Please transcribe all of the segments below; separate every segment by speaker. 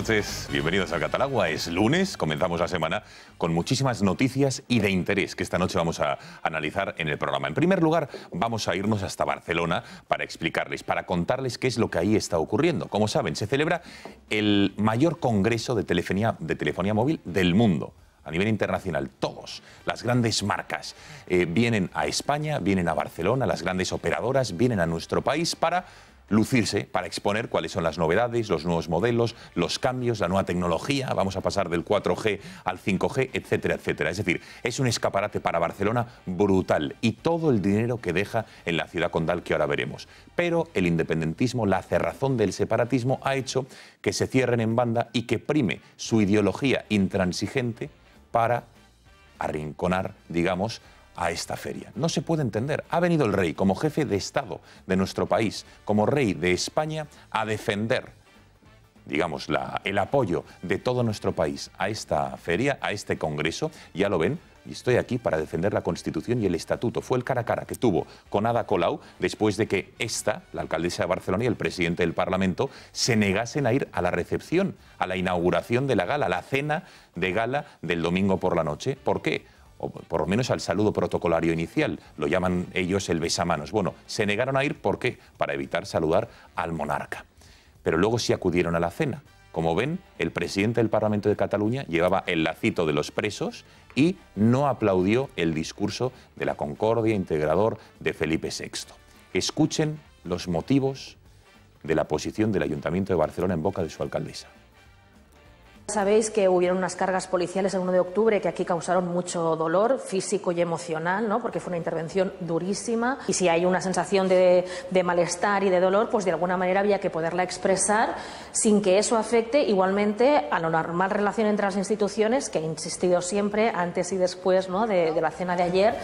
Speaker 1: noches, bienvenidos a Catalagua. Es lunes, comenzamos la semana con muchísimas noticias y de interés que esta noche vamos a analizar en el programa. En primer lugar, vamos a irnos hasta Barcelona para explicarles, para contarles qué es lo que ahí está ocurriendo. Como saben, se celebra el mayor congreso de telefonía móvil del mundo. A nivel internacional, todos, las grandes marcas vienen a España, vienen a Barcelona, las grandes operadoras vienen a nuestro país para lucirse, para exponer cuáles son las novedades, los nuevos modelos, los cambios, la nueva tecnología. Vamos a pasar del 4G al 5G, etcétera, etcétera. Es decir, es un escaparate para Barcelona brutal y todo el dinero que deja en la ciudad condal que ahora veremos. Pero el independentismo, la cerrazón del separatismo ha hecho que se cierren en banda y que prime su ideología intransigente para arrinconar, digamos, a esta feria. No se puede entender. Ha venido el rey como jefe de Estado de nuestro país, como rey de España, a defender, digamos, el apoyo de todo nuestro país a esta feria, a este congreso. Ya lo ven, y estoy aquí para defender la Constitución y el Estatuto. Fue el cara a cara que tuvo con Ada Colau después de que la alcaldesa de Barcelona y el presidente del Parlamento se negasen a ir a la recepción, a la inauguración de la gala, a la cena de gala del domingo por la noche. ¿Por qué? O por lo menos al saludo protocolario inicial, lo llaman ellos el besamanos. Bueno, se negaron a ir, ¿por qué? Para evitar saludar al monarca. Pero luego sí acudieron a la cena. Como ven, el presidente del Parlamento de Cataluña llevaba el lacito de los presos y no aplaudió el discurso de la concordia integrador de Felipe VI. Escuchen los motivos de la posición del Ayuntamiento de Barcelona en boca de su alcaldesa.
Speaker 2: Sabéis que hubieron unas cargas policiales el 1 de octubre que aquí causaron mucho dolor físico y emocional, ¿no? Porque fue una intervención durísima y si hay una sensación de malestar y de dolor, pues de alguna manera había que poderla expresar sin que eso afecte igualmente a la normal relación entre las instituciones que he insistido siempre antes y después, ¿no? de la cena de ayer.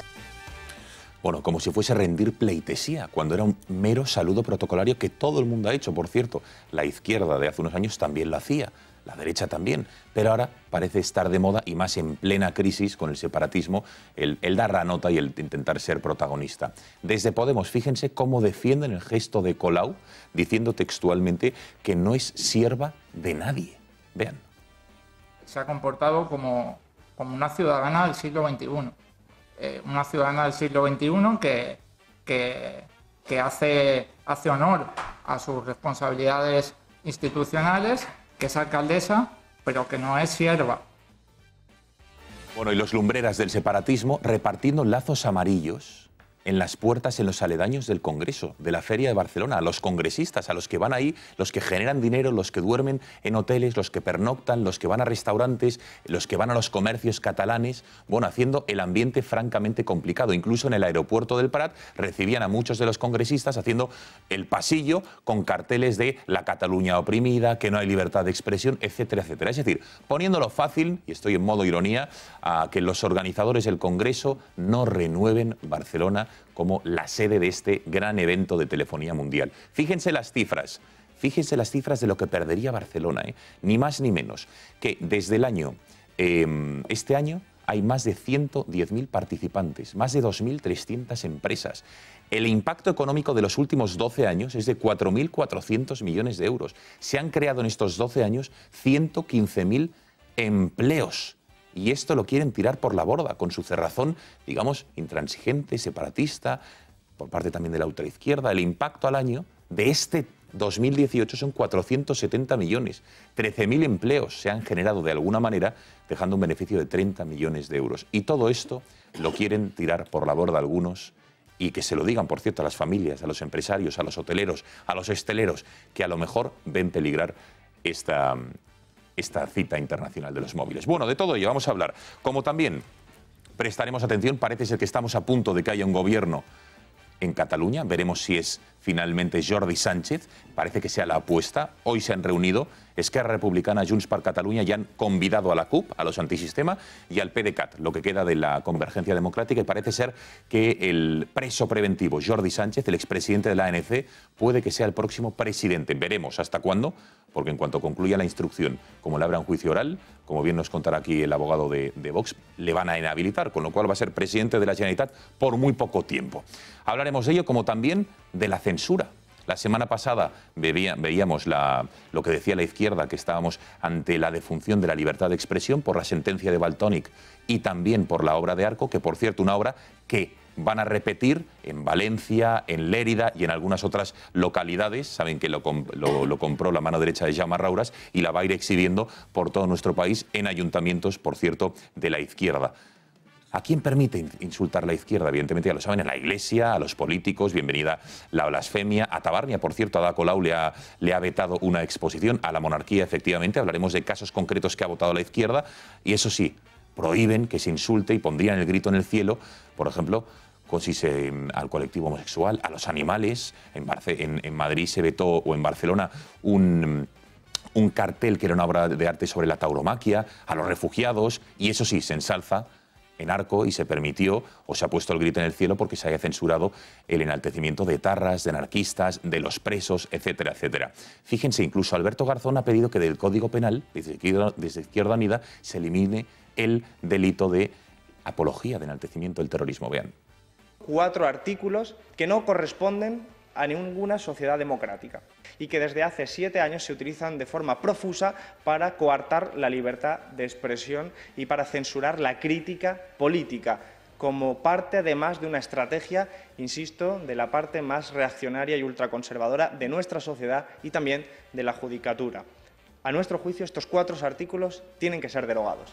Speaker 1: Bueno, como si fuese rendir pleitesía, cuando era un mero saludo protocolario que todo el mundo ha hecho. Por cierto, la izquierda de hace unos años también lo hacía. La derecha también, pero ahora parece estar de moda y más en plena crisis con el separatismo, el dar la nota y el intentar ser protagonista. Desde Podemos, fíjense cómo defienden el gesto de Colau, diciendo textualmente que no es sierva de nadie. Vean.
Speaker 3: Se ha comportado como una ciudadana del siglo XXI. Una ciudadana del siglo XXI que hace honor a sus responsabilidades institucionales, que es alcaldesa, pero que no es sierva.
Speaker 1: Bueno, y los lumbreras del separatismo repartiendo lazos amarillos en las puertas, en los aledaños del Congreso, de la Feria de Barcelona, a los congresistas, a los que van ahí, los que generan dinero, los que duermen en hoteles, los que pernoctan, los que van a restaurantes, los que van a los comercios catalanes, bueno, haciendo el ambiente francamente complicado. Incluso en el aeropuerto del Prat recibían a muchos de los congresistas haciendo el pasillo con carteles de la Cataluña oprimida, que no hay libertad de expresión, etcétera, etcétera. Es decir, poniéndolo fácil, y estoy en modo ironía, a que los organizadores del Congreso no renueven Barcelona como la sede de este gran evento de telefonía mundial. Fíjense las cifras de lo que perdería Barcelona, ni más ni menos, que desde este año hay más de 110.000 participantes, más de 2.300 empresas. El impacto económico de los últimos 12 años es de 4.400 millones de euros. Se han creado en estos 12 años 115.000 empleos. Y esto lo quieren tirar por la borda, con su cerrazón, digamos, intransigente, separatista, por parte también de la ultraizquierda. El impacto al año de este 2018 son 470 millones. 13.000 empleos se han generado de alguna manera, dejando un beneficio de 30 millones de euros. Y todo esto lo quieren tirar por la borda algunos, y que se lo digan, por cierto, a las familias, a los empresarios, a los hoteleros, a los hosteleros, que a lo mejor ven peligrar esta cita internacional de los móviles. Bueno, de todo ello vamos a hablar. Como también prestaremos atención, parece ser que estamos a punto de que haya un gobierno en Cataluña. Veremos si es finalmente Jordi Sánchez. Parece que sea la apuesta. Hoy se han reunido Esquerra Republicana, Junts per Catalunya, y han convidado a la CUP, a los antisistema, y al PDeCAT, lo que queda de la Convergencia Democrática. Y parece ser que el preso preventivo Jordi Sánchez, el expresidente de la ANC, puede que sea el próximo presidente. Veremos hasta cuándo, porque en cuanto concluya la instrucción, como le abra un juicio oral, como bien nos contará aquí el abogado de Vox, le van a inhabilitar, con lo cual va a ser presidente de la Generalitat por muy poco tiempo. Hablaremos de ello, como también de la censura. La semana pasada veíamos lo que decía la izquierda, que estábamos ante la defunción de la libertad de expresión por la sentencia de Valtònyc y también por la obra de Arco, que por cierto, una obra que van a repetir en Valencia, en Lérida y en algunas otras localidades. Saben que lo compró la mano derecha de Jaume Rauras y la va a ir exhibiendo por todo nuestro país en ayuntamientos, por cierto, de la izquierda. ¿A quién permite insultar la izquierda? Evidentemente, ya lo saben, a la Iglesia, a los políticos, bienvenida la blasfemia. A Tabarnia, por cierto, Ada Colau le ha vetado una exposición. A la monarquía, efectivamente, hablaremos de casos concretos que ha votado la izquierda. Y eso sí, prohíben que se insulte y pondrían el grito en el cielo, por ejemplo, al colectivo homosexual, a los animales. En Madrid se vetó, o en Barcelona, un cartel que era una obra de arte sobre la tauromaquia, a los refugiados, y eso sí, se ensalza en Arco y se permitió, o se ha puesto el grito en el cielo porque se haya censurado el enaltecimiento de etarras, de anarquistas, de los presos, etcétera, etcétera. Fíjense, incluso Alberto Garzón ha pedido que del Código Penal, desde Izquierda Unida, se elimine el delito de apología, de enaltecimiento del terrorismo. Vean.
Speaker 4: 4 artículos que no corresponden a ninguna sociedad democrática y que desde hace 7 años se utilizan de forma profusa para coartar la libertad de expresión y para censurar la crítica política, como parte además de una estrategia, insisto, de la parte más reaccionaria y ultraconservadora de nuestra sociedad y también de la judicatura. A nuestro juicio, estos 4 artículos tienen que ser derogados.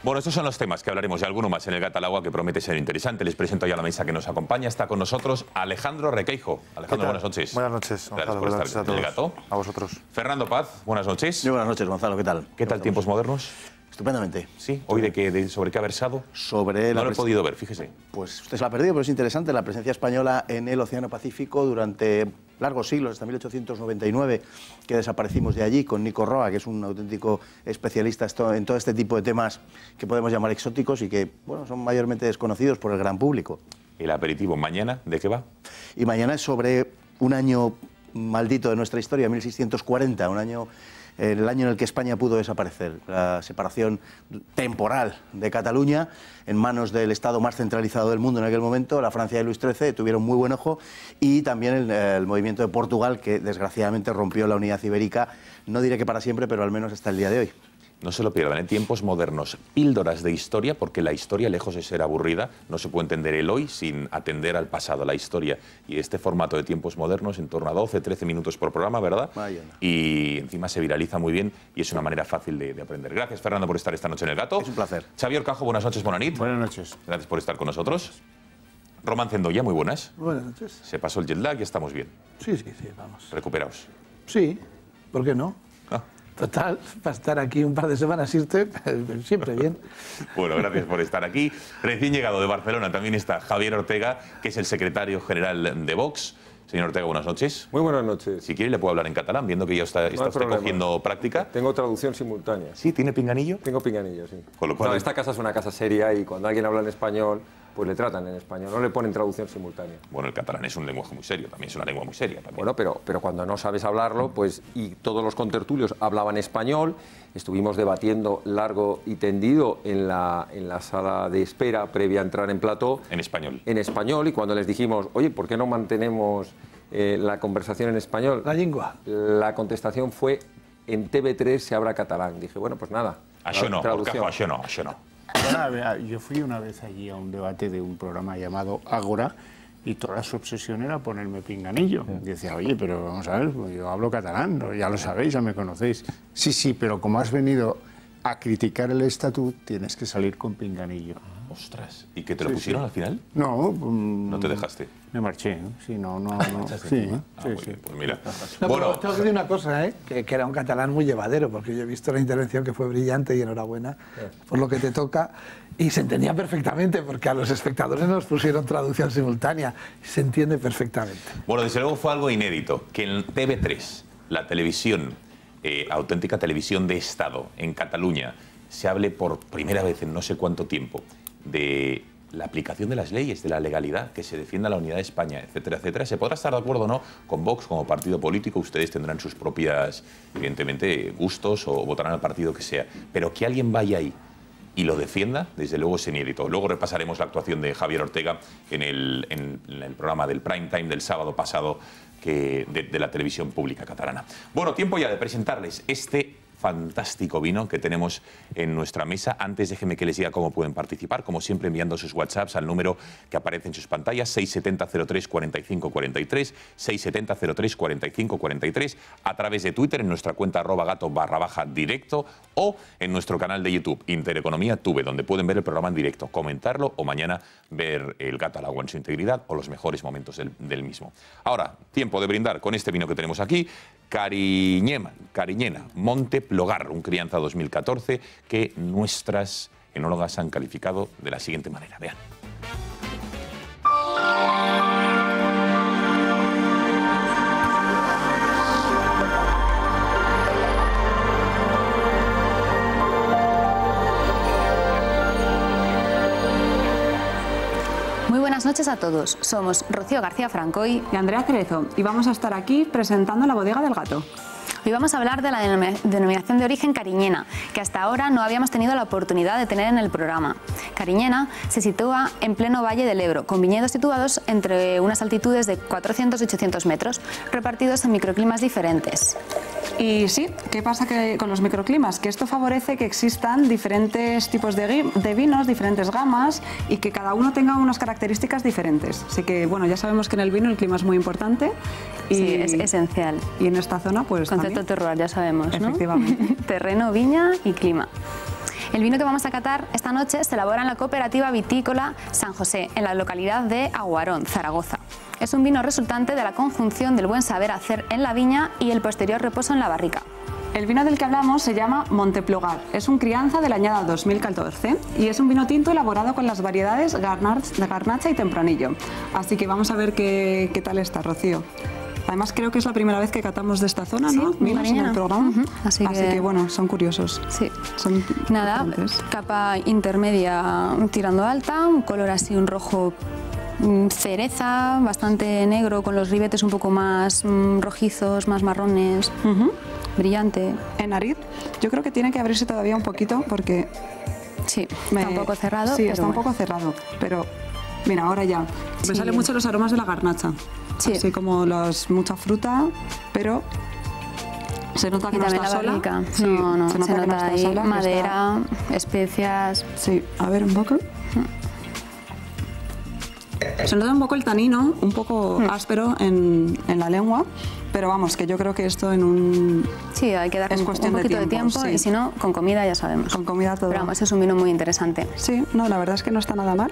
Speaker 1: Bueno, estos son los temas que hablaremos de alguno más en el Gat al Agua, que promete ser interesante. Les presento ya a la mesa que nos acompaña. Está con nosotros Alejandro Requeijo. Alejandro, buenas noches.
Speaker 5: Buenas noches, Gonzalo.
Speaker 1: Gracias por estar en el Gato.
Speaker 5: A vosotros.
Speaker 1: Fernando Paz, buenas noches.
Speaker 6: Muy buenas noches, Gonzalo, ¿qué tal?
Speaker 1: ¿Qué tal tiempos modernos?
Speaker 6: Estupendamente.
Speaker 1: Sí, ¿hoy sobre qué ha versado?
Speaker 6: Sobre
Speaker 1: no lo he podido ver, fíjese.
Speaker 6: Pues usted se lo ha perdido, pero es interesante la presencia española en el Océano Pacífico durante largos siglos, hasta 1899, que desaparecimos de allí con Nico Roa, que es un auténtico especialista en todo este tipo de temas que podemos llamar exóticos y que, bueno, son mayormente desconocidos por el gran público.
Speaker 1: ¿El aperitivo mañana de qué va?
Speaker 6: Y mañana es sobre un año maldito de nuestra historia, 1640, el año en el que España pudo desaparecer, la separación temporal de Cataluña en manos del Estado más centralizado del mundo en aquel momento, la Francia de Luis XIII, tuvieron muy buen ojo, y también el movimiento de Portugal, que desgraciadamente rompió la unidad ibérica, no diré que para siempre, pero al menos hasta el día de hoy.
Speaker 1: No se lo pierdan, en tiempos modernos, píldoras de historia, porque la historia, lejos de ser aburrida, no se puede entender el hoy sin atender al pasado, la historia. Y este formato de tiempos modernos, en torno a 12, 13 minutos por programa, ¿verdad?
Speaker 6: Vaya.
Speaker 1: Y encima se viraliza muy bien y es una manera fácil de aprender. Gracias, Fernando, por estar esta noche en El Gato.
Speaker 6: Es un placer.
Speaker 1: Xavier Cajo, buenas noches, Bonanit.
Speaker 5: Buenas noches.
Speaker 1: Gracias por estar con nosotros. Román Cendoya, muy buenas.
Speaker 5: Buenas noches.
Speaker 1: Se pasó el jet lag y estamos bien.
Speaker 5: Sí, vamos.
Speaker 1: Recuperaos.
Speaker 5: Sí, ¿por qué no?
Speaker 1: Ah.
Speaker 5: Total, para estar aquí un par de semanas irte, siempre bien.
Speaker 1: Bueno, gracias por estar aquí. Recién llegado de Barcelona también está Javier Ortega, que es el secretario general de Vox. Señor Ortega, buenas noches.
Speaker 7: Muy buenas noches.
Speaker 1: Si quiere le puedo hablar en catalán, viendo que ya está usted cogiendo práctica.
Speaker 7: Tengo traducción simultánea.
Speaker 1: ¿Sí? ¿Tiene pinganillo?
Speaker 7: Tengo pinganillo, sí.
Speaker 1: Con lo cual...
Speaker 7: No, esta casa es una casa seria y cuando alguien habla en español, pues le tratan en español, no le ponen traducción simultánea.
Speaker 1: Bueno, el catalán es un lenguaje muy serio, también es una lengua muy seria. También.
Speaker 7: Bueno, pero cuando no sabes hablarlo, pues, y todos los contertulios hablaban español, estuvimos debatiendo largo y tendido en la sala de espera previa a entrar en plató.
Speaker 1: En español.
Speaker 7: En español, y cuando les dijimos, oye, ¿por qué no mantenemos la conversación en español?
Speaker 5: La lengua.
Speaker 7: La contestación fue, en TV3 se habla catalán. Dije, bueno, pues nada.
Speaker 1: Això no, això no.
Speaker 8: Yo fui una vez allí a un debate de un programa llamado Ágora y toda su obsesión era ponerme pinganillo. Y decía, oye, pero vamos a ver, yo hablo catalán, ¿no? Ya lo sabéis, ya me conocéis. Sí, pero como has venido a criticar el estatut, tienes que salir con pinganillo.
Speaker 1: Ostras, ¿y que te lo pusieron al final?
Speaker 8: No.
Speaker 1: ¿No te dejaste?
Speaker 8: Me marché, sí, no.
Speaker 1: Sí, pues mira.
Speaker 5: No,
Speaker 1: bueno,
Speaker 5: tengo que decir una cosa, que era un catalán muy llevadero, porque yo he visto la intervención que fue brillante y enhorabuena por lo que te toca. Y se entendía perfectamente, porque a los espectadores nos pusieron traducción simultánea. Se entiende perfectamente.
Speaker 1: Bueno, desde luego fue algo inédito, que en TV3, la televisión, auténtica televisión de Estado en Cataluña, se hable por primera vez en no sé cuánto tiempo de la aplicación de las leyes, de la legalidad, que se defienda la unidad de España, etcétera, etcétera. Se podrá estar de acuerdo o no con Vox como partido político, ustedes tendrán sus propias, evidentemente, gustos o votarán al partido que sea, pero que alguien vaya ahí y lo defienda, desde luego es inédito. Luego repasaremos la actuación de Javier Ortega en el programa del prime time del sábado pasado de la televisión pública catalana. Bueno, tiempo ya de presentarles este fantástico vino que tenemos en nuestra mesa. Antes déjenme que les diga cómo pueden participar, como siempre enviando sus WhatsApps al número que aparece en sus pantallas, 670-03-4543, 670-03-4543, a través de Twitter en nuestra cuenta @gato_directo o en nuestro canal de YouTube, Intereconomía Tube, donde pueden ver el programa en directo, comentarlo o mañana ver el Gato al agua en su integridad o los mejores momentos del mismo. Ahora, tiempo de brindar con este vino que tenemos aquí, Cariñena, Monteplogar, un crianza 2014 que nuestras enólogas han calificado de la siguiente manera. Vean.
Speaker 9: Muy buenas noches a todos. Somos Rocío García Francoy
Speaker 10: y Andrea Cerezo y vamos a estar aquí presentando la bodega del Gato.
Speaker 9: Hoy vamos a hablar de la denominación de origen Cariñena, que hasta ahora no habíamos tenido la oportunidad de tener en el programa. Cariñena se sitúa en pleno Valle del Ebro, con viñedos situados entre unas altitudes de 400 y 800 metros, repartidos en microclimas diferentes.
Speaker 10: Y sí, ¿qué pasa con los microclimas? Que esto favorece que existan diferentes tipos de vinos, diferentes gamas y que cada uno tenga unas características diferentes. Así que, bueno, ya sabemos que en el vino el clima es muy importante. Y,
Speaker 9: sí, es esencial.
Speaker 10: Y en esta zona, pues
Speaker 9: concepto terroir, ya sabemos, ¿no?
Speaker 10: Efectivamente.
Speaker 9: Terreno, viña y clima. El vino que vamos a catar esta noche se elabora en la cooperativa vitícola San José, en la localidad de Aguarón, Zaragoza. Es un vino resultante de la conjunción del buen saber hacer en la viña y el posterior reposo en la barrica.
Speaker 10: El vino del que hablamos se llama Monteplogar. Es un crianza de la añada 2014 y es un vino tinto elaborado con las variedades Garnacha y Tempranillo. Así que vamos a ver qué tal está, Rocío. Además, creo que es la primera vez que catamos de esta zona,
Speaker 9: sí,
Speaker 10: ¿no? Vinos en el programa.
Speaker 9: Así que
Speaker 10: bueno, son curiosos.
Speaker 9: Sí.
Speaker 10: Son
Speaker 9: nada, capa intermedia tirando alta, un color así, un rojo cereza, bastante negro, con los ribetes un poco más rojizos, más marrones, brillante.
Speaker 10: En nariz, yo creo que tiene que abrirse todavía un poquito porque...
Speaker 9: Sí, está un poco cerrado.
Speaker 10: Sí, está un poco cerrado, pero mira, ahora ya. Me salen mucho los aromas de la garnacha. Sí. Así como mucha fruta, pero se nota que no está sola.
Speaker 9: Sí, no, se nota ahí sola, madera, especias.
Speaker 10: Sí, a ver un poco. Se nota un poco el tanino, un poco áspero en la lengua, pero vamos, que yo creo que esto en un...
Speaker 9: Sí, hay que dar un poquito de tiempo sí. Y si no, con comida ya sabemos.
Speaker 10: Con comida todo.
Speaker 9: Pero vamos, es un vino muy interesante.
Speaker 10: Sí, no, la verdad es que no está nada mal.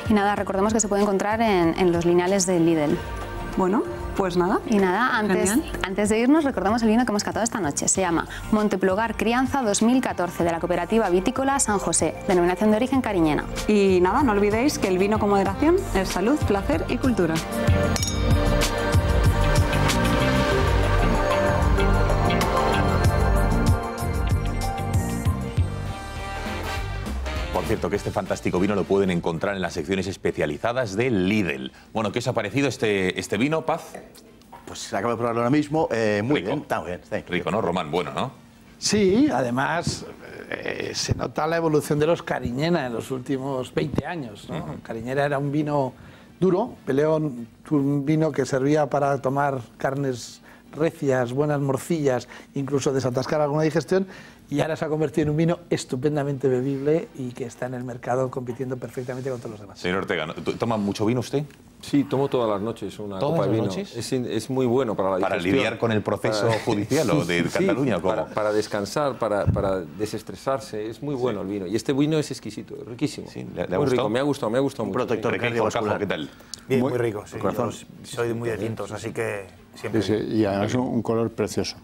Speaker 9: Y nada, recordemos que se puede encontrar en los lineales de Lidl.
Speaker 10: Bueno, pues nada.
Speaker 9: Y nada, antes de irnos, recordamos el vino que hemos catado esta noche. Se llama Monteplogar Crianza 2014, de la cooperativa vitícola San José, denominación de origen Cariñena.
Speaker 10: Y nada, no olvidéis que el vino con moderación es salud, placer y cultura.
Speaker 1: Por cierto, que este fantástico vino lo pueden encontrar en las secciones especializadas de Lidl. Bueno, ¿qué os ha parecido este vino, Paz?
Speaker 6: Pues acabo de probarlo ahora mismo. Muy
Speaker 1: rico.
Speaker 6: Bien, está muy bien. Sí.
Speaker 1: Rico, ¿no? Román, bueno, ¿no?
Speaker 5: Sí, además se nota la evolución de los Cariñena en los últimos 20 años, ¿no? Cariñena era un vino duro, peleón, un vino que servía para tomar carnes recias, buenas morcillas, incluso desatascar alguna digestión, y ahora se ha convertido en un vino estupendamente bebible y que está en el mercado compitiendo perfectamente con todos los demás.
Speaker 1: Señor Ortega, ¿toma mucho vino usted?
Speaker 7: Sí, tomo todas las noches una copa de vino.
Speaker 1: ¿Todas las noches?
Speaker 7: Es muy bueno para la digestión.
Speaker 1: ¿Para lidiar con el proceso judicial o de Cataluña?
Speaker 7: Sí, para descansar, para desestresarse. Es muy bueno el vino. Y este vino es exquisito, es riquísimo.
Speaker 1: Sí, ¿le ha
Speaker 7: muy
Speaker 1: gustado?
Speaker 7: rico, me ha gustado mucho.
Speaker 6: Un protector cardiovascular.
Speaker 1: ¿Qué tal?
Speaker 11: Bien, muy rico. Sí. Yo soy muy de tintos, así que siempre...
Speaker 8: Sí, y además un color precioso.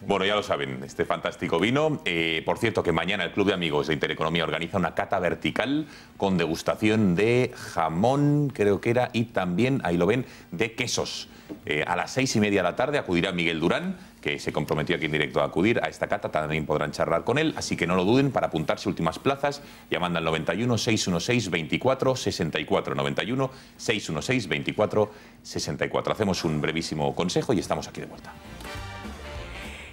Speaker 1: Bueno, ya lo saben, este fantástico vino. Por cierto, que mañana el Club de Amigos de Intereconomía organiza una cata vertical con degustación de jamón, creo que era, y también, ahí lo ven, de quesos. A las 6:30 de la tarde acudirá Miguel Durán, que se comprometió aquí en directo a acudir a esta cata. También podrán charlar con él, así que no lo duden para apuntarse últimas plazas llamando al 91 616 24 64. 91 616 24 64. Hacemos un brevísimo consejo y estamos aquí de vuelta.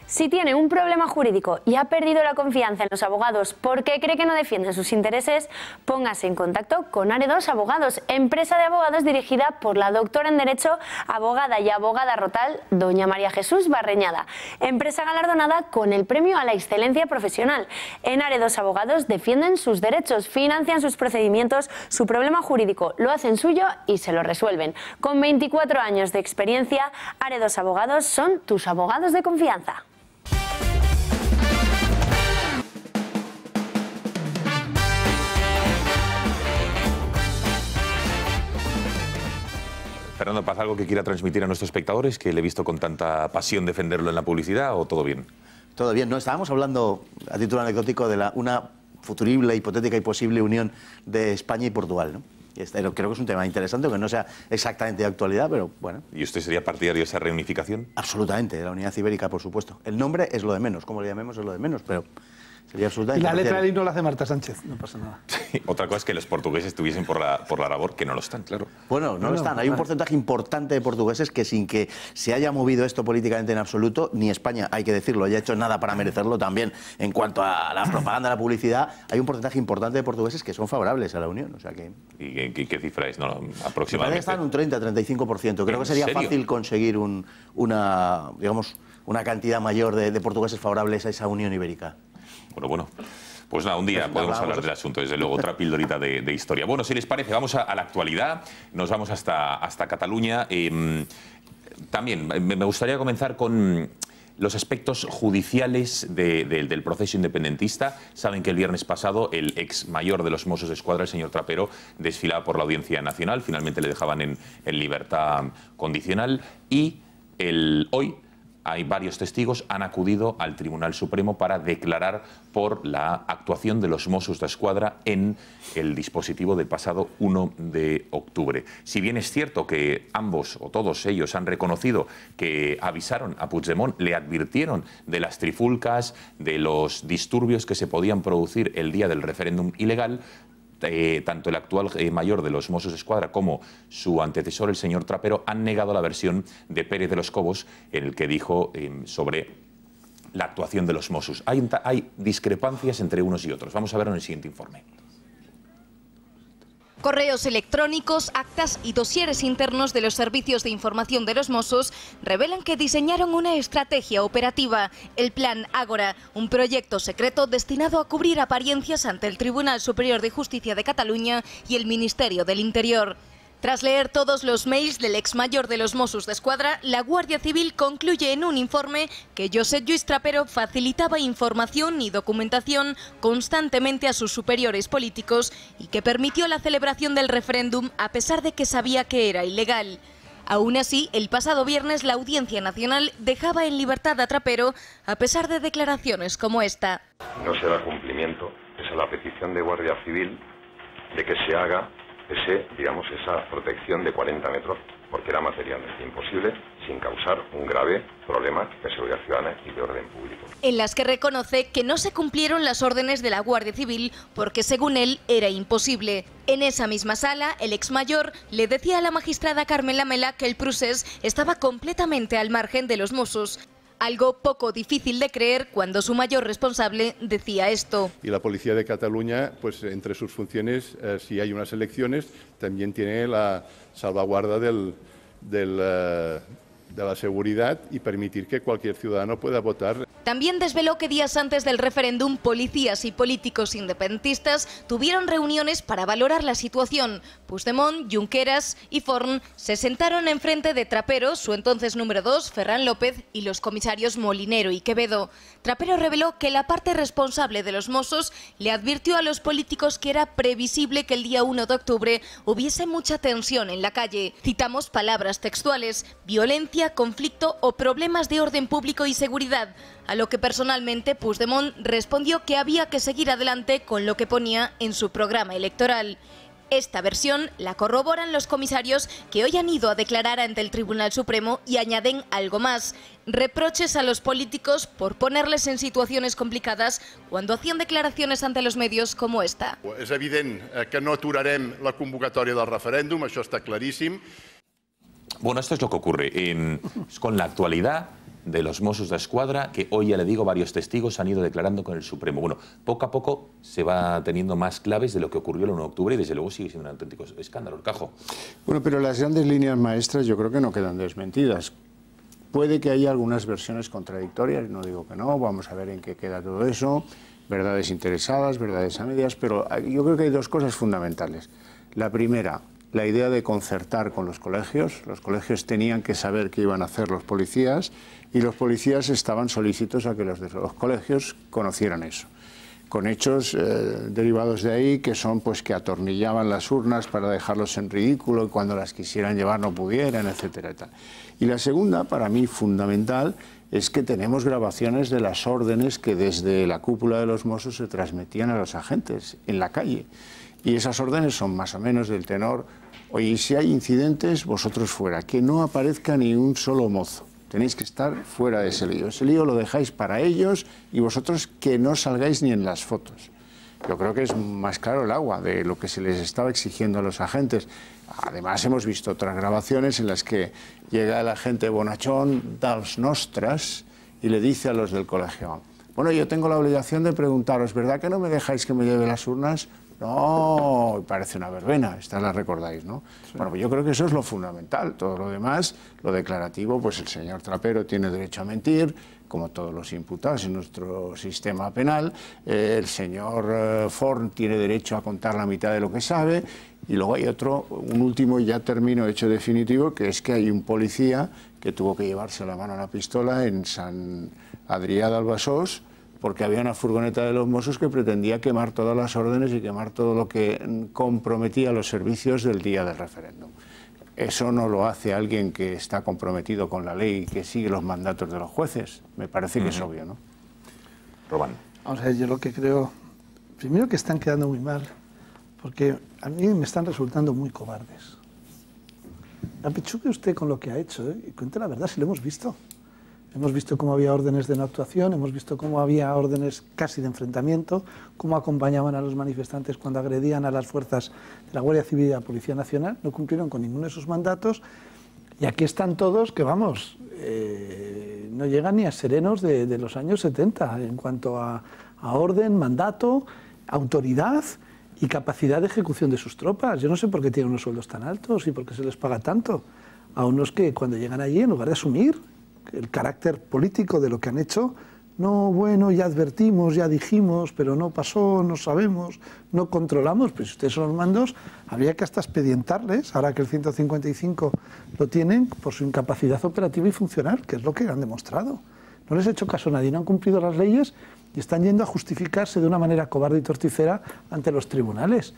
Speaker 12: Si tiene un problema jurídico y ha perdido la confianza en los abogados porque cree que no defienden sus intereses, póngase en contacto con Are2 Abogados, empresa de abogados dirigida por la doctora en Derecho, abogada y abogada Rotal, doña María Jesús Barreñada, empresa galardonada con el Premio a la Excelencia Profesional. En Are2 Abogados defienden sus derechos, financian sus procedimientos, su problema jurídico lo hacen suyo y se lo resuelven. Con 24 años de experiencia, Are2 Abogados son tus abogados de confianza.
Speaker 1: Fernando Paz, ¿algo que quiera transmitir a nuestros espectadores, que le he visto con tanta pasión defenderlo en la publicidad, o todo bien?
Speaker 6: Todo bien. No, estábamos hablando, a título anecdótico, de una futurible, hipotética y posible unión de España y Portugal, ¿no? Creo que es un tema interesante, aunque no sea exactamente de actualidad, pero bueno.
Speaker 1: ¿Y usted sería partidario de esa reunificación?
Speaker 6: Absolutamente, de la unidad ibérica, por supuesto. El nombre es lo de menos, como le llamemos es lo de menos, pero sería absolutamente...
Speaker 5: Y la letra del himno la hace Marta Sánchez, no pasa nada.
Speaker 1: Sí, otra cosa es que los portugueses estuviesen por la labor, que no lo están, claro.
Speaker 6: Bueno, no lo están. Hay un porcentaje importante de portugueses que, sin que se haya movido esto políticamente en absoluto, ni España, hay que decirlo, haya hecho nada para merecerlo también en cuanto a la propaganda, a la publicidad, hay un porcentaje importante de portugueses que son favorables a la Unión. O sea que...
Speaker 1: ¿Y qué cifra es? No, aproximadamente.
Speaker 6: Están un 30-35%. Creo que sería fácil conseguir una cantidad mayor de portugueses favorables a esa Unión Ibérica.
Speaker 1: Bueno. Pues nada, un día podemos hablar del asunto, desde luego, otra pildorita de historia. Bueno, si les parece, vamos a la actualidad, nos vamos hasta Cataluña. También me gustaría comenzar con los aspectos judiciales del proceso independentista. Saben que el viernes pasado el ex mayor de los Mossos d'Esquadra, el señor Trapero, desfilaba por la Audiencia Nacional, finalmente le dejaban en libertad condicional y hoy... Hay varios testigos, han acudido al Tribunal Supremo para declarar por la actuación de los Mossos d'Esquadra en el dispositivo del pasado 1 de octubre. Si bien es cierto que ambos o todos ellos han reconocido que avisaron a Puigdemont, le advirtieron de las trifulcas, de los disturbios que se podían producir el día del referéndum ilegal, tanto el actual mayor de los Mossos d'Esquadra como su antecesor, el señor Trapero, han negado la versión de Pérez de los Cobos en el que dijo sobre la actuación de los Mossos. Hay discrepancias entre unos y otros. Vamos a verlo en el siguiente informe.
Speaker 13: Correos electrónicos, actas y dosieres internos de los servicios de información de los Mossos revelan que diseñaron una estrategia operativa, el Plan Ágora, un proyecto secreto destinado a cubrir apariencias ante el Tribunal Superior de Justicia de Cataluña y el Ministerio del Interior. Tras leer todos los mails del ex mayor de los Mossos d'Esquadra, la Guardia Civil concluye en un informe que Josep Lluís Trapero facilitaba información y documentación constantemente a sus superiores políticos y que permitió la celebración del referéndum a pesar de que sabía que era ilegal. Aún así, el pasado viernes la Audiencia Nacional dejaba en libertad a Trapero a pesar de declaraciones como esta.
Speaker 14: No se da cumplimiento, es a la petición de Guardia Civil de que se haga esa protección de 40 metros, porque era materialmente imposible, sin causar un grave problema de seguridad ciudadana y de orden público.
Speaker 13: En las que reconoce que no se cumplieron las órdenes de la Guardia Civil porque, según él, era imposible. En esa misma sala, el ex mayor le decía a la magistrada Carmen Lamela que el procés estaba completamente al margen de los Mossos. Algo poco difícil de creer cuando su mayor responsable decía esto.
Speaker 15: Y la Policía de Cataluña, pues entre sus funciones, si hay unas elecciones, también tiene la salvaguarda de la seguridad y permitir que cualquier ciudadano pueda votar.
Speaker 13: También desveló que días antes del referéndum, policías y políticos independentistas tuvieron reuniones para valorar la situación. Puigdemont, Junqueras y Forn se sentaron enfrente de Trapero, su entonces número 2, Ferran López, y los comisarios Molinero y Quevedo. Trapero reveló que la parte responsable de los Mossos le advirtió a los políticos que era previsible que el día 1 de octubre hubiese mucha tensión en la calle. Citamos palabras textuales: violencia, conflicto o problemas de orden público y seguridad, a lo que personalmente Puigdemont respondió que había que seguir adelante con lo que ponía en su programa electoral. Esta versión la corroboran los comisarios que hoy han ido a declarar ante el Tribunal Supremo y añaden algo más: reproches a los políticos por ponerles en situaciones complicadas cuando hacían declaraciones ante los medios como esta.
Speaker 15: És evident que no aturarem la convocatòria del referèndum, això està claríssim.
Speaker 1: Bueno, esto es lo que ocurre. Con la actualidad de los Mossos de Escuadra, que hoy, ya le digo, varios testigos han ido declarando con el Supremo. Bueno, poco a poco se va teniendo más claves de lo que ocurrió el 1 de octubre y desde luego sigue siendo un auténtico escándalo. Orcajo.
Speaker 8: Bueno, pero las grandes líneas maestras yo creo que no quedan desmentidas. Puede que haya algunas versiones contradictorias, no digo que no, vamos a ver en qué queda todo eso, verdades interesadas, verdades a medias, pero yo creo que hay dos cosas fundamentales. La primera, la idea de concertar con los colegios tenían que saber qué iban a hacer los policías y los policías estaban solícitos a que los de los colegios conocieran eso, con hechos derivados de ahí que son pues que atornillaban las urnas para dejarlos en ridículo y cuando las quisieran llevar no pudieran, etcétera, tal. Y la segunda, para mí fundamental, es que tenemos grabaciones de las órdenes que desde la cúpula de los Mossos se transmitían a los agentes en la calle. Y esas órdenes son más o menos del tenor: oye, si hay incidentes, vosotros fuera, que no aparezca ni un solo mozo. Tenéis que estar fuera de ese lío. Ese lío lo dejáis para ellos y vosotros que no salgáis ni en las fotos. Yo creo que es más claro el agua de lo que se les estaba exigiendo a los agentes. Además, hemos visto otras grabaciones en las que llega el agente bonachón, dels nostres, y le dice a los del colegio: bueno, yo tengo la obligación de preguntaros, ¿verdad que no me dejáis que me lleve las urnas? No, parece una verbena, esta la recordáis, ¿no? Sí. Bueno, pues yo creo que eso es lo fundamental. Todo lo demás, lo declarativo, pues el señor Trapero tiene derecho a mentir, como todos los imputados en nuestro sistema penal. El señor Forn tiene derecho a contar la mitad de lo que sabe. Y luego hay otro, un último, y ya termino, hecho definitivo, que es que hay un policía que tuvo que llevarse la mano a la pistola en Sant Adrià del Besòs, porque había una furgoneta de los Mossos que pretendía quemar todas las órdenes y quemar todo lo que comprometía los servicios del día del referéndum. Eso no lo hace alguien que está comprometido con la ley y que sigue los mandatos de los jueces. Me parece que es obvio, ¿no?
Speaker 1: Robán.
Speaker 5: Vamos a ver, yo lo que creo, primero que están quedando muy mal, porque a mí me están resultando muy cobardes. Apechugue usted con lo que ha hecho, y cuente la verdad, si lo hemos visto. Hemos visto cómo había órdenes de no actuación, hemos visto cómo había órdenes casi de enfrentamiento, cómo acompañaban a los manifestantes cuando agredían a las fuerzas de la Guardia Civil y de la Policía Nacional, no cumplieron con ninguno de sus mandatos, y aquí están todos que, vamos, no llegan ni a serenos de los años 70 en cuanto a orden, mandato, autoridad y capacidad de ejecución de sus tropas. Yo no sé por qué tienen unos sueldos tan altos y por qué se les paga tanto a unos que cuando llegan allí, en lugar de asumir el carácter político de lo que han hecho, no, bueno, ya advertimos, ya dijimos, pero no pasó, no sabemos, no controlamos. Pues si ustedes son los mandos, habría que hasta expedientarles, ahora que el 155 lo tienen, por su incapacidad operativa y funcional, que es lo que han demostrado. No les ha hecho caso a nadie, no han cumplido las leyes y están yendo a justificarse de una manera cobarde y torticera ante los tribunales.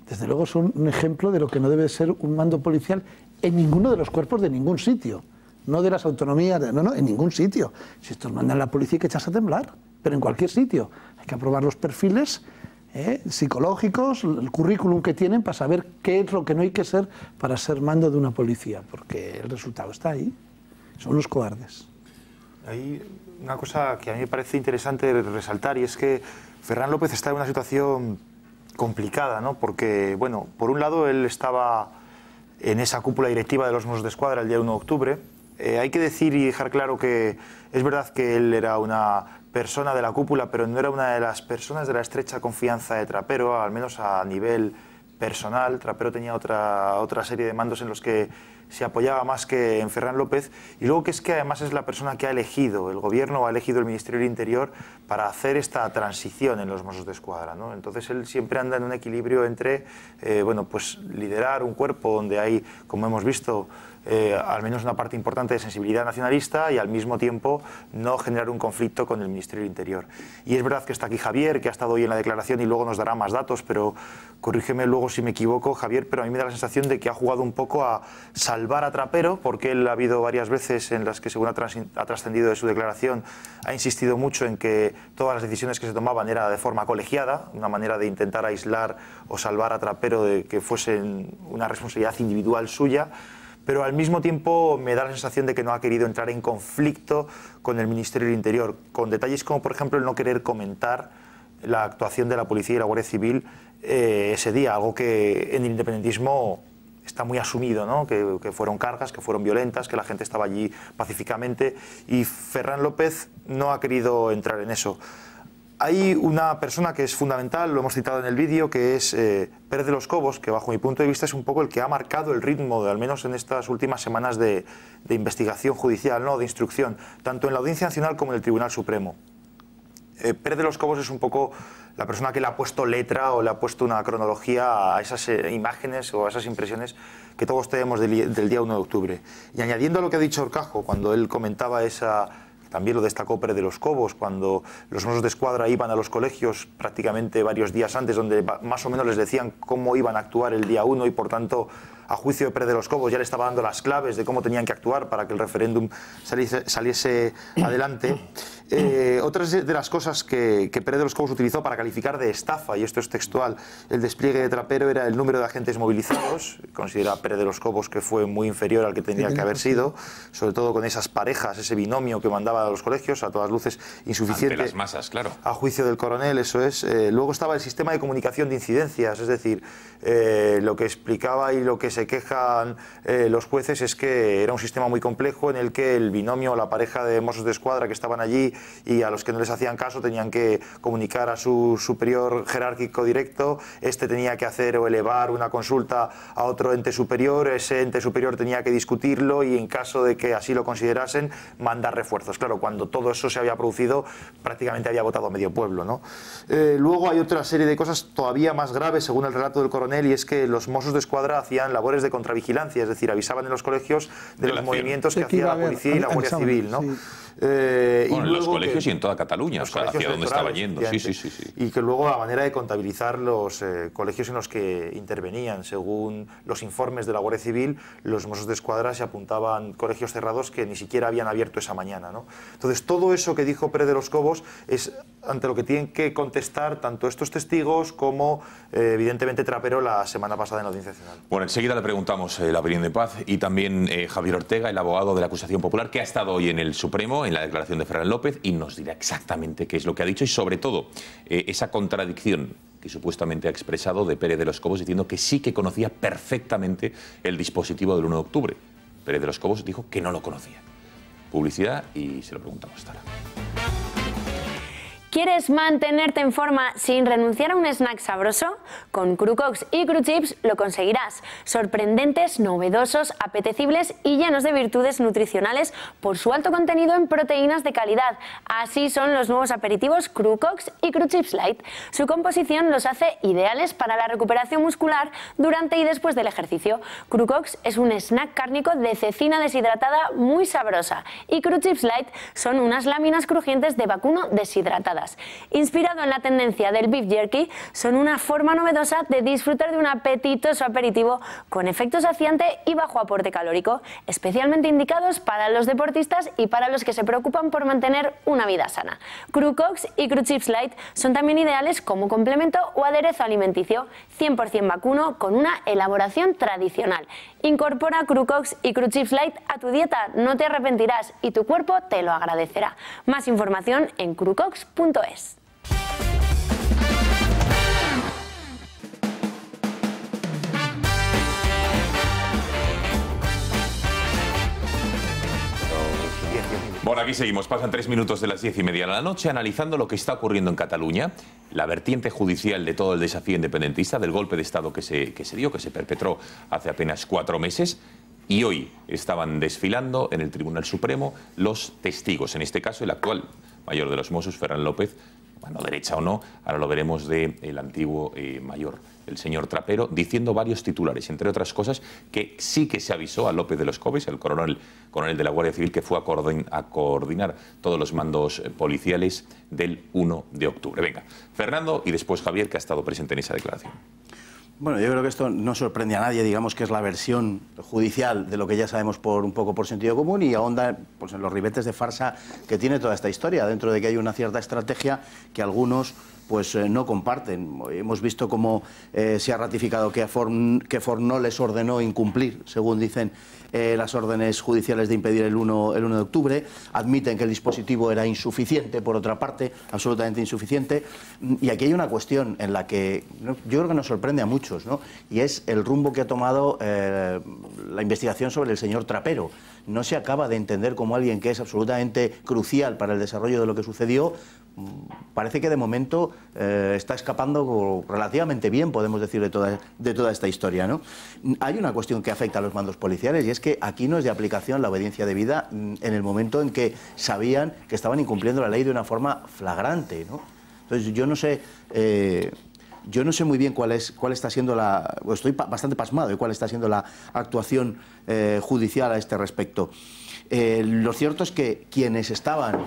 Speaker 5: Desde luego son un ejemplo de lo que no debe ser un mando policial en ninguno de los cuerpos de ningún sitio. No de las autonomías, no, en ningún sitio. Si estos mandan la policía hay que echarse a temblar, pero en cualquier sitio. Hay que aprobar los perfiles psicológicos, el currículum que tienen para saber qué es lo que no hay que ser para ser mando de una policía, porque el resultado está ahí. Son los cobardes.
Speaker 11: Hay una cosa que a mí me parece interesante resaltar, y es que Ferran López está en una situación complicada, ¿no? Porque, bueno, por un lado él estaba en esa cúpula directiva de los Mossos de Escuadra el día 1 de octubre. Hay que decir y dejar claro que es verdad que él era una persona de la cúpula, pero no era una de las personas de la estrecha confianza de Trapero, al menos a nivel personal. Trapero tenía otra serie de mandos en los que se apoyaba más que en Ferran López, y luego que es que además es la persona que ha elegido el gobierno, ha elegido el Ministerio del Interior para hacer esta transición en los Mossos de Escuadra, ¿no? Entonces él siempre anda en un equilibrio entre bueno, pues liderar un cuerpo donde hay, como hemos visto, al menos una parte importante de sensibilidad nacionalista, y al mismo tiempo no generar un conflicto con el Ministerio del Interior. Y es verdad que está aquí Javier, que ha estado hoy en la declaración y luego nos dará más datos, pero corrígeme luego si me equivoco, Javier, pero a mí me da la sensación de que ha jugado un poco a salvar a Trapero, porque él ha habido varias veces en las que, según ha trascendido de su declaración, ha insistido mucho en que todas las decisiones que se tomaban era de forma colegiada, una manera de intentar aislar o salvar a Trapero de que fuesen una responsabilidad individual suya. Pero al mismo tiempo me da la sensación de que no ha querido entrar en conflicto con el Ministerio del Interior, con detalles como, por ejemplo, el no querer comentar la actuación de la Policía y la Guardia Civil ese día, algo que en el independentismo está muy asumido, ¿no? Que fueron cargas, que fueron violentas, que la gente estaba allí pacíficamente, y Ferran López no ha querido entrar en eso. Hay una persona que es fundamental, lo hemos citado en el vídeo, que es Pérez de los Cobos, que bajo mi punto de vista es un poco el que ha marcado el ritmo, al menos en estas últimas semanas de investigación judicial, ¿no? De instrucción, tanto en la Audiencia Nacional como en el Tribunal Supremo. Pérez de los Cobos es un poco la persona que le ha puesto letra o le ha puesto una cronología a esas imágenes o a esas impresiones que todos tenemos del día 1 de octubre. Y añadiendo a lo que ha dicho Horcajo, cuando él comentaba esa... También lo destacó Pérez de los Cobos, cuando los Mossos de Escuadra iban a los colegios prácticamente varios días antes, donde más o menos les decían cómo iban a actuar el día 1 y por tanto, a juicio de Pérez de los Cobos, ya le estaba dando las claves de cómo tenían que actuar para que el referéndum saliese adelante. Otras de las cosas que Pérez de los Cobos utilizó para calificar de estafa, y esto es textual, el despliegue de Trapero, era el número de agentes movilizados. Considera Pérez de los Cobos que fue muy inferior al que tendría que haber sido, sobre todo con esas parejas, ese binomio que mandaba a los colegios, a todas luces insuficiente.
Speaker 1: Ante las masas, claro.
Speaker 11: A juicio del coronel, eso es. Luego estaba el sistema de comunicación de incidencias, es decir, lo que explicaba y lo que se quejan los jueces es que era un sistema muy complejo en el que el binomio o la pareja de Mossos de Escuadra que estaban allí y a los que no les hacían caso tenían que comunicar a su superior jerárquico directo, este tenía que hacer o elevar una consulta a otro ente superior, ese ente superior tenía que discutirlo y en caso de que así lo considerasen, mandar refuerzos. Claro, cuando todo eso se había producido, prácticamente había votado medio pueblo, ¿no? Luego hay otra serie de cosas todavía más graves, según el relato del coronel, y es que los Mossos de Escuadra hacían labores de contravigilancia, es decir, avisaban en los colegios de los movimientos que hacía la policía y la Guardia Civil, ¿no?
Speaker 1: Sí. Bueno, en los colegios y en toda Cataluña, o sea, hacia dónde estaba yendo. Sí.
Speaker 11: Y que luego la manera de contabilizar los colegios en los que intervenían, según los informes de la Guardia Civil, los Mossos de Escuadra se apuntaban colegios cerrados que ni siquiera habían abierto esa mañana, ¿no? Entonces, todo eso que dijo Pérez de los Cobos es ante lo que tienen que contestar tanto estos testigos como, evidentemente, Trapero la semana pasada en la Audiencia Nacional.
Speaker 1: Bueno, enseguida le preguntamos la opinión de Paz y también Javier Ortega, el abogado de la acusación popular, que ha estado hoy en el Supremo, en la declaración de Ferran López, y nos dirá exactamente qué es lo que ha dicho y, sobre todo, esa contradicción que supuestamente ha expresado de Pérez de los Cobos, diciendo que sí que conocía perfectamente el dispositivo del 1 de octubre. Pérez de los Cobos dijo que no lo conocía. Publicidad y se lo preguntamos ahora.
Speaker 12: ¿Quieres mantenerte en forma sin renunciar a un snack sabroso? Con Crucox y Cruchips lo conseguirás. Sorprendentes, novedosos, apetecibles y llenos de virtudes nutricionales por su alto contenido en proteínas de calidad. Así son los nuevos aperitivos Crucox y Cruchips Light. Su composición los hace ideales para la recuperación muscular durante y después del ejercicio. Crucox es un snack cárnico de cecina deshidratada muy sabrosa y Cruchips Light son unas láminas crujientes de vacuno deshidratadas. Inspirado en la tendencia del beef jerky, son una forma novedosa de disfrutar de un apetitoso aperitivo con efecto saciante y bajo aporte calórico, especialmente indicados para los deportistas y para los que se preocupan por mantener una vida sana. Crucox y Cruchips Light son también ideales como complemento o aderezo alimenticio, 100% vacuno con una elaboración tradicional. Incorpora Crucox y Cruchips Light a tu dieta, no te arrepentirás y tu cuerpo te lo agradecerá. Más información en crucox.es.
Speaker 1: Bueno, aquí seguimos. Pasan 3 minutos de las 10:30 de la noche analizando lo que está ocurriendo en Cataluña, la vertiente judicial de todo el desafío independentista, del golpe de Estado que se perpetró hace apenas 4 meses. Y hoy estaban desfilando en el Tribunal Supremo los testigos, en este caso el actual mayor de los Mossos, Ferran López, mano derecha o no, ahora lo veremos, del antiguo mayor, el señor Trapero, diciendo varios titulares, entre otras cosas, que sí que se avisó a López de los Cobos, el coronel de la Guardia Civil, que fue a coordinar todos los mandos policiales del 1 de octubre. Venga, Fernando y después Javier, que ha estado presente en esa declaración.
Speaker 6: Bueno, yo creo que esto no sorprende a nadie, digamos que es la versión judicial de lo que ya sabemos un poco por sentido común y ahonda en los ribetes de farsa que tiene toda esta historia, dentro de que hay una cierta estrategia que algunos pues no comparten. Hemos visto cómo se ha ratificado que Forn no les ordenó incumplir, según dicen, las órdenes judiciales de impedir el 1 de octubre. Admiten que el dispositivo era insuficiente, por otra parte, absolutamente insuficiente. Y aquí hay una cuestión en la que yo creo que nos sorprende a muchos, ¿no? Y es el rumbo que ha tomado la investigación sobre el señor Trapero. No se acaba de entender cómo alguien que es absolutamente crucial para el desarrollo de lo que sucedió, parece que de momento está escapando relativamente bien, podemos decir, de toda esta historia, ¿no? Hay una cuestión que afecta a los mandos policiales, y es que aquí no es de aplicación la obediencia debida en el momento en que sabían que estaban incumpliendo la ley de una forma flagrante, ¿no? Entonces yo no sé muy bien cuál está siendo estoy bastante pasmado de cuál está siendo la actuación judicial a este respecto. Lo cierto es que quienes estaban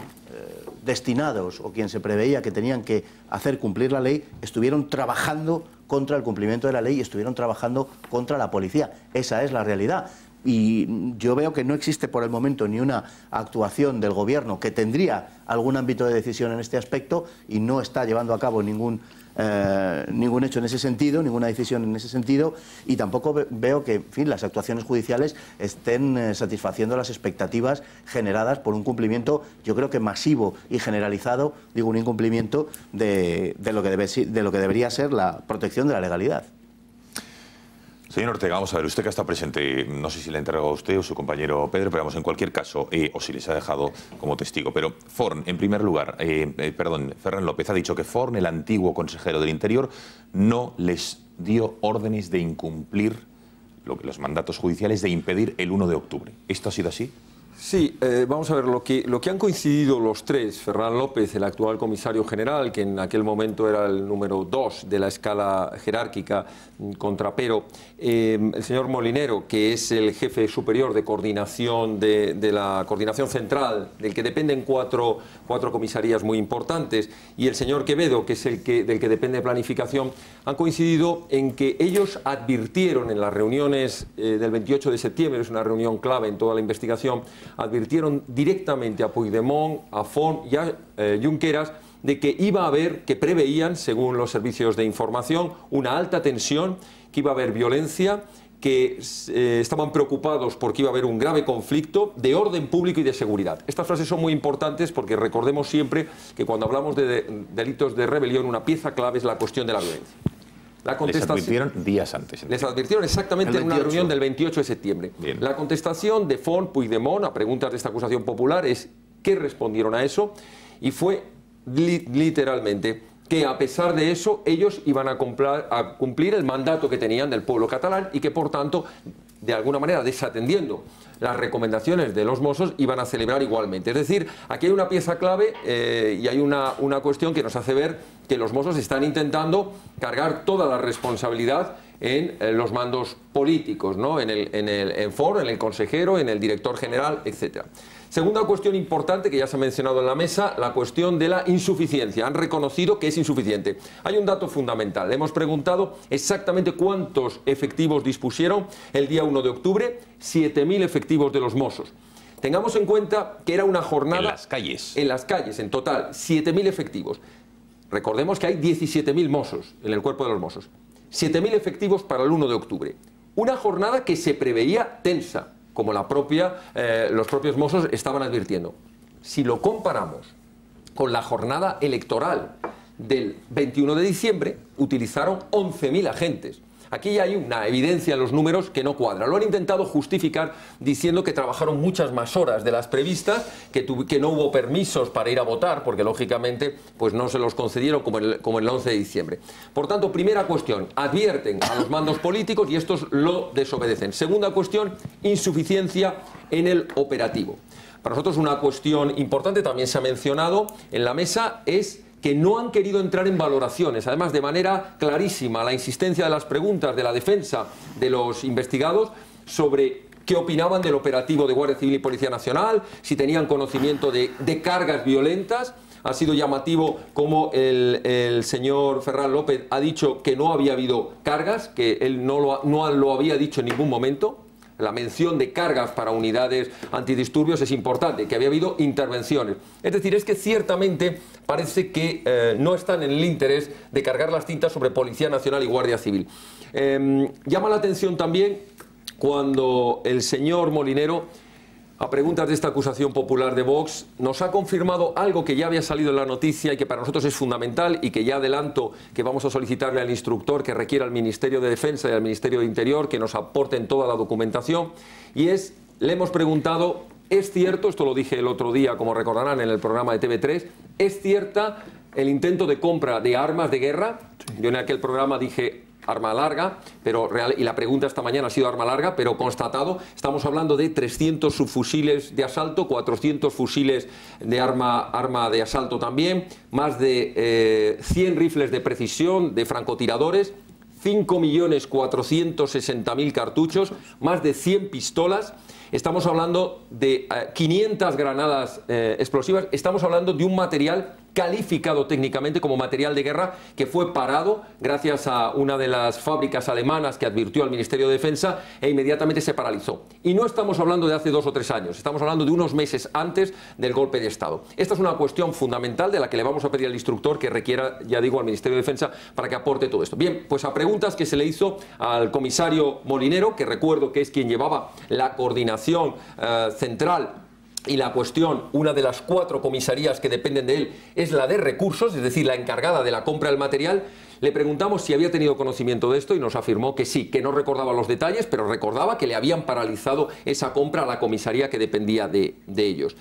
Speaker 6: destinados o quien se preveía que tenían que hacer cumplir la ley estuvieron trabajando contra el cumplimiento de la ley y estuvieron trabajando contra la policía. Esa es la realidad. Y yo veo que no existe por el momento ni una actuación del gobierno que tendría algún ámbito de decisión en este aspecto y no está llevando a cabo ningún hecho en ese sentido, ninguna decisión en ese sentido, y tampoco veo que, en fin, las actuaciones judiciales estén satisfaciendo las expectativas generadas por un cumplimiento, yo creo que masivo y generalizado, digo, un incumplimiento de lo que debería ser la protección de la legalidad.
Speaker 1: Señor Ortega, vamos a ver, usted que está presente, no sé si le ha entregado a usted o su compañero Pedro, pero vamos, en cualquier caso, o si les ha dejado como testigo. Pero Forn, en primer lugar, Ferran López ha dicho que Forn, el antiguo consejero del Interior, no les dio órdenes de incumplir los mandatos judiciales de impedir el 1 de octubre. ¿Esto ha sido así?
Speaker 7: Sí, vamos a ver, lo que han coincidido los tres, Ferran López, el actual comisario general, que en aquel momento era el número 2 de la escala jerárquica con Trapero, el señor Molinero, que es el jefe superior de coordinación de la coordinación central, del que dependen cuatro comisarías muy importantes, y el señor Quevedo, que es del que depende planificación, han coincidido en que ellos advirtieron en las reuniones del 28 de septiembre, es una reunión clave en toda la investigación, advirtieron directamente a Puigdemont, a Forn y a Junqueras de que iba a haber, que preveían, según los servicios de información, una alta tensión, que iba a haber violencia, que estaban preocupados porque iba a haber un grave conflicto de orden público y de seguridad. Estas frases son muy importantes porque recordemos siempre que cuando hablamos de delitos de rebelión, una pieza clave es la cuestión de la violencia.
Speaker 1: Les advirtieron días antes.
Speaker 7: Les advirtieron exactamente en una reunión del 28 de septiembre.
Speaker 1: Bien.
Speaker 7: La contestación de Forn, Puigdemont, a preguntas de esta acusación popular, es ¿qué respondieron a eso? Y fue literalmente que a pesar de eso ellos iban a cumplir el mandato que tenían del pueblo catalán y que por tanto, de alguna manera, desatendiendo las recomendaciones de los Mossos, iban a celebrar igualmente. Es decir, aquí hay una pieza clave y hay una cuestión que nos hace ver que los Mossos están intentando cargar toda la responsabilidad en los mandos políticos, ¿no? en Forn, en el consejero, en el director general, etc. Segunda cuestión importante que ya se ha mencionado en la mesa, la cuestión de la insuficiencia. Han reconocido que es insuficiente. Hay un dato fundamental. Le hemos preguntado exactamente cuántos efectivos dispusieron el día 1 de octubre. 7.000 efectivos de los Mossos. Tengamos en cuenta que era una jornada...
Speaker 1: En las calles.
Speaker 7: En las calles, en total, 7.000 efectivos. Recordemos que hay 17.000 Mossos en el cuerpo de los Mossos. 7.000 efectivos para el 1 de octubre. Una jornada que se preveía tensa, como los propios Mossos estaban advirtiendo. Si lo comparamos con la jornada electoral del 21 de diciembre, utilizaron 11.000 agentes. Aquí ya hay una evidencia en los números que no cuadra. Lo han intentado justificar diciendo que trabajaron muchas más horas de las previstas, que no hubo permisos para ir a votar, porque lógicamente pues no se los concedieron como el 11 de diciembre. Por tanto, primera cuestión, advierten a los mandos políticos y estos lo desobedecen. Segunda cuestión, insuficiencia en el operativo. Para nosotros una cuestión importante, también se ha mencionado en la mesa, es que no han querido entrar en valoraciones. Además, de manera clarísima, la insistencia de las preguntas de la defensa de los investigados sobre qué opinaban del operativo de Guardia Civil y Policía Nacional, si tenían conocimiento de cargas violentas. Ha sido llamativo como el señor Ferran López ha dicho que no había habido cargas, que él no lo había dicho en ningún momento. la mención de cargas para unidades antidisturbios es importante, que había habido intervenciones. Es decir, es que ciertamente parece que no están en el interés de cargar las tintas sobre Policía Nacional y Guardia Civil. Llama la atención también cuando el señor Molinero, a preguntas de esta acusación popular de Vox, nos ha confirmado algo que ya había salido en la noticia y que para nosotros es fundamental y que ya adelanto que vamos a solicitarle al instructor que requiera al Ministerio de Defensa y al Ministerio de Interior que nos aporten toda la documentación, y es, le hemos preguntado, ¿es cierto, esto lo dije el otro día, como recordarán, en el programa de TV3, ¿es cierta el intento de compra de armas de guerra? Sí. Yo en aquel programa dije arma larga, pero y la pregunta esta mañana ha sido arma larga, pero constatado, estamos hablando de 300 subfusiles de asalto, 400 fusiles de arma de asalto también, más de 100 rifles de precisión de francotiradores, 5.460.000 cartuchos, más de 100 pistolas. Estamos hablando de 500 granadas explosivas, estamos hablando de un material calificado técnicamente como material de guerra que fue parado gracias a una de las fábricas alemanas que advirtió al Ministerio de Defensa e inmediatamente se paralizó. Y no estamos hablando de hace 2 o 3 años, estamos hablando de unos meses antes del golpe de Estado. Esta es una cuestión fundamental de la que le vamos a pedir al instructor que requiera, ya digo, al Ministerio de Defensa para que aporte todo esto. Bien, pues a preguntas que se le hizo al comisario Molinero, que recuerdo que es quien llevaba la coordinación central y la cuestión, una de las 4 comisarías que dependen de él es la de recursos, es decir, la encargada de la compra del material. Le preguntamos si había tenido conocimiento de esto y nos afirmó que sí, que no recordaba los detalles, pero recordaba que le habían paralizado esa compra a la comisaría que dependía de ellos.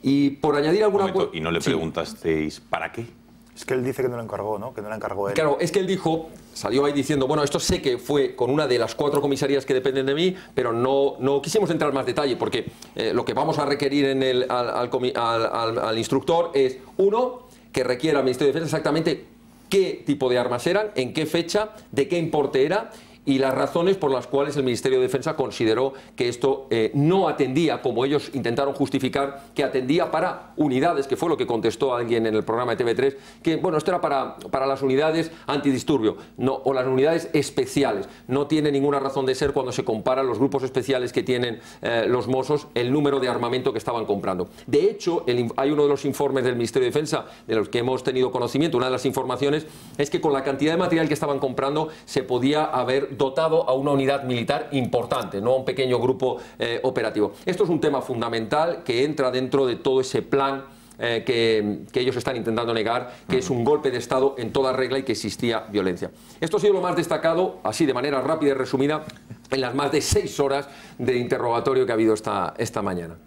Speaker 7: Y por añadir alguna cosa...
Speaker 1: ¿Y no le preguntasteis para qué?
Speaker 11: Es que él dice que no lo encargó, ¿no? Que no lo encargó él.
Speaker 7: Claro, es que él dijo, salió ahí diciendo, bueno, esto sé que fue con una de las 4 comisarías que dependen de mí, pero no quisimos entrar en más detalle, porque lo que vamos a requerir al instructor es, uno, que requiera al Ministerio de Defensa exactamente qué tipo de armas eran, en qué fecha, de qué importe era, y las razones por las cuales el Ministerio de Defensa consideró que esto no atendía, como ellos intentaron justificar, que atendía para unidades, que fue lo que contestó alguien en el programa de TV3, que bueno, esto era para las unidades antidisturbio, no, o las unidades especiales. No tiene ninguna razón de ser cuando se comparan los grupos especiales que tienen los Mossos, el número de armamento que estaban comprando. De hecho, hay uno de los informes del Ministerio de Defensa, de los que hemos tenido conocimiento, una de las informaciones, es que con la cantidad de material que estaban comprando se podía haber dotado a una unidad militar importante, no a un pequeño grupo operativo. Esto es un tema fundamental que entra dentro de todo ese plan que ellos están intentando negar, que es un golpe de Estado en toda regla y que existía violencia. Esto ha sido lo más destacado, así de manera rápida y resumida, en las más de 6 horas de interrogatorio que ha habido esta mañana.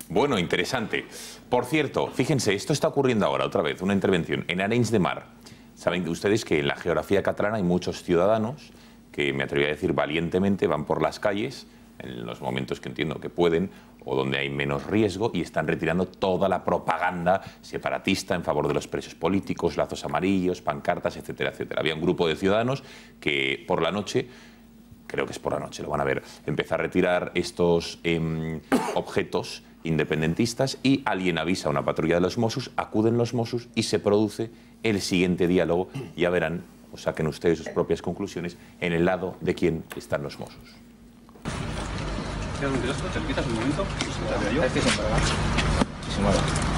Speaker 1: Bueno, interesante. Por cierto, fíjense, esto está ocurriendo ahora, otra vez, una intervención en Arenys de Mar. Saben ustedes que en la geografía catalana hay muchos ciudadanos que, me atrevería a decir valientemente, van por las calles en los momentos que entiendo que pueden o donde hay menos riesgo y están retirando toda la propaganda separatista en favor de los presos políticos, lazos amarillos, pancartas, etcétera, etcétera. Había un grupo de ciudadanos que por la noche, creo que es por la noche, lo van a ver, empezó a retirar estos objetos independentistas y alguien avisa a una patrulla de los Mossos, acuden los Mossos y se produce el siguiente diálogo. Ya verán, o saquen ustedes sus propias conclusiones, en el lado de quién están los Mossos.
Speaker 16: ¿Te quitas un momento?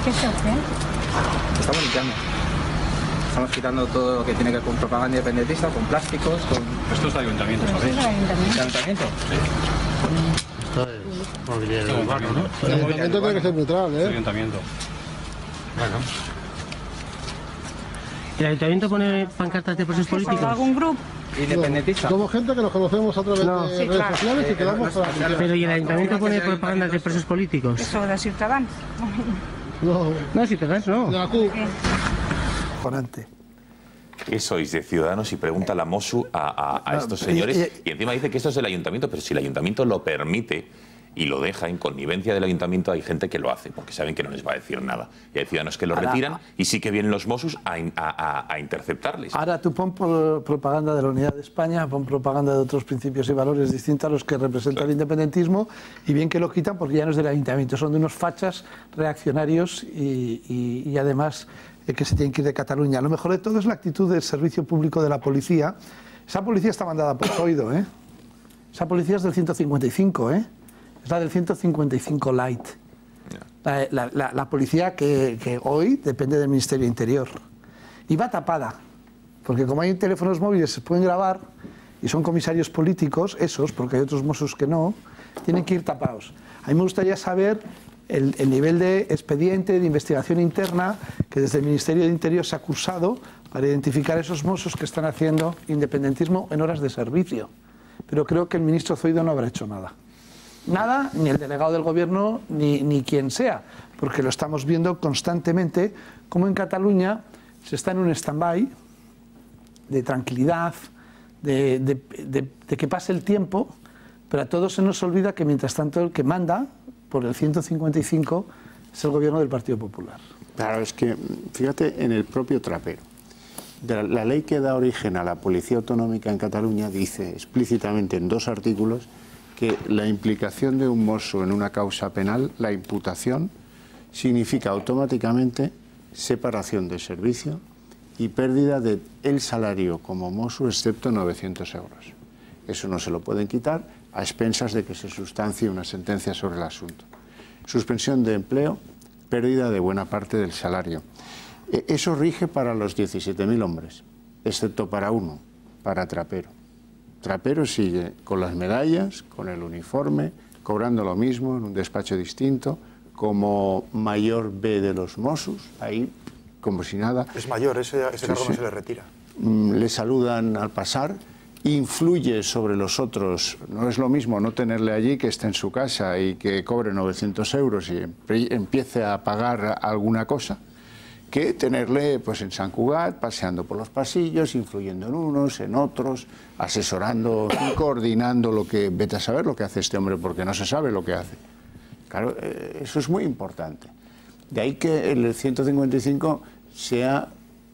Speaker 17: ¿Qué se hace?
Speaker 16: Estamos limpiando. Estamos quitando todo lo que tiene que ver con propaganda independentista, con plásticos, con... Esto es el ayuntamiento, ¿sabéis?
Speaker 17: ¿Es el ayuntamiento?
Speaker 16: ¿El ayuntamiento? Sí.
Speaker 8: Esto es mobiliario urbano, ¿no?
Speaker 18: El ayuntamiento tiene que ser neutral, ¿eh?
Speaker 16: El ayuntamiento.
Speaker 8: Bueno.
Speaker 19: ¿El ayuntamiento pone pancartas de presos políticos?
Speaker 17: ¿Algún grupo?
Speaker 16: Independentista.
Speaker 18: Somos gente que nos conocemos a través de redes sociales y quedamos para...
Speaker 19: Pero ¿y el ayuntamiento pone propagandas de presos políticos?
Speaker 17: Eso de Ciutadans.
Speaker 19: No, Ciutadans no.
Speaker 18: De la CUP.
Speaker 1: ¿Qué sois de Ciudadanos? Y pregunta la Mossu a estos señores. Y encima dice que esto es del ayuntamiento, pero si el ayuntamiento lo permite y lo deja en connivencia del ayuntamiento, hay gente que lo hace, porque saben que no les va a decir nada. Y hay ciudadanos que lo retiran y sí que vienen los Mossos a interceptarles.
Speaker 5: Ahora tú pon propaganda de la unidad de España, pon propaganda de otros principios y valores distintos a los que representa el independentismo, y bien que lo quitan porque ya no es del ayuntamiento, son de unos fachas reaccionarios y además que se tienen que ir de Cataluña. Lo mejor de todo es la actitud del servicio público de la policía. Esa policía está mandada por Zoido, ¿eh? Esa policía es del 155, ¿eh? Es la del 155 Light. La policía que hoy depende del Ministerio de Interior. Y va tapada, porque como hay teléfonos móviles se pueden grabar y son comisarios políticos, esos, porque hay otros mossos que no, tienen que ir tapados. A mí me gustaría saber el nivel de expediente, de investigación interna que desde el Ministerio de Interior se ha cursado para identificar esos mossos que están haciendo independentismo en horas de servicio. Pero creo que el ministro Zoido no habrá hecho nada. Nada, ni el delegado del gobierno, ni quien sea, porque lo estamos viendo constantemente, como en Cataluña se está en un stand-by de tranquilidad, de que pase el tiempo, pero a todos se nos olvida que mientras tanto el que manda por el 155 es el gobierno del Partido Popular.
Speaker 8: Claro, es que, fíjate, en el propio Trapero, la ley que da origen a la Policía Autonómica en Cataluña dice explícitamente en 2 artículos que la implicación de un mosso en una causa penal, la imputación, significa automáticamente separación de servicio y pérdida del salario como mosso, excepto 900 euros. Eso no se lo pueden quitar a expensas de que se sustancie una sentencia sobre el asunto. Suspensión de empleo, pérdida de buena parte del salario. Eso rige para los 17.000 hombres, excepto para uno, para Trapero. Trapero sigue con las medallas, con el uniforme, cobrando lo mismo en un despacho distinto, como mayor B de los Mossos, ahí como si nada.
Speaker 11: Es mayor, ese cargo no se le retira.
Speaker 8: Le saludan al pasar, influye sobre los otros. No es lo mismo no tenerle allí que esté en su casa y que cobre 900 euros y empiece a pagar alguna cosa, que tenerle pues en Sant Cugat, paseando por los pasillos, influyendo en unos, en otros, asesorando y coordinando lo que, vete a saber lo que hace este hombre, porque no se sabe lo que hace. Claro, eso es muy importante. De ahí que el 155 sea,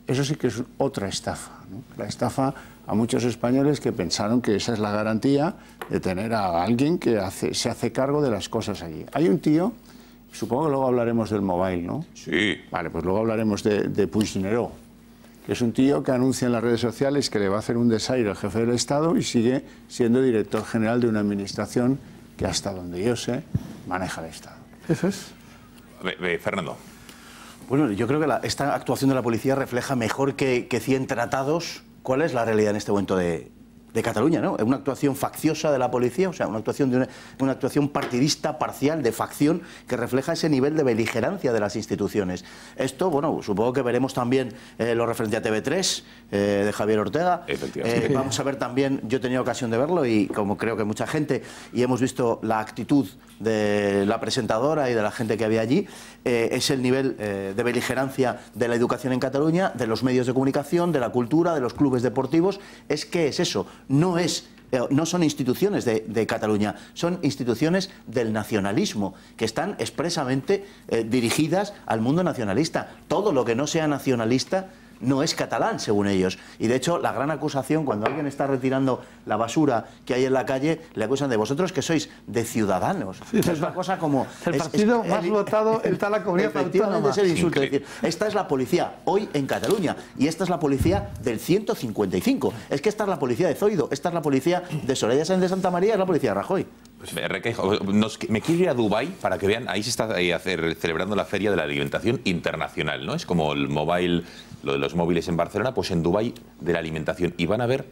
Speaker 8: eso sí que es otra estafa, ¿no? La estafa a muchos españoles que pensaron que esa es la garantía de tener a alguien que se hace cargo de las cosas allí. Hay un tío, supongo que luego hablaremos del mobile, ¿no?
Speaker 1: Sí.
Speaker 8: Vale, pues luego hablaremos de Puigneró, que es un tío que anuncia en las redes sociales que le va a hacer un desaire al jefe del Estado y sigue siendo director general de una administración que, hasta donde yo sé, maneja el Estado.
Speaker 5: Eso es.
Speaker 1: Fernando.
Speaker 6: Bueno, yo creo que esta actuación de la policía refleja mejor que 100 tratados cuál es la realidad en este momento de Cataluña, ¿no? Es una actuación facciosa de la policía, o sea, una actuación partidista, parcial, de facción, que refleja ese nivel de beligerancia de las instituciones. Esto, bueno, supongo que veremos también lo referente a TV3, de Javier Ortega.
Speaker 1: Efectivamente.
Speaker 6: Vamos a ver también, yo he tenido ocasión de verlo, y como creo que mucha gente, y hemos visto la actitud de la presentadora y de la gente que había allí, es el nivel de beligerancia de la educación en Cataluña, de los medios de comunicación, de la cultura, de los clubes deportivos. Es que es eso. No son instituciones de Cataluña, son instituciones del nacionalismo, que están expresamente dirigidas al mundo nacionalista. Todo lo que no sea nacionalista no es catalán, según ellos. Y de hecho, la gran acusación, cuando alguien está retirando la basura que hay en la calle, le acusan de vosotros que sois de Ciudadanos. Sí, es una cosa como...
Speaker 5: El partido más votado está en la comunidad autónoma.
Speaker 6: Es el insulto. Es decir, esta es la policía hoy en Cataluña y esta es la policía del 155. Es que esta es la policía de Zoido, esta es la policía de Soraya Sáenz de Santa María, es la policía de Rajoy.
Speaker 1: Pues me quiero ir a Dubái para que vean, ahí se está celebrando la Feria de la Alimentación Internacional, ¿no? Es como el mobile, lo de los móviles en Barcelona, pues en Dubái de la alimentación. Y van a ver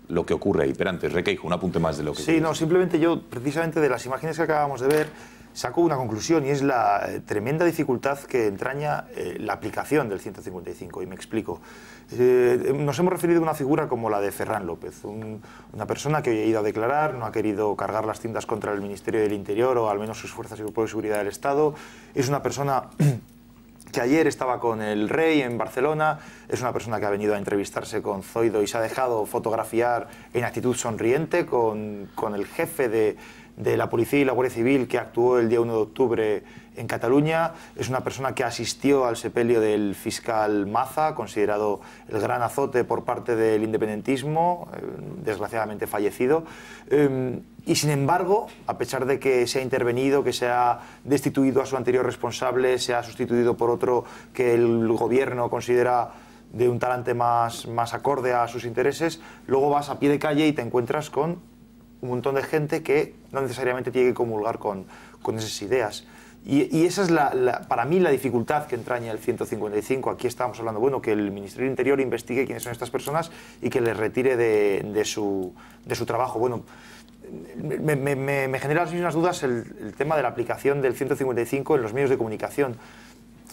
Speaker 1: lo que ocurre ahí. Pero antes, Requeijo, un apunte más de lo que...
Speaker 11: Sí, no, simplemente yo, precisamente de las imágenes que acabamos de ver, saco una conclusión, y es la tremenda dificultad que entraña la aplicación del 155, y me explico. Nos hemos referido a una figura como la de Ferran López, una persona que hoy ha ido a declarar, no ha querido cargar las tintas contra el Ministerio del Interior, o al menos sus fuerzas y grupos de seguridad del Estado. Es una persona que ayer estaba con el rey en Barcelona, es una persona que ha venido a entrevistarse con Zoido y se ha dejado fotografiar en actitud sonriente con el jefe de la Policía y la Guardia Civil que actuó el día 1 de octubre en Cataluña. Es una persona que asistió al sepelio del fiscal Maza, considerado el gran azote por parte del independentismo, desgraciadamente fallecido. Y sin embargo, a pesar de que se ha intervenido, que se ha destituido a su anterior responsable, se ha sustituido por otro que el gobierno considera de un talante más acorde a sus intereses, luego vas a pie de calle y te encuentras con un montón de gente que no necesariamente tiene que comulgar con esas ideas. Y esa es para mí la dificultad que entraña el 155. Aquí estábamos hablando, bueno, que el Ministerio del Interior investigue quiénes son estas personas y que les retire de su trabajo. Bueno, me genera las mismas dudas el tema de la aplicación del 155 en los medios de comunicación.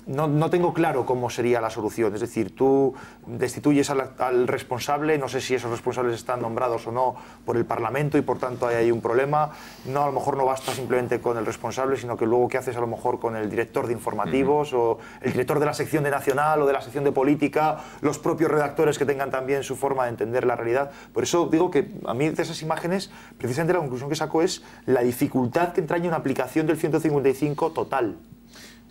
Speaker 11: No tengo claro cómo sería la solución. Es decir, tú destituyes al responsable, no sé si esos responsables están nombrados o no por el Parlamento y por tanto hay un problema. No, a lo mejor no basta simplemente con el responsable, sino que luego qué haces a lo mejor con el director de informativos o el director de la sección de Nacional o de la sección de Política, los propios redactores que tengan también su forma de entender la realidad. Por eso digo que a mí de esas imágenes, precisamente la conclusión que saco es la dificultad que entraña una aplicación del 155 total.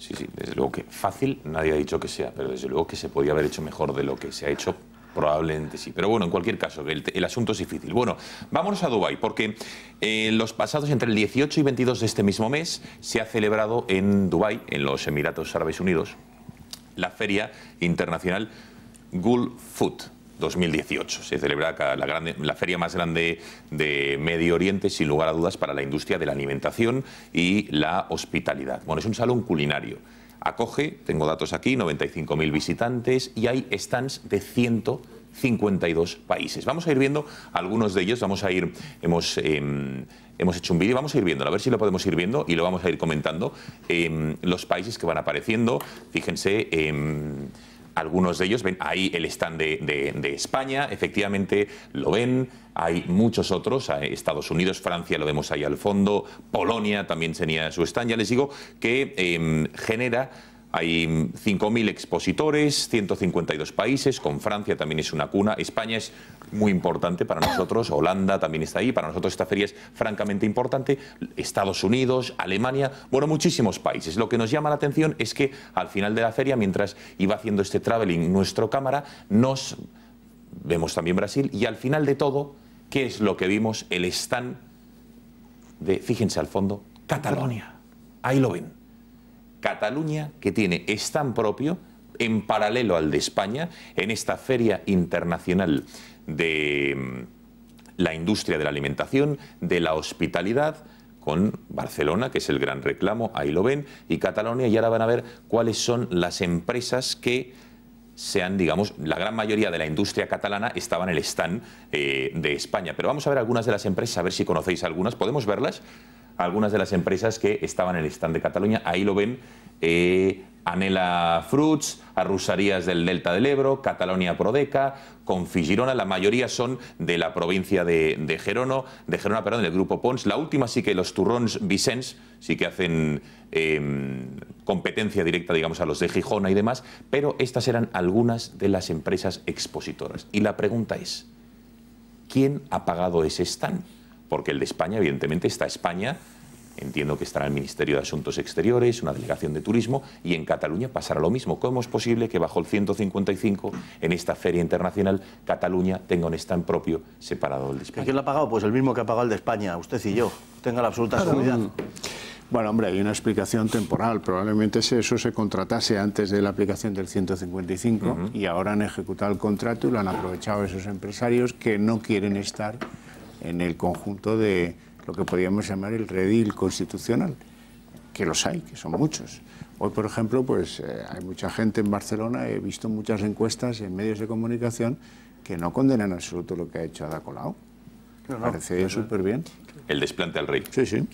Speaker 1: Sí, desde luego que fácil nadie ha dicho que sea, pero desde luego que se podía haber hecho mejor de lo que se ha hecho, probablemente sí. Pero bueno, en cualquier caso, el asunto es difícil. Bueno, vámonos a Dubái, porque los pasados entre el 18 y 22 de este mismo mes se ha celebrado en Dubái, en los Emiratos Árabes Unidos, la Feria Internacional Gulf Food 2018. Se celebra la feria más grande de Medio Oriente, sin lugar a dudas, para la industria de la alimentación y la hospitalidad. Bueno, es un salón culinario. Acoge, tengo datos aquí, 95.000 visitantes y hay stands de 152 países. Vamos a ir viendo algunos de ellos. Hemos hecho un vídeo, vamos a ir viendo, a ver si lo podemos ir viendo y lo vamos a ir comentando. Los países que van apareciendo, fíjense, algunos de ellos, ven ahí el stand de España, efectivamente lo ven, hay muchos otros, Estados Unidos, Francia lo vemos ahí al fondo, Polonia también tenía su stand, ya les digo que genera, hay 5.000 expositores, 152 países, con Francia también es una cuna, España es muy importante para nosotros, Holanda también está ahí, para nosotros esta feria es francamente importante, Estados Unidos, Alemania, bueno, muchísimos países. Lo que nos llama la atención es que al final de la feria, mientras iba haciendo este traveling nuestro cámara, nos vemos también Brasil y al final de todo, ¿qué es lo que vimos? El stand de, fíjense al fondo, Cataluña. Ahí lo ven. Cataluña, que tiene stand propio en paralelo al de España en esta Feria Internacional de la Industria de la Alimentación, de la Hospitalidad, con Barcelona, que es el gran reclamo, ahí lo ven, y Cataluña, y ahora van a ver cuáles son las empresas que sean, digamos, la gran mayoría de la industria catalana estaba en el stand de España. Pero vamos a ver algunas de las empresas, a ver si conocéis algunas, ¿podemos verlas? Algunas de las empresas que estaban en el stand de Cataluña, ahí lo ven, Anela Fruits, Arrussarías del Delta del Ebro, Catalonia Prodeca, Configirona, la mayoría son de la provincia de Gerona, perdón, del grupo Pons. La última sí que los Turrons Vicens sí que hacen competencia directa, digamos, a los de Gijona y demás, pero estas eran algunas de las empresas expositoras. Y la pregunta es, ¿quién ha pagado ese stand? Porque el de España, evidentemente, está España, entiendo que estará el Ministerio de Asuntos Exteriores, una delegación de turismo, y en Cataluña pasará lo mismo. ¿Cómo es posible que bajo el 155, en esta feria internacional, Cataluña tenga un stand propio separado del de España?
Speaker 6: ¿Quién lo ha pagado? Pues el mismo que ha pagado el de España, usted y yo. Tenga la absoluta seguridad.
Speaker 8: Bueno, hombre, hay una explicación temporal. Probablemente eso se contratase antes de la aplicación del 155 y ahora han ejecutado el contrato y lo han aprovechado esos empresarios que no quieren estar en el conjunto de lo que podríamos llamar el redil constitucional, que los hay, que son muchos. Hoy, por ejemplo, pues hay mucha gente en Barcelona, he visto muchas encuestas en medios de comunicación que no condenan en absoluto lo que ha hecho Ada Colau. Me parece súper bien.
Speaker 1: El desplante al rey.
Speaker 8: Sí, sí.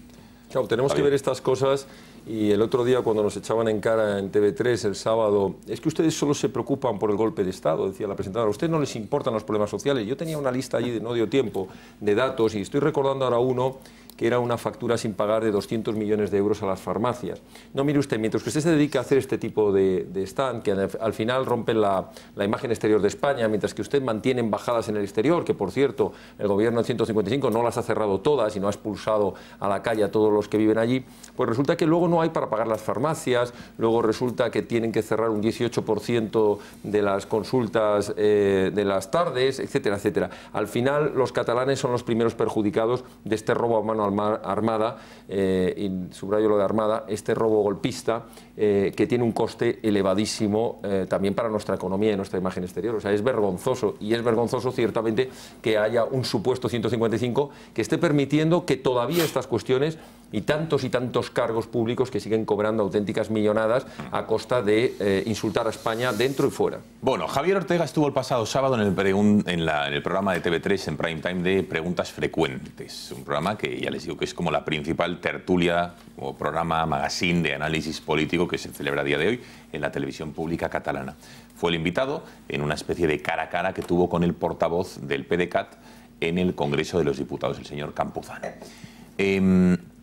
Speaker 7: Claro, tenemos que ver estas cosas. Y el otro día, cuando nos echaban en cara en TV3 el sábado, es que ustedes solo se preocupan por el golpe de Estado, decía la presentadora, a ustedes no les importan los problemas sociales. Yo tenía una lista allí, no dio tiempo, de datos, y estoy recordando ahora uno que era una factura sin pagar de 200 millones de euros a las farmacias. No, mire usted, mientras que usted se dedica a hacer este tipo de stand, que al final rompen la imagen exterior de España, mientras que usted mantiene embajadas en el exterior, que por cierto, el gobierno del 155 no las ha cerrado todas y no ha expulsado a la calle a todos los que viven allí, pues resulta que luego no hay para pagar las farmacias, luego resulta que tienen que cerrar un 18% de las consultas de las tardes, etcétera, etcétera. Al final, los catalanes son los primeros perjudicados de este robo a mano mano armada, y subrayo lo de armada, este robo golpista que tiene un coste elevadísimo también para nuestra economía y nuestra imagen exterior. O sea, es vergonzoso, y es vergonzoso ciertamente que haya un supuesto 155 que esté permitiendo que todavía estas cuestiones y tantos cargos públicos que siguen cobrando auténticas millonadas a costa de insultar a España dentro y fuera.
Speaker 1: Bueno, Javier Ortega estuvo el pasado sábado en el programa de TV3 en prime time de Preguntas Frecuentes, un programa que ya les digo que es como la principal tertulia o programa magazine de análisis político que se celebra a día de hoy en la televisión pública catalana. Fue el invitado en una especie de cara a cara que tuvo con el portavoz del PDeCAT en el Congreso de los Diputados, el señor Campuzano.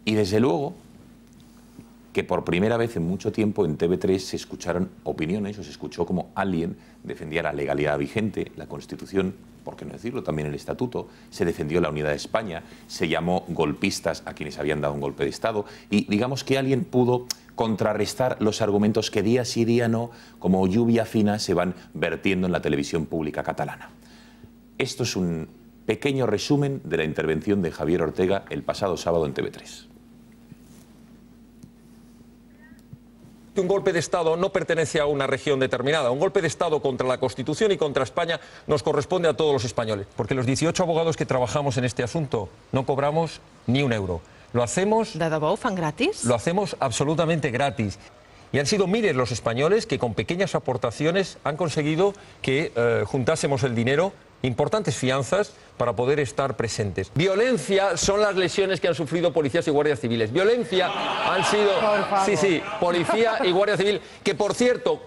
Speaker 1: Y desde luego que por primera vez en mucho tiempo en TV3 se escucharon opiniones, o se escuchó como alguien defendía la legalidad vigente, la Constitución, por qué no decirlo, también el Estatuto, se defendió la unidad de España, se llamó golpistas a quienes habían dado un golpe de Estado, y digamos que alguien pudo contrarrestar los argumentos que día sí día no, como lluvia fina, se van vertiendo en la televisión pública catalana. Esto es un pequeño resumen de la intervención de Javier Ortega el pasado sábado en TV3.
Speaker 7: Un golpe de Estado no pertenece a una región determinada. Un golpe de Estado contra la Constitución y contra España nos corresponde a todos los españoles. Porque los 18 abogados que trabajamos en este asunto no cobramos ni un euro. Lo hacemos...
Speaker 20: ¿De debò ho fan gratis?
Speaker 7: Lo hacemos absolutamente gratis. Y han sido miles los españoles que con pequeñas aportaciones han conseguido que juntásemos el dinero, importantes fianzas, para poder estar presentes. Violencia son las lesiones que han sufrido policías y guardias civiles. Violencia han sido... Sí, policía y guardia civil, que por cierto,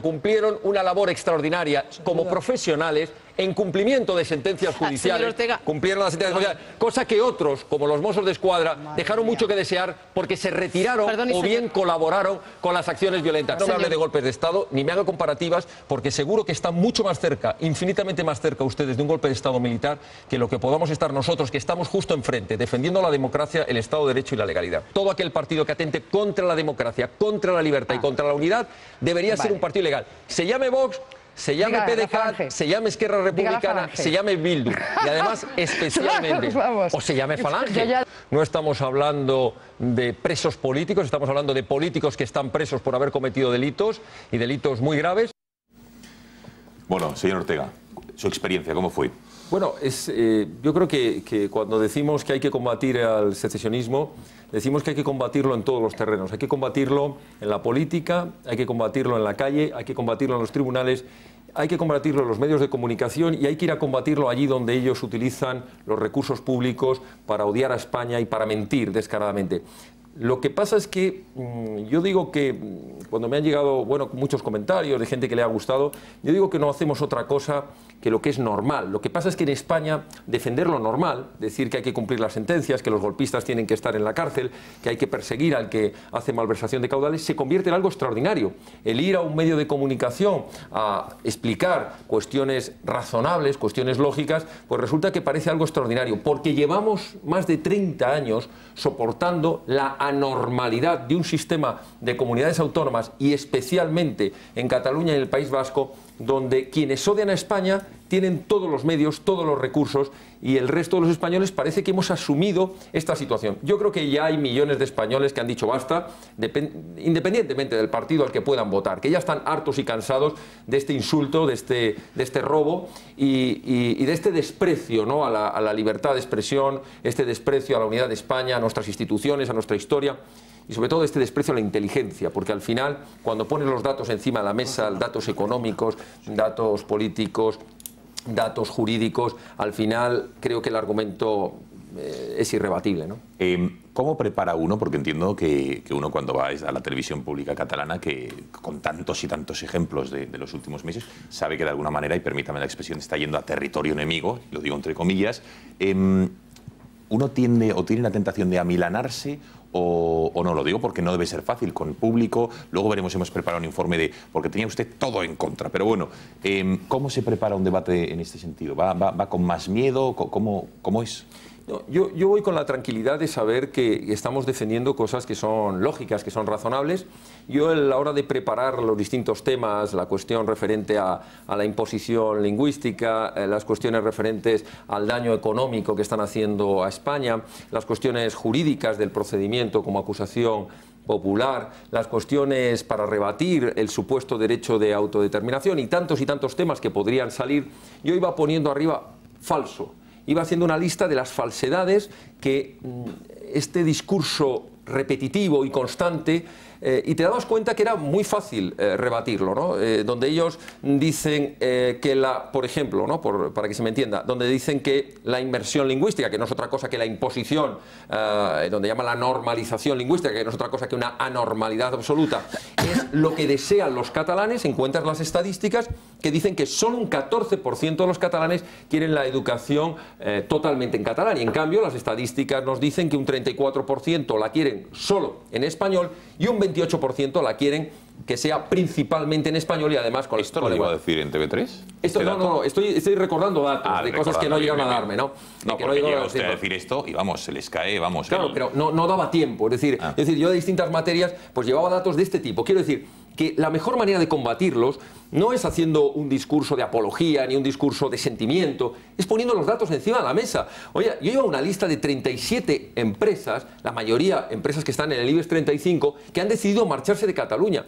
Speaker 7: cumplieron una labor extraordinaria como profesionales en cumplimiento de sentencias judiciales. Cumplieron las sentencias judiciales, cosa que otros, como los Mossos de Escuadra, dejaron mucho que desear porque se retiraron o bien colaboraron con las acciones violentas. No me hable de golpes de Estado, ni me haga comparativas, porque seguro que están mucho más cerca, infinitamente más cerca ustedes de un golpe de Estado militar que lo que podamos estar nosotros, que estamos justo enfrente, defendiendo la democracia, el Estado de Derecho y la legalidad. Todo aquel partido que atente contra la democracia, contra la libertad y contra la unidad, debería ser un partido ilegal. Se llame Vox, se llame PDeCAT, se llame Esquerra Republicana, se llame Bildu, y además especialmente, o se llame Falange. No estamos hablando de presos políticos, estamos hablando de políticos que están presos por haber cometido delitos, y delitos muy graves.
Speaker 1: Bueno, señor Ortega, su experiencia, ¿cómo fue?
Speaker 7: Bueno, yo creo que cuando decimos que hay que combatir al secesionismo, decimos que hay que combatirlo en todos los terrenos. Hay que combatirlo en la política, hay que combatirlo en la calle, hay que combatirlo en los tribunales, hay que combatirlo en los medios de comunicación, y hay que ir a combatirlo allí donde ellos utilizan los recursos públicos para odiar a España y para mentir descaradamente. Lo que pasa es que yo digo que cuando me han llegado muchos comentarios de gente que le ha gustado, yo digo que no hacemos otra cosa que lo que es normal. Lo que pasa es que en España defender lo normal, decir que hay que cumplir las sentencias, que los golpistas tienen que estar en la cárcel, que hay que perseguir al que hace malversación de caudales, se convierte en algo extraordinario. El ir a un medio de comunicación a explicar cuestiones razonables, cuestiones lógicas, pues resulta que parece algo extraordinario, porque llevamos más de 30 años soportando la anormalidad de un sistema de comunidades autónomas, y especialmente en Cataluña y en el País Vasco, donde quienes odian a España tienen todos los medios, todos los recursos, y el resto de los españoles parece que hemos asumido esta situación. Yo creo que ya hay millones de españoles que han dicho basta, independientemente del partido al que puedan votar, que ya están hartos y cansados de este insulto, de este robo y de este desprecio, ¿no?, a la libertad de expresión, este desprecio a la unidad de España, a nuestras instituciones, a nuestra historia. Y sobre todo este desprecio a la inteligencia, porque al final, cuando pones los datos encima de la mesa, datos económicos, datos políticos, datos jurídicos, al final creo que el argumento es irrebatible, ¿no?
Speaker 1: ¿Cómo prepara uno? Porque entiendo que uno cuando va a la televisión pública catalana, que con tantos y tantos ejemplos de los últimos meses, sabe que de alguna manera, y permítame la expresión, está yendo a territorio enemigo, lo digo entre comillas. ¿Uno tiende o tiene la tentación de amilanarse o no? Lo digo porque no debe ser fácil con público. Luego veremos, hemos preparado un informe porque tenía usted todo en contra. Pero bueno, ¿cómo se prepara un debate en este sentido? ¿Va con más miedo? ¿Cómo es?
Speaker 7: Yo voy con la tranquilidad de saber que estamos defendiendo cosas que son lógicas, que son razonables. Yo a la hora de preparar los distintos temas, la cuestión referente a la imposición lingüística, las cuestiones referentes al daño económico que están haciendo a España, las cuestiones jurídicas del procedimiento como acusación popular, las cuestiones para rebatir el supuesto derecho de autodeterminación y tantos temas que podrían salir, yo iba poniendo arriba falso. Iba haciendo una lista de las falsedades que este discurso repetitivo y constante, y te dabas cuenta que era muy fácil rebatirlo, ¿no? Donde ellos dicen por ejemplo, ¿no? Para que se me entienda, donde dicen que la inmersión lingüística, que no es otra cosa que la imposición, donde llaman la normalización lingüística, que no es otra cosa que una anormalidad absoluta, es lo que desean los catalanes. Encuentras las estadísticas que dicen que solo un 14% de los catalanes quieren la educación totalmente en catalán, y en cambio las estadísticas nos dicen que un 34% la quieren solo en español y un 28% la quieren que sea principalmente en español y además con...
Speaker 1: ¿Esto lo iba a decir en TV3?
Speaker 7: Esto no, estoy recordando datos de cosas que no llegaron a darme, ¿no?
Speaker 1: No, porque llega usted a decir esto y vamos, se les cae, vamos...
Speaker 7: Claro, pero no daba tiempo, es decir, yo de distintas materias pues llevaba datos de este tipo. Quiero decir que la mejor manera de combatirlos no es haciendo un discurso de apología ni un discurso de sentimiento, es poniendo los datos encima de la mesa. Oye, yo llevo una lista de 37 empresas, la mayoría empresas que están en el IBEX 35, que han decidido marcharse de Cataluña.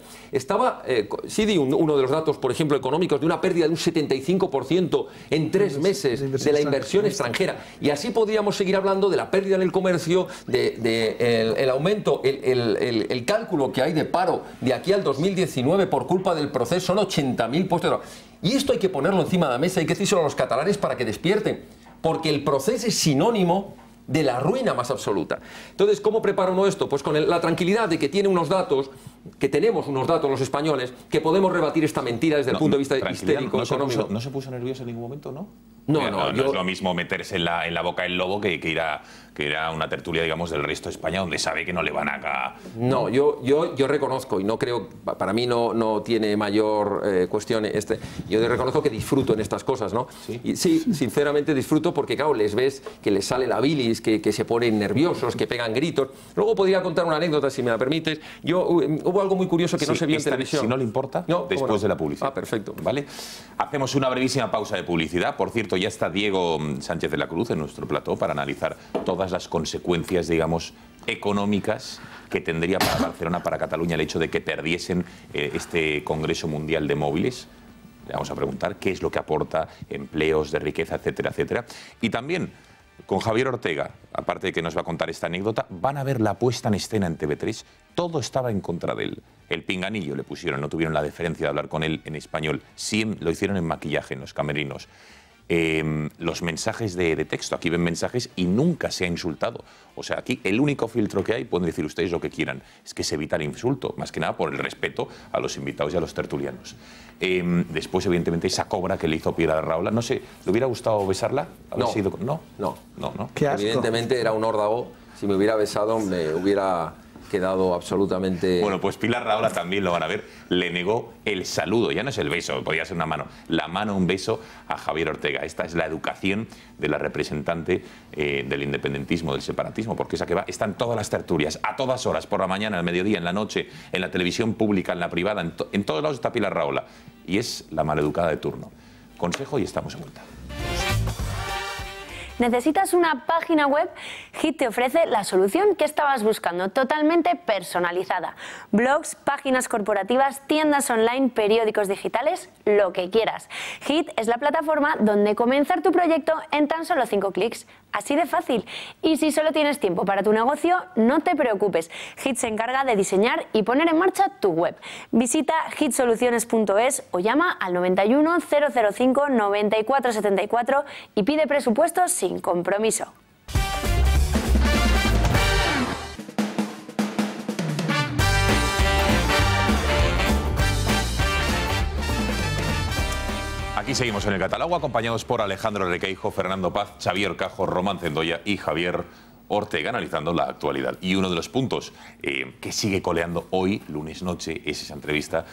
Speaker 7: Sí di uno de los datos, por ejemplo, económicos, de una pérdida de un 75% en 3 meses de la inversión extranjera. Y así podríamos seguir hablando de la pérdida en el comercio, el aumento, el cálculo que hay de paro de aquí al 2019 por culpa del proceso, son 80.000 puestos de trabajo. Y esto hay que ponerlo encima de la mesa, hay que decírselo a los catalanes para que despierten, porque el proceso es sinónimo de la ruina más absoluta. Entonces, ¿cómo prepara uno esto? Pues con la tranquilidad de que tiene unos datos, que tenemos unos datos los españoles, que podemos rebatir esta mentira desde el punto de vista histérico, económico.
Speaker 1: ¿No se puso nervioso en ningún momento, no?
Speaker 7: No
Speaker 1: es lo mismo meterse en la boca del lobo que ir a una tertulia, digamos, del resto de España, donde sabe que no le van a...
Speaker 7: No, yo reconozco, y no creo, para mí no tiene mayor cuestión, yo reconozco que disfruto en estas cosas, ¿no? ¿Sí? Y sí, sinceramente disfruto porque, claro, les ves que les sale la bilis, que se ponen nerviosos, que pegan gritos. Luego podría contar una anécdota, si me la permites. Hubo algo muy curioso que no se vio en televisión.
Speaker 1: Si no le importa, después de la publicidad.
Speaker 7: Perfecto.
Speaker 1: ¿Vale? Hacemos una brevísima pausa de publicidad. Por cierto, ya está Diego Sánchez de la Cruz en nuestro plató para analizar todas las consecuencias, digamos, económicas que tendría para Barcelona, para Cataluña, el hecho de que perdiesen este Congreso Mundial de Móviles. Le vamos a preguntar qué es lo que aporta, empleos, de riqueza, etcétera, etcétera. Y también con Javier Ortega, aparte de que nos va a contar esta anécdota, van a ver la puesta en escena en TV3. Todo estaba en contra de él. El pinganillo le pusieron, no tuvieron la deferencia de hablar con él en español. Sí, lo hicieron en maquillaje, en los camerinos. Los mensajes de texto, aquí ven mensajes y nunca se ha insultado. O sea, aquí el único filtro que hay, pueden decir ustedes lo que quieran, es que se evita el insulto, más que nada por el respeto a los invitados y a los tertulianos. Después, evidentemente, esa cobra que le hizo Pilar Rahola, no sé, ¿le hubiera gustado besarla?
Speaker 7: No.
Speaker 5: Qué asco.
Speaker 7: Evidentemente era un órdago, si me hubiera besado me hubiera quedado absolutamente...
Speaker 1: Bueno, pues Pilar Rahola también lo van a ver, le negó el saludo, ya no es el beso, podría ser una mano, la mano, un beso a Javier Ortega. Esta es la educación de la representante del independentismo, del separatismo, porque esa que va, están todas las tertulias, a todas horas, por la mañana, al mediodía, en la noche, en la televisión pública, en la privada, en todos lados está Pilar Rahola, y es la maleducada de turno. Consejo y estamos en vuelta.
Speaker 12: ¿Necesitas una página web? Hit te ofrece la solución que estabas buscando, totalmente personalizada. Blogs, páginas corporativas, tiendas online, periódicos digitales, lo que quieras. Hit es la plataforma donde comenzar tu proyecto en tan solo 5 clics. Así de fácil. Y si solo tienes tiempo para tu negocio, no te preocupes. Hit se encarga de diseñar y poner en marcha tu web. Visita hitsoluciones.es o llama al 91 005 94 74 y pide presupuestos sin compromiso.
Speaker 1: Aquí seguimos en el catálogo, acompañados por Alejandro Requeijo, Fernando Paz, Xavier Cajo, Román Cendoya y Javier Ortega, analizando la actualidad. Y uno de los puntos que sigue coleando hoy, lunes noche, es esa entrevista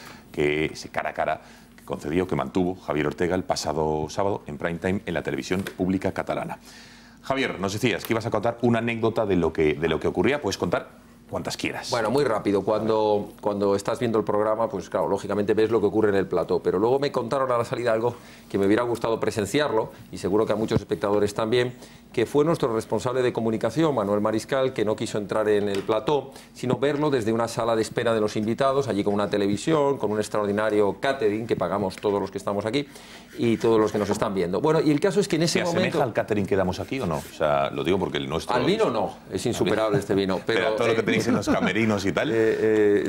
Speaker 1: cara a cara que concedió, que mantuvo Javier Ortega el pasado sábado en prime time en la televisión pública catalana. Javier, nos decías que ibas a contar una anécdota de lo que ocurría. Puedes contar cuantas quieras.
Speaker 7: Bueno, muy rápido. Cuando estás viendo el programa, pues claro, lógicamente ves lo que ocurre en el plató. Pero luego me contaron a la salida algo que me hubiera gustado presenciarlo, y seguro que a muchos espectadores también, que fue nuestro responsable de comunicación, Manuel Mariscal, que no quiso entrar en el plató, sino verlo desde una sala de espera de los invitados, allí con una televisión, con un extraordinario catering que pagamos todos los que estamos aquí y todos los que nos están viendo. Bueno, y el caso es que en ese momento...
Speaker 1: ¿Se asemeja al catering que damos aquí o no? O sea, lo digo porque el nuestro...
Speaker 7: Al vino no, es insuperable este vino.
Speaker 1: Pero todo lo que tenéis en los camerinos y tal...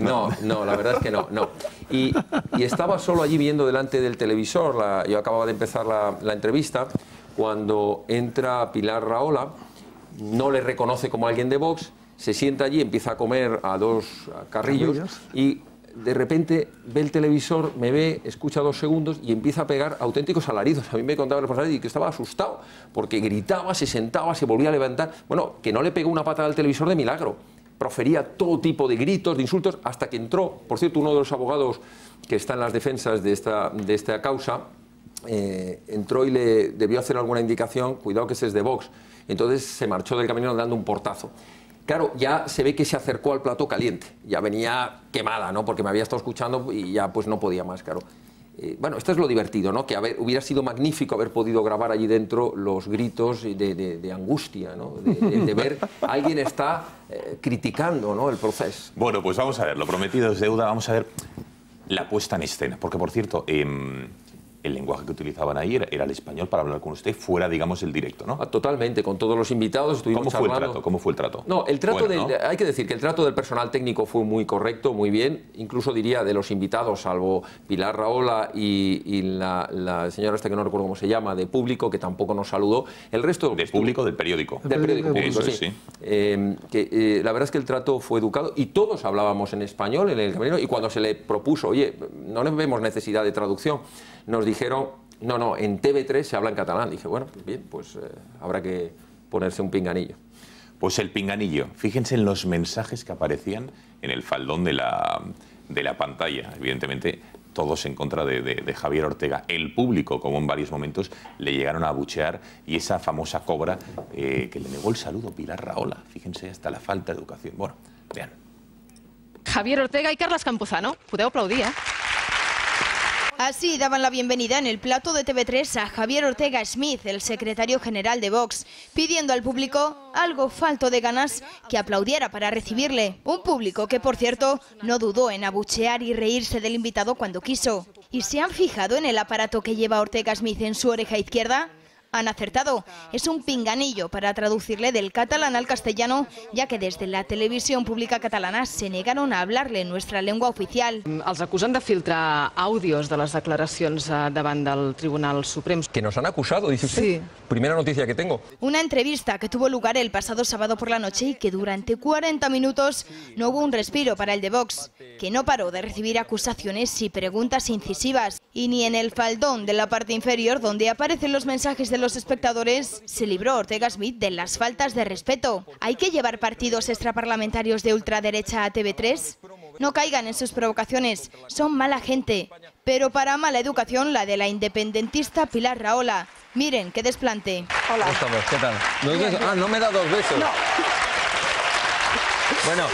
Speaker 7: No, la verdad es que no. Y estaba solo allí viendo delante del televisor, yo acababa de empezar la entrevista, cuando entra Pilar Rahola, no le reconoce como alguien de Vox, se sienta allí, empieza a comer a dos carrillos y de repente ve el televisor, me ve, escucha 2 segundos y empieza a pegar auténticos alaridos. A mí me contaba el responsable y que estaba asustado porque gritaba, se sentaba, se volvía a levantar. Bueno, que no le pegó una patada al televisor de milagro. Profería todo tipo de gritos, de insultos, hasta que entró, por cierto, uno de los abogados que está en las defensas de esta causa, entró y le debió hacer alguna indicación, cuidado que ese es de Vox. Entonces se marchó del camerino dando un portazo. Claro, ya se ve que se acercó al plató caliente, ya venía quemada, ¿no? Porque me había estado escuchando y ya pues no podía más, claro. Bueno, esto es lo divertido, ¿no? Que hubiera sido magnífico haber podido grabar allí dentro los gritos de angustia, ¿no? De ver a alguien está criticando, ¿no?, el proceso.
Speaker 1: Bueno, pues vamos a ver, lo prometido es deuda, vamos a ver la puesta en escena, porque por cierto, el lenguaje que utilizaban ahí era el español para hablar con usted fuera, digamos, el directo, ¿no?
Speaker 7: Totalmente, con todos los invitados estuvimos charlando.
Speaker 1: ¿Cómo fue el trato?
Speaker 7: No, el trato
Speaker 1: bueno, ¿no?
Speaker 7: Hay que decir que el trato del personal técnico fue muy correcto, muy bien, incluso diría de los invitados, salvo Pilar Rahola y la señora esta que no recuerdo cómo se llama, de público, que tampoco nos saludó. El resto...
Speaker 1: ¿De público del periódico?
Speaker 7: Del periódico público,
Speaker 1: Eso,
Speaker 7: sí. La verdad es que el trato fue educado y todos hablábamos en español en el camerino, y cuando se le propuso, oye, no vemos necesidad de traducción, nos dijeron... No, en TV3 se habla en catalán. Dije, bueno, bien, pues habrá que ponerse un pinganillo.
Speaker 1: Pues el pinganillo. Fíjense en los mensajes que aparecían en el faldón de la pantalla. Evidentemente, todos en contra de Javier Ortega. El público, como en varios momentos, le llegaron a abuchear, y esa famosa cobra que le negó el saludo Pilar Rahola. Fíjense, hasta la falta de educación. Bueno, vean.
Speaker 20: Javier Ortega y Carles Campuzano. Podeu aplaudir, ¿eh?
Speaker 13: Así daban la bienvenida en el plato de TV3 a Javier Ortega Smith, el secretario general de Vox, pidiendo al público, algo falto de ganas, que aplaudiera para recibirle. Un público que, por cierto, no dudó en abuchear y reírse del invitado cuando quiso. ¿Y se han fijado en el aparato que lleva Ortega Smith en su oreja izquierda? Han acertado. Es un pinganillo para traducirle del catalán al castellano, ya que desde la televisión pública catalana se negaron a hablarle en nuestra lengua oficial.
Speaker 20: Els acusen de filtrar àudios de les declaracions davant del Tribunal Suprem.
Speaker 7: ¿Que nos han acusado, dice usted?
Speaker 20: Sí.
Speaker 7: Primera noticia que tengo.
Speaker 13: Una entrevista que tuvo lugar el pasado sábado por la noche y que durante 40 minutos no hubo un respiro para el de Vox, que no paró de recibir acusaciones y preguntas incisivas. Y ni en el faldón de la parte inferior, donde aparecen los mensajes de los espectadores, se libró Ortega Smith de las faltas de respeto. ¿Hay que llevar partidos extraparlamentarios de ultraderecha a TV3? No caigan en sus provocaciones, son mala gente. Pero para mala educación, la de la independentista Pilar Rahola. Miren qué desplante.
Speaker 7: Hola. ¿Cómo estamos? ¿Qué tal? No me da 2 besos.
Speaker 20: No.
Speaker 7: Bueno,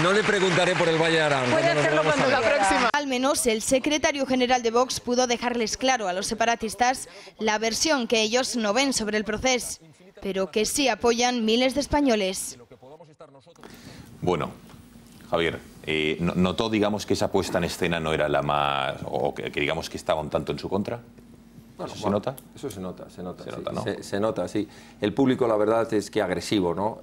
Speaker 7: no le preguntaré por el Valle de Arán.
Speaker 20: Puede hacerlo cuando la próxima.
Speaker 13: Al menos el secretario general de Vox pudo dejarles claro a los separatistas la versión que ellos no ven sobre el proceso, pero que sí apoyan miles de españoles.
Speaker 1: Bueno, Javier, ¿notó, digamos, que esa puesta en escena no era la más... o que digamos que estaba un tanto en su contra?
Speaker 7: Bueno,
Speaker 1: ¿Eso se nota?
Speaker 7: Eso se nota,
Speaker 1: Se nota,
Speaker 7: sí,
Speaker 1: ¿no?
Speaker 7: Se nota, sí. El público, la verdad, es que agresivo, ¿no?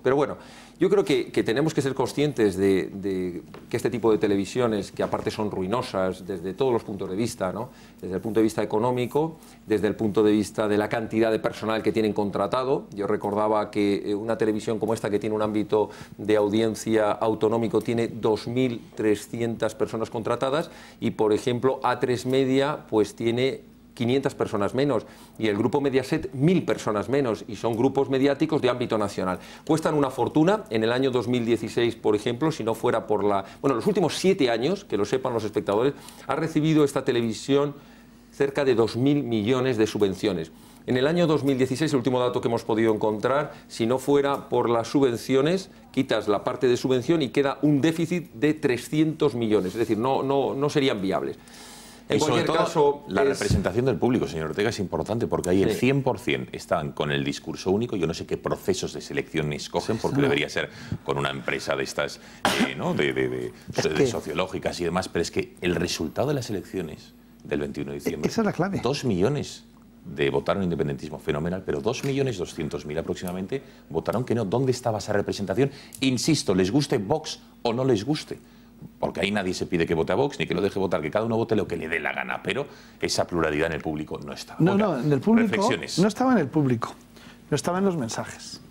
Speaker 7: Pero bueno, yo creo que tenemos que ser conscientes de que este tipo de televisiones, que aparte son ruinosas desde todos los puntos de vista, ¿no? Desde el punto de vista económico, desde el punto de vista de la cantidad de personal que tienen contratado. Yo recordaba que una televisión como esta, que tiene un ámbito de audiencia autonómico, tiene 2.300 personas contratadas, y, por ejemplo, A3 Media pues tiene 500 personas menos, y el grupo Mediaset 1.000 personas menos, y son grupos mediáticos de ámbito nacional. Cuestan una fortuna. En el año 2016, por ejemplo, si no fuera por los últimos 7 años, que lo sepan los espectadores, ha recibido esta televisión cerca de 2.000 millones de subvenciones. En el año 2016, el último dato que hemos podido encontrar, si no fuera por las subvenciones, quitas la parte de subvención y queda un déficit de 300 millones. Es decir, no serían viables. En
Speaker 1: sobre
Speaker 7: cualquier
Speaker 1: todo,
Speaker 7: caso,
Speaker 1: la representación del público, señor Ortega, es importante porque ahí el 100% están con el discurso único. Yo no sé qué procesos de selección escogen, porque debería ser con una empresa de estas, ¿no? de sociológicas y demás, pero es que el resultado de las elecciones del 21 de diciembre...
Speaker 5: Esa es la clave.
Speaker 1: 2 millones de votaron independentismo, fenomenal, pero 2.200.000 aproximadamente votaron que no. ¿Dónde estaba esa representación? Insisto, les guste Vox o no les guste. Porque ahí nadie se pide que vote a Vox ni que lo deje votar, que cada uno vote lo que le dé la gana, pero esa pluralidad en el público no estaba.
Speaker 5: No, en el público
Speaker 1: reflexiones.
Speaker 5: no estaba en el público, no estaba en los mensajes.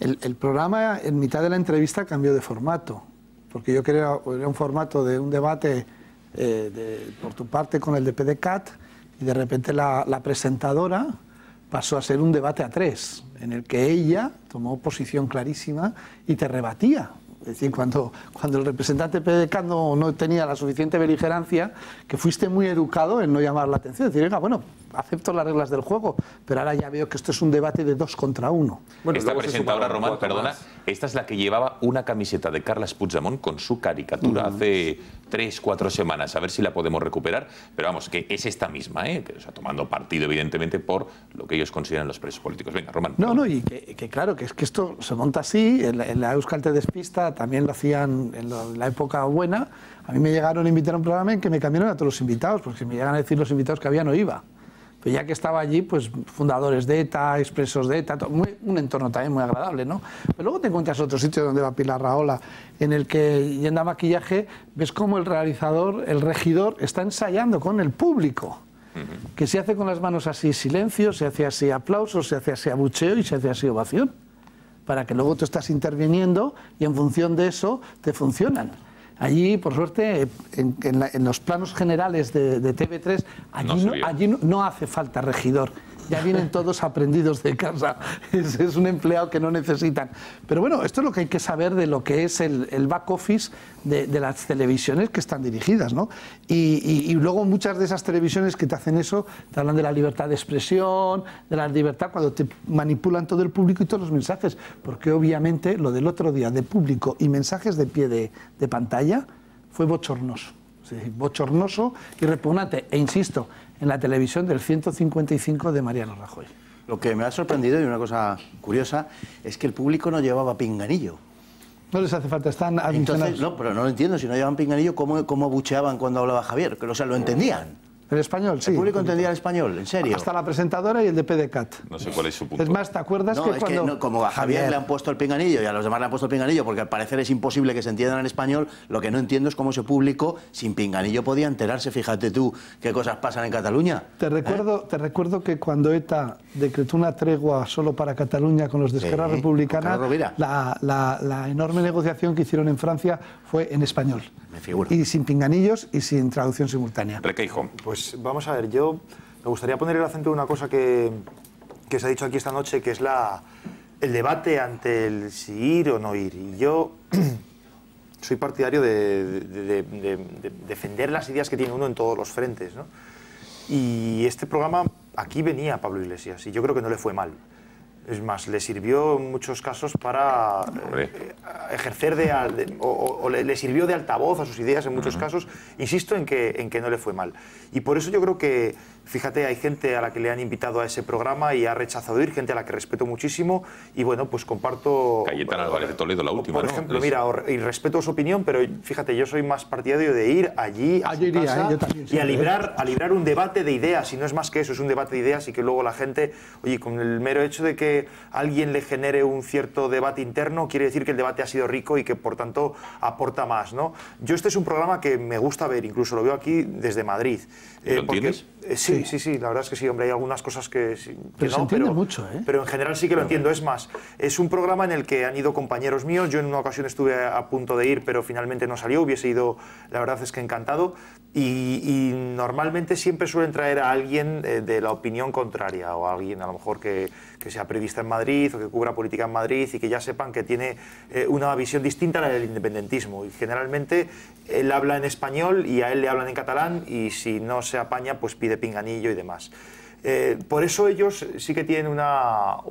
Speaker 5: El programa en mitad de la entrevista cambió de formato, porque yo quería era un formato de un debate por tu parte con el de PDeCAT, y de repente la presentadora pasó a ser un debate a 3, en el que ella tomó posición clarísima y te rebatía. Es decir, cuando el representante PDeCAT no tenía la suficiente beligerancia, que fuiste muy educado en no llamar la atención. Es decir, oiga, bueno, acepto las reglas del juego, pero ahora ya veo que esto es un debate de 2 contra 1.
Speaker 1: Bueno, esta presentadora, Román, perdona, esta es la que llevaba una camiseta de Carles Puigdemont con su caricatura hace 3-4 semanas. A ver si la podemos recuperar. Pero vamos, que es esta misma, o sea, tomando partido, evidentemente, por lo que ellos consideran los presos políticos. Venga, Román.
Speaker 5: No, y que claro, que es que esto se monta así. En la Euskal Te Despista también lo hacían en la época buena. A mí me llegaron a invitar a un programa en que me cambiaron a todos los invitados, porque si me llegan a decir los invitados que había, no iba. Pero ya que estaba allí, pues fundadores de ETA, expresos de ETA, un entorno también muy agradable, ¿no? Pero luego te encuentras otro sitio donde va Pilar Rahola, en el que, yendo a maquillaje, ves cómo el realizador, el regidor, está ensayando con el público. Que se hace con las manos así silencio, se hace así aplausos, se hace así abucheo y se hace así ovación. Para que luego tú estás interviniendo y en función de eso te funcionan. Allí, por suerte, en los planos generales de TV3, allí no hace falta regidor. Ya vienen todos aprendidos de casa. Es un empleado que no necesitan. Pero bueno, esto es lo que hay que saber de lo que es el back office de las televisiones que están dirigidas, ¿no? Y luego muchas de esas televisiones que te hacen eso, te hablan de la libertad de expresión, de la libertad cuando te manipulan todo el público y todos los mensajes. Porque obviamente lo del otro día de público y mensajes de pie de pantalla fue bochornoso. Sí, bochornoso y repugnante. E insisto, en la televisión del 155 de Mariano Rajoy.
Speaker 6: Lo que me ha sorprendido, y una cosa curiosa, es que el público no llevaba pinganillo.
Speaker 5: No les hace falta, están
Speaker 6: Entonces, no, pero no lo entiendo, si no llevaban pinganillo, ¿cómo bucheaban cuando hablaba Javier? O sea, lo entendían.
Speaker 5: El español, sí.
Speaker 6: ¿El público entendía el español? ¿En serio?
Speaker 5: Hasta la presentadora y el de PDeCAT.
Speaker 1: No sé cuál es su punto.
Speaker 5: Es más, ¿te acuerdas que cuando...
Speaker 6: como a Javier le han puesto el pinganillo y a los demás le han puesto el pinganillo, porque al parecer es imposible que se entiendan el español, lo que no entiendo es cómo ese público sin pinganillo podía enterarse. Fíjate tú qué cosas pasan en Cataluña.
Speaker 5: Te recuerdo que cuando ETA decretó una tregua solo para Cataluña con los de Esquerra Republicana, la enorme negociación que hicieron en Francia fue en español.
Speaker 6: Me figuro.
Speaker 5: Y sin pinganillos y sin traducción simultánea.
Speaker 1: Requeijo.
Speaker 11: Pues vamos a ver, yo me gustaría poner el acento en una cosa que se ha dicho aquí esta noche, que es el debate ante el si ir o no ir. Y yo soy partidario de defender las ideas que tiene uno en todos los frentes, ¿no? Y este programa, aquí venía Pablo Iglesias y yo creo que no le fue mal. Es más, le sirvió en muchos casos para ejercer o le sirvió de altavoz a sus ideas en muchos casos. Insisto en que no le fue mal. Y por eso yo creo que, fíjate, hay gente a la que le han invitado a ese programa y ha rechazado ir, gente a la que respeto muchísimo. Y bueno, pues comparto...
Speaker 1: Cayetana Álvarez de Toledo, la última,
Speaker 11: por ejemplo, mira, y respeto su opinión, pero fíjate, yo soy más partidario de ir allí a su casa
Speaker 5: yo también,
Speaker 11: y a librar un debate de ideas. Y no es más que eso, es un debate de ideas y que luego la gente, oye, con el mero hecho de que alguien le genere un cierto debate interno, quiere decir que el debate ha sido rico y que por tanto aporta más, ¿no? Yo este es un programa que me gusta ver, incluso lo veo aquí desde Madrid.
Speaker 1: ¿Lo entiendes?
Speaker 11: Sí, la verdad es que sí, hombre, hay algunas cosas que
Speaker 5: pero
Speaker 11: no,
Speaker 5: se entiende mucho, ¿eh?
Speaker 11: Pero en general sí que lo entiendo. Es más, es un programa en el que han ido compañeros míos, yo en una ocasión estuve a punto de ir, pero finalmente no salió, hubiese ido, la verdad es que encantado, y normalmente siempre suelen traer a alguien de la opinión contraria, o a alguien a lo mejor que sea periodista en Madrid o que cubra política en Madrid y que ya sepan que tiene una visión distinta a la del independentismo. Y generalmente él habla en español y a él le hablan en catalán y si no se apaña pues pide pinganillo y demás. Por eso ellos sí que tienen una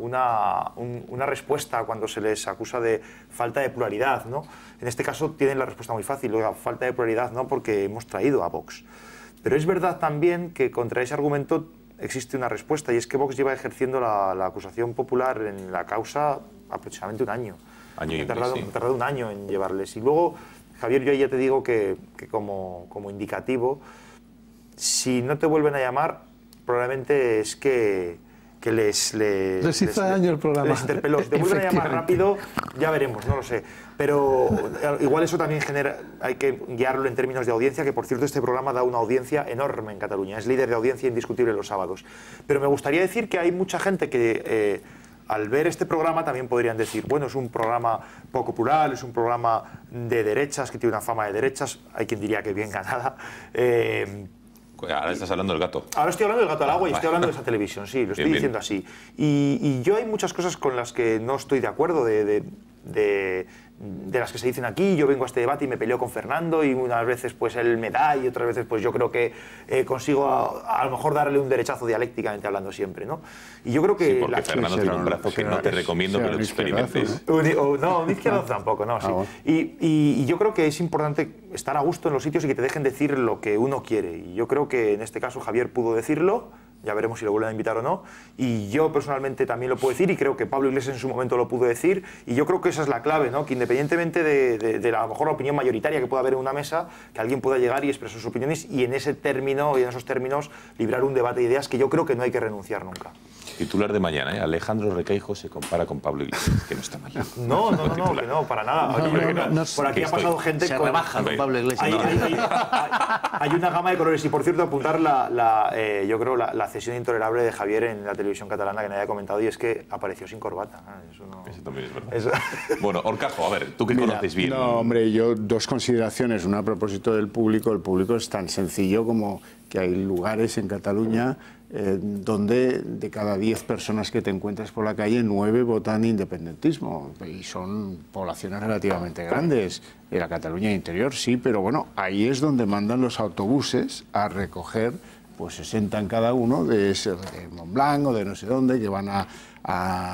Speaker 11: respuesta cuando se les acusa de falta de pluralidad, ¿no? En este caso tienen la respuesta muy fácil, falta de pluralidad no, porque hemos traído a Vox. Pero es verdad también que contra ese argumento existe una respuesta, y es que Vox lleva ejerciendo la acusación popular en la causa aproximadamente un año. Ha tardado un año en llevarles. Y luego, Javier, yo ya te digo que como indicativo, si no te vuelven a llamar, probablemente es que les
Speaker 5: hizo daño el programa.
Speaker 11: Les interpeló. Si te vuelven a llamar rápido, ya veremos, no lo sé. Pero igual eso también hay que guiarlo en términos de audiencia, que por cierto este programa da una audiencia enorme en Cataluña. Es líder de audiencia indiscutible los sábados. Pero me gustaría decir que hay mucha gente que al ver este programa también podrían decir, bueno, es un programa poco plural, es un programa de derechas, que tiene una fama de derechas, hay quien diría que bien ganada.
Speaker 1: Ahora estás hablando del gato.
Speaker 11: Ahora estoy hablando del gato al agua y estoy hablando de esa televisión, sí, lo estoy diciendo así. Y yo hay muchas cosas con las que no estoy de acuerdo, de las que se dicen aquí. Yo vengo a este debate y me peleo con Fernando, y unas veces pues él me da y otras veces pues yo creo que consigo a lo mejor darle un derechazo dialécticamente hablando siempre, ¿no? Y yo creo que...
Speaker 1: Sí, porque Fernando tiene un brazo que no te recomiendo que lo experimentes.
Speaker 11: No, un izquierdo tampoco, no, sí. Y yo creo que es importante estar a gusto en los sitios y que te dejen decir lo que uno quiere. Y yo creo que en este caso Javier pudo decirlo, ya veremos si lo vuelven a invitar o no, y yo personalmente también lo puedo decir, y creo que Pablo Iglesias en su momento lo pudo decir, y yo creo que esa es la clave, ¿no? Que independientemente de a lo mejor la opinión mayoritaria que pueda haber en una mesa, que alguien pueda llegar y expresar sus opiniones, y en ese término y en esos términos librar un debate de ideas que yo creo que no hay que renunciar nunca.
Speaker 1: Titular de mañana, ¿eh? Alejandro Requeijo se compara con Pablo Iglesias, que no está mal.
Speaker 11: No, que no, para nada. Por aquí ha pasado gente...
Speaker 6: Se rebaja con Pablo Iglesias.
Speaker 11: Hay una gama de colores, y por cierto apuntar yo creo la cesión intolerable de Javier en la televisión catalana que nadie ha comentado, y es que apareció sin corbata.
Speaker 1: Eso también es verdad. Bueno, Horcajo, a ver, tú que conoces bien.
Speaker 8: No, hombre, yo dos consideraciones. Una a propósito del público. El público es tan sencillo como que hay lugares en Cataluña donde de cada 10 personas que te encuentras por la calle, 9 votan independentismo, y son poblaciones relativamente grandes. En la Cataluña interior sí, pero bueno, ahí es donde mandan los autobuses a recoger, pues 60 en cada uno, de Montblanc o de no sé dónde, que van a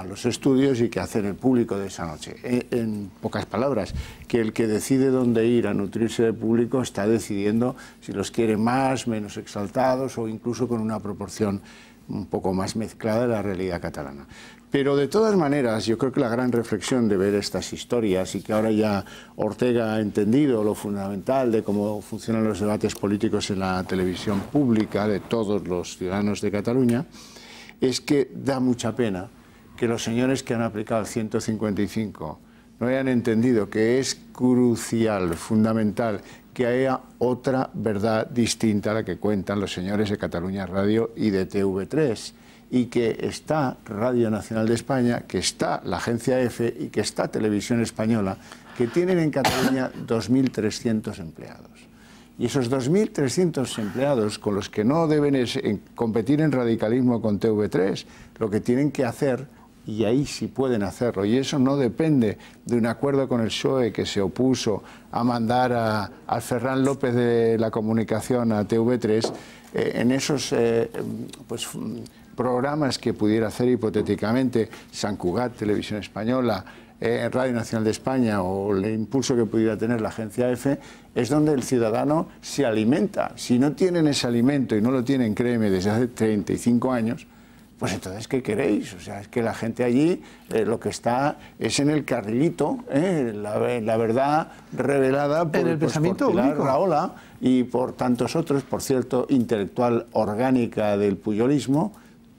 Speaker 8: los estudios y que hacen el público de esa noche. En pocas palabras, que el que decide dónde ir a nutrirse de público está decidiendo si los quiere más, menos exaltados, o incluso con una proporción un poco más mezclada de la realidad catalana. Pero de todas maneras, yo creo que la gran reflexión de ver estas historias, y que ahora ya Ortega ha entendido lo fundamental de cómo funcionan los debates políticos en la televisión pública de todos los ciudadanos de Cataluña, es que da mucha pena que los señores que han aplicado el 155 no hayan entendido que es crucial, fundamental, que haya otra verdad distinta a la que cuentan los señores de Cataluña Radio y de TV3, y que está Radio Nacional de España, que está la Agencia EFE y que está Televisión Española, que tienen en Cataluña 2.300 empleados. Y esos 2.300 empleados, con los que no deben competir en radicalismo con TV3, lo que tienen que hacer, y ahí sí pueden hacerlo, y eso no depende de un acuerdo con el PSOE que se opuso a mandar al Ferran López de la Comunicación a TV3, en esos programas que pudiera hacer hipotéticamente Sant Cugat, Televisión Española, Radio Nacional de España, o el impulso que pudiera tener la Agencia EFE, es donde el ciudadano se alimenta. Si no tienen ese alimento, y no lo tienen, créeme, desde hace 35 años, pues entonces, ¿qué queréis? O sea, es que la gente allí lo que está es en el carrilito, la verdad revelada por el pensamiento Pilar Rahola y por tantos otros, por cierto, intelectual orgánica del puyolismo,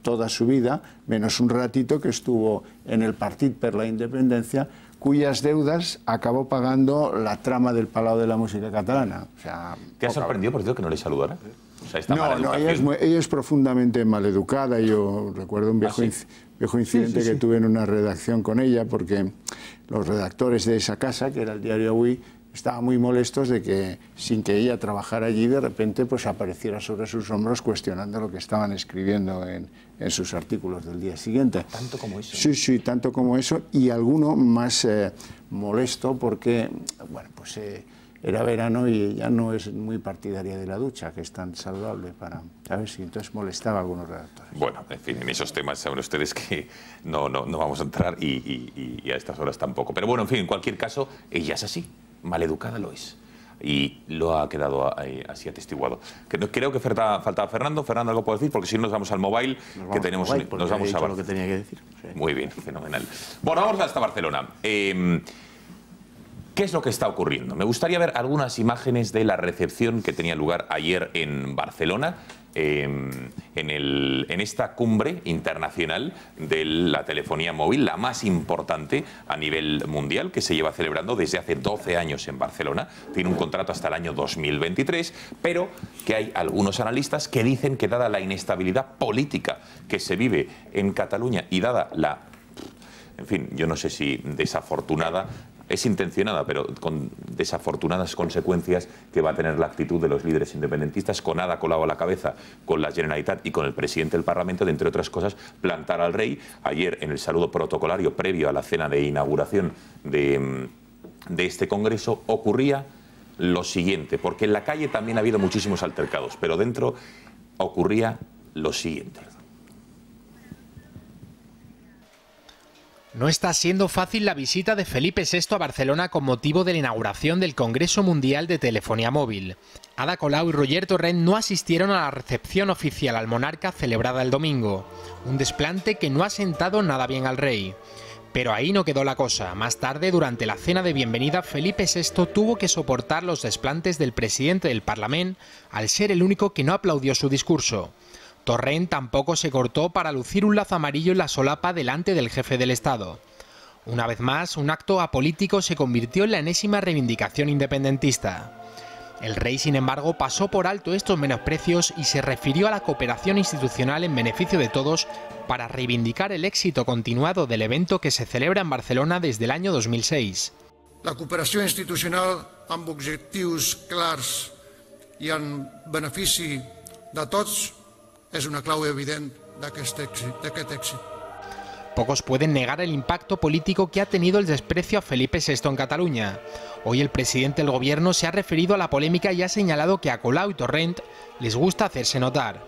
Speaker 8: toda su vida, menos un ratito que estuvo en el Partit per la Independencia, cuyas deudas acabó pagando la trama del Palau de la Música Catalana. O sea,
Speaker 1: ¿te ha sorprendido, por cierto, que no le saludara? O sea,
Speaker 8: no, ella es profundamente maleducada. Yo recuerdo un viejo incidente que tuve en una redacción con ella, porque los redactores de esa casa, que era el diario Avui, estaban muy molestos de que, sin que ella trabajara allí, de repente pues apareciera sobre sus hombros cuestionando lo que estaban escribiendo en sus artículos del día siguiente.
Speaker 1: ¿Tanto como eso?
Speaker 8: Sí, tanto como eso, y alguno más molesto porque, bueno, pues era verano y ella no es muy partidaria de la ducha, que es tan saludable para... ¿Sabes? Y entonces molestaba a algunos redactores.
Speaker 1: Bueno, en fin, en esos temas saben ustedes que no vamos a entrar y a estas horas tampoco. Pero bueno, en fin, en cualquier caso, ella es así, maleducada lo es. Y lo ha quedado así atestiguado. Creo que faltaba Fernando. Fernando, ¿algo puedo decir? Porque si no nos vamos al móvil, que tenemos... Nos vamos a
Speaker 6: lo que tenía que decir. Sí.
Speaker 1: Muy bien, fenomenal. Bueno, vamos hasta Barcelona. ¿Qué es lo que está ocurriendo? Me gustaría ver algunas imágenes de la recepción que tenía lugar ayer en Barcelona, en esta cumbre internacional de la telefonía móvil, la más importante a nivel mundial, que se lleva celebrando desde hace 12 años en Barcelona. Tiene un contrato hasta el año 2023, pero que hay algunos analistas que dicen que dada la inestabilidad política que se vive en Cataluña y dada la... En fin, yo no sé si desafortunada... Es intencionada, pero con desafortunadas consecuencias que va a tener la actitud de los líderes independentistas, con Ada Colau a la cabeza, con la Generalitat y con el presidente del Parlamento, de, entre otras cosas, plantar al rey. Ayer, en el saludo protocolario previo a la cena de inauguración de este Congreso, ocurría lo siguiente, porque en la calle también ha habido muchísimos altercados, pero dentro ocurría lo siguiente.
Speaker 21: No está siendo fácil la visita de Felipe VI a Barcelona con motivo de la inauguración del Congreso Mundial de Telefonía Móvil. Ada Colau y Roger Torrent no asistieron a la recepción oficial al monarca celebrada el domingo, un desplante que no ha sentado nada bien al rey. Pero ahí no quedó la cosa. Más tarde, durante la cena de bienvenida, Felipe VI tuvo que soportar los desplantes del presidente del Parlamento al ser el único que no aplaudió su discurso. Torrent tampoco se cortó para lucir un lazo amarillo en la solapa delante del jefe del Estado. Una vez más, un acto apolítico se convirtió en la enésima reivindicación independentista. El rey, sin embargo, pasó por alto estos menosprecios y se refirió a la cooperación institucional en beneficio de todos para reivindicar el éxito continuado del evento que se celebra en Barcelona desde el año 2006.
Speaker 22: La cooperació institucional amb objectius clars i en benefici de tots és una clau evident d'aquest èxit.
Speaker 21: Pocos pueden negar el impacto político que ha tenido el desprecio a Felipe VI en Cataluña. Hoy el presidente del gobierno se ha referido a la polémica y ha señalado que a Colau y Torrent les gusta hacerse notar.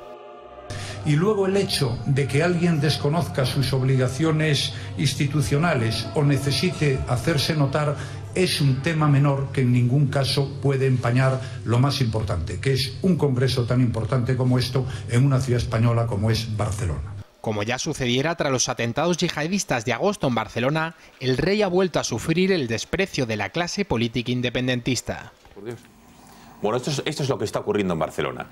Speaker 23: Y luego el hecho de que alguien desconozca sus obligaciones institucionales o necesite hacerse notar es un tema menor que en ningún caso puede empañar lo más importante, que es un congreso tan importante como esto en una ciudad española como es Barcelona.
Speaker 21: Como ya sucediera tras los atentados yihadistas de agosto en Barcelona, el rey ha vuelto a sufrir el desprecio de la clase política independentista.
Speaker 1: Por Dios. Bueno, esto es lo que está ocurriendo en Barcelona.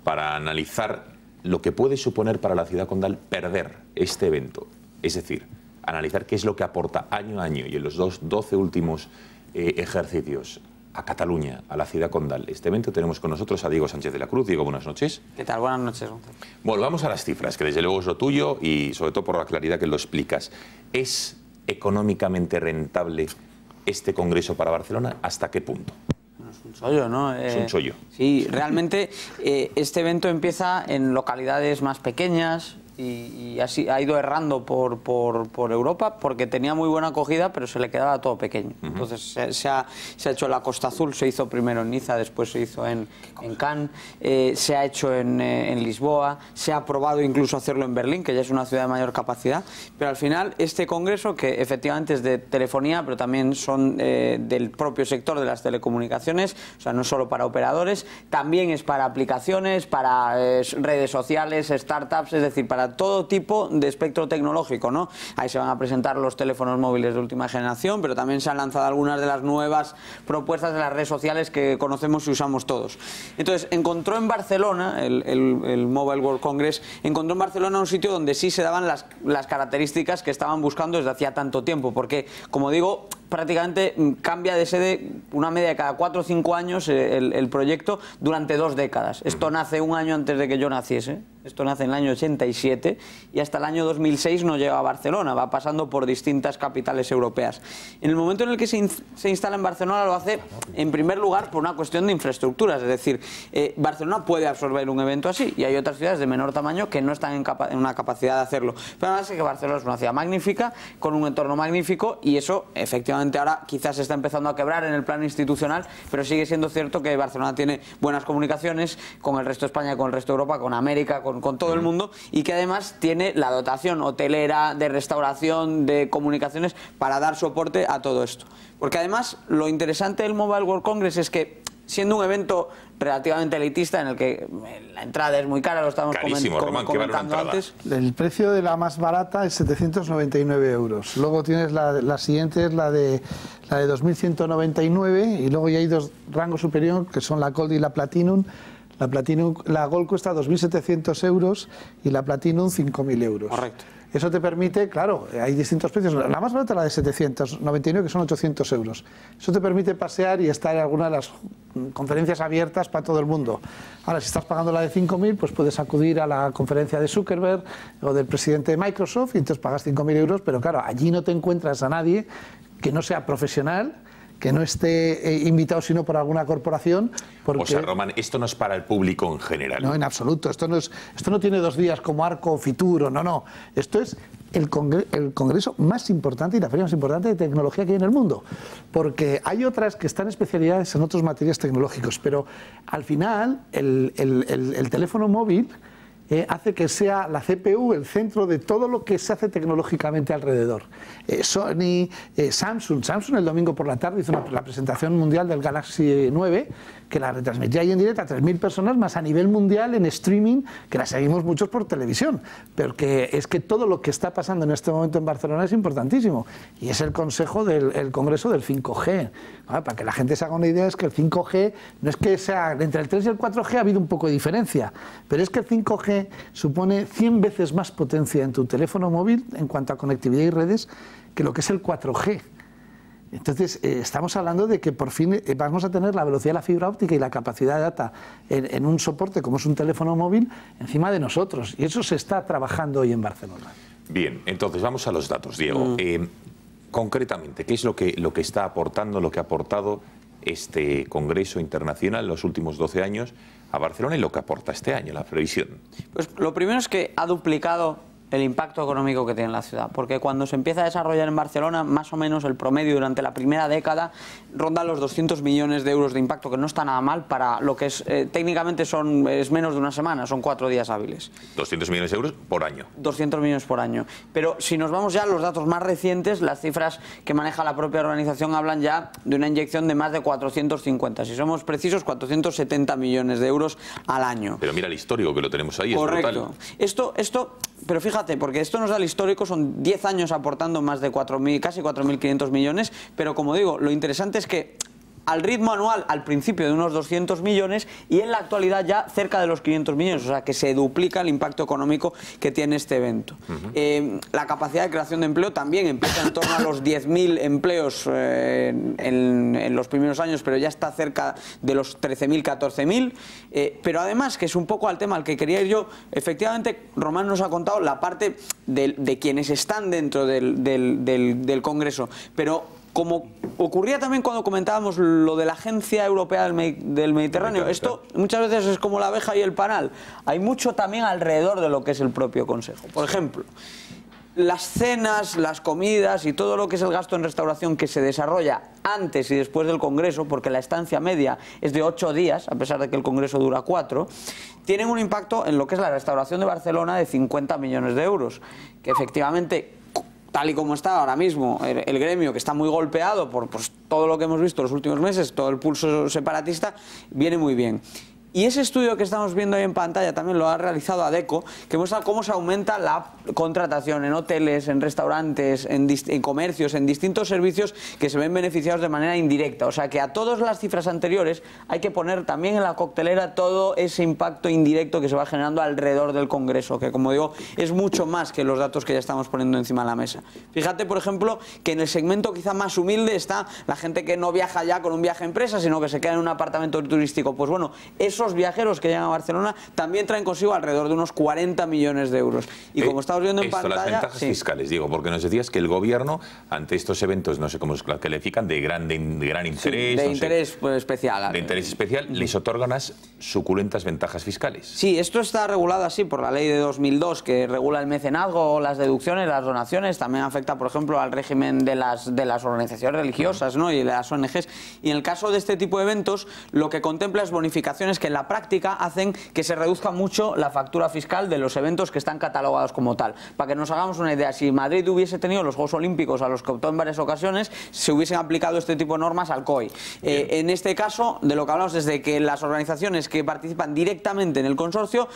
Speaker 1: Para analizar lo que puede suponer para la ciudad condal perder este evento, es decir, analizar qué es lo que aporta año a año y en los 12 últimos ejercicios a Cataluña, a la ciudad condal. Este evento tenemos con nosotros a Diego Sánchez de la Cruz. Diego, buenas noches.
Speaker 24: ¿Qué tal? Buenas noches.
Speaker 1: Bueno, vamos a las cifras, que desde luego es lo tuyo y sobre todo por la claridad que lo explicas. ¿Es económicamente rentable este congreso para Barcelona? ¿Hasta qué punto?
Speaker 24: Es un chollo, ¿no?
Speaker 1: Es un chollo.
Speaker 24: Sí, realmente este evento empieza en localidades más pequeñas y así ha ido errando por Europa porque tenía muy buena acogida, pero se le quedaba todo pequeño. Entonces se ha hecho la Costa Azul, se hizo primero en Niza, después se hizo en Cannes, se ha hecho en Lisboa, se ha probado incluso hacerlo en Berlín, que ya es una ciudad de mayor capacidad, pero al final este congreso, que efectivamente es de telefonía, pero también son del propio sector de las telecomunicaciones, o sea, no solo para operadores, también es para aplicaciones, para redes sociales, startups, es decir, para todo tipo de espectro tecnológico, ¿no? Ahí se van a presentar los teléfonos móviles de última generación, pero también se han lanzado algunas de las nuevas propuestas de las redes sociales que conocemos y usamos todos. Entonces, encontró en Barcelona, el Mobile World Congress, encontró en Barcelona un sitio donde sí se daban las características que estaban buscando desde hacía tanto tiempo, porque, como digo, prácticamente cambia de sede una media de cada 4 o 5 años el proyecto durante 2 décadas. Esto nace un año antes de que yo naciese. Esto nace en el año 87 y hasta el año 2006 no llega a Barcelona, va pasando por distintas capitales europeas. En el momento en el que se instala en Barcelona lo hace en primer lugar por una cuestión de infraestructuras, es decir, Barcelona puede absorber un evento así y hay otras ciudades de menor tamaño que no están en una capacidad de hacerlo. Pero además es que Barcelona es una ciudad magnífica, con un entorno magnífico y eso efectivamente ahora quizás se está empezando a quebrar en el plano institucional, pero sigue siendo cierto que Barcelona tiene buenas comunicaciones con el resto de España, con el resto de Europa, con América, con todo el mundo y que además tiene la dotación hotelera, de restauración, de comunicaciones para dar soporte a todo esto. Porque además lo interesante del Mobile World Congress es que siendo un evento relativamente elitista en el que la entrada es muy cara, lo estamos comentando antes.
Speaker 5: El precio de la más barata es 799 euros. Luego tienes la siguiente, es la de 2.199 y luego ya hay dos rangos superiores que son la Gold y la Platinum. La Gold cuesta 2.700 euros y la Platinum 5.000 euros.
Speaker 24: Correcto.
Speaker 5: Eso te permite, claro, hay distintos precios. La más barata es la de 799, que son 800 euros. Eso te permite pasear y estar en alguna de las conferencias abiertas para todo el mundo. Ahora, si estás pagando la de 5.000, pues puedes acudir a la conferencia de Zuckerberg o del presidente de Microsoft y entonces pagas 5.000 euros, pero claro, allí no te encuentras a nadie que no sea profesional, que no esté invitado sino por alguna corporación. Porque...
Speaker 1: O sea, Román, esto no es para el público en general.
Speaker 5: No, en absoluto. Esto no tiene 2 días como Arco o Fituro, no. Esto es el congreso más importante y la feria más importante de tecnología que hay en el mundo. Porque hay otras que están especializadas en otras materias tecnológicas, pero al final el teléfono móvil hace que sea la CPU el centro de todo lo que se hace tecnológicamente alrededor. Sony, Samsung el domingo por la tarde hizo la presentación mundial del Galaxy 9, que la retransmitía ahí en directo a 3.000 personas, más a nivel mundial en streaming, que la seguimos muchos por televisión. Pero que es que todo lo que está pasando en este momento en Barcelona es importantísimo. Y es el consejo del Congreso del 5G. Para que la gente se haga una idea, es que el 5G, no es que sea, entre el 3 y el 4G ha habido un poco de diferencia, pero es que el 5G supone 100 veces más potencia en tu teléfono móvil en cuanto a conectividad y redes que lo que es el 4G. Entonces, estamos hablando de que por fin vamos a tener la velocidad de la fibra óptica y la capacidad de data en un soporte como es un teléfono móvil encima de nosotros. Y eso se está trabajando hoy en Barcelona.
Speaker 1: Bien, entonces vamos a los datos, Diego. Concretamente, ¿qué es lo que está aportando, lo que ha aportado este Congreso Internacional en los últimos 12 años a Barcelona y lo que aporta este año, la previsión?
Speaker 24: Pues lo primero es que ha duplicado el impacto económico que tiene la ciudad, porque cuando se empieza a desarrollar en Barcelona, más o menos el promedio durante la primera década ronda los 200 millones de euros de impacto, que no está nada mal para lo que es, técnicamente es menos de una semana, son 4 días hábiles.
Speaker 1: 200 millones de euros por año.
Speaker 24: 200 millones por año. Pero si nos vamos ya a los datos más recientes, las cifras que maneja la propia organización hablan ya de una inyección de más de 450, si somos precisos, 470 millones de euros al año.
Speaker 1: Pero mira el histórico que lo tenemos ahí,
Speaker 24: correcto.
Speaker 1: Es brutal.
Speaker 24: Esto, pero fíjate, porque esto nos da el histórico, son 10 años aportando más de casi 4.500 millones, pero como digo, lo interesante es que al ritmo anual, al principio de unos 200 millones y en la actualidad ya cerca de los 500 millones, o sea que se duplica el impacto económico que tiene este evento. La capacidad de creación de empleo también empieza en torno a los 10.000 empleos en los primeros años, pero ya está cerca de los 13.000, 14.000. Pero además, que es un poco al tema al que quería ir yo, efectivamente Román nos ha contado la parte de quienes están dentro del Congreso, pero como ocurría también cuando comentábamos lo de la Agencia Europea del Mediterráneo, esto muchas veces es como la abeja y el panal. Hay mucho también alrededor de lo que es el propio Consejo. Por ejemplo, las cenas, las comidas y todo lo que es el gasto en restauración que se desarrolla antes y después del Congreso, porque la estancia media es de 8 días, a pesar de que el Congreso dura 4, tienen un impacto en lo que es la restauración de Barcelona de 50 millones de euros, que efectivamente, tal y como está ahora mismo el gremio, que está muy golpeado por todo lo que hemos visto en los últimos meses, todo el pulso separatista, viene muy bien. Y ese estudio que estamos viendo ahí en pantalla también lo ha realizado ADECO, que muestra cómo se aumenta la contratación en hoteles, en restaurantes, en comercios, en distintos servicios que se ven beneficiados de manera indirecta. O sea que a todas las cifras anteriores hay que poner también en la coctelera todo ese impacto indirecto que se va generando alrededor del Congreso, que como digo es mucho más que los datos que ya estamos poniendo encima de la mesa. Fíjate, por ejemplo, que en el segmento quizá más humilde está la gente que no viaja ya con un viaje a empresa, sino que se queda en un apartamento turístico. Pues bueno, eso esos viajeros que llegan a Barcelona también traen consigo alrededor de unos 40 millones de euros. Y como estamos viendo en pantalla...
Speaker 1: Las ventajas fiscales, digo, porque nos decías que el gobierno, ante estos eventos, no sé cómo se califican, de gran interés...
Speaker 24: de interés especial.
Speaker 1: De interés especial, les otorgan unas suculentas ventajas fiscales.
Speaker 24: Sí, esto está regulado así por la ley de 2002, que regula el mecenazgo, las deducciones, las donaciones. También afecta, por ejemplo, al régimen de las organizaciones religiosas, ¿no? Y de las ONGs. Y en el caso de este tipo de eventos, lo que contempla es bonificaciones que en la práctica hacen que se reduzca mucho la factura fiscal de los eventos que están catalogados como tal. Para que nos hagamos una idea, si Madrid hubiese tenido los Juegos Olímpicos a los que optó en varias ocasiones, se hubiesen aplicado este tipo de normas al COI. En este caso, de lo que hablamos es de que las organizaciones que participan directamente en el consorcio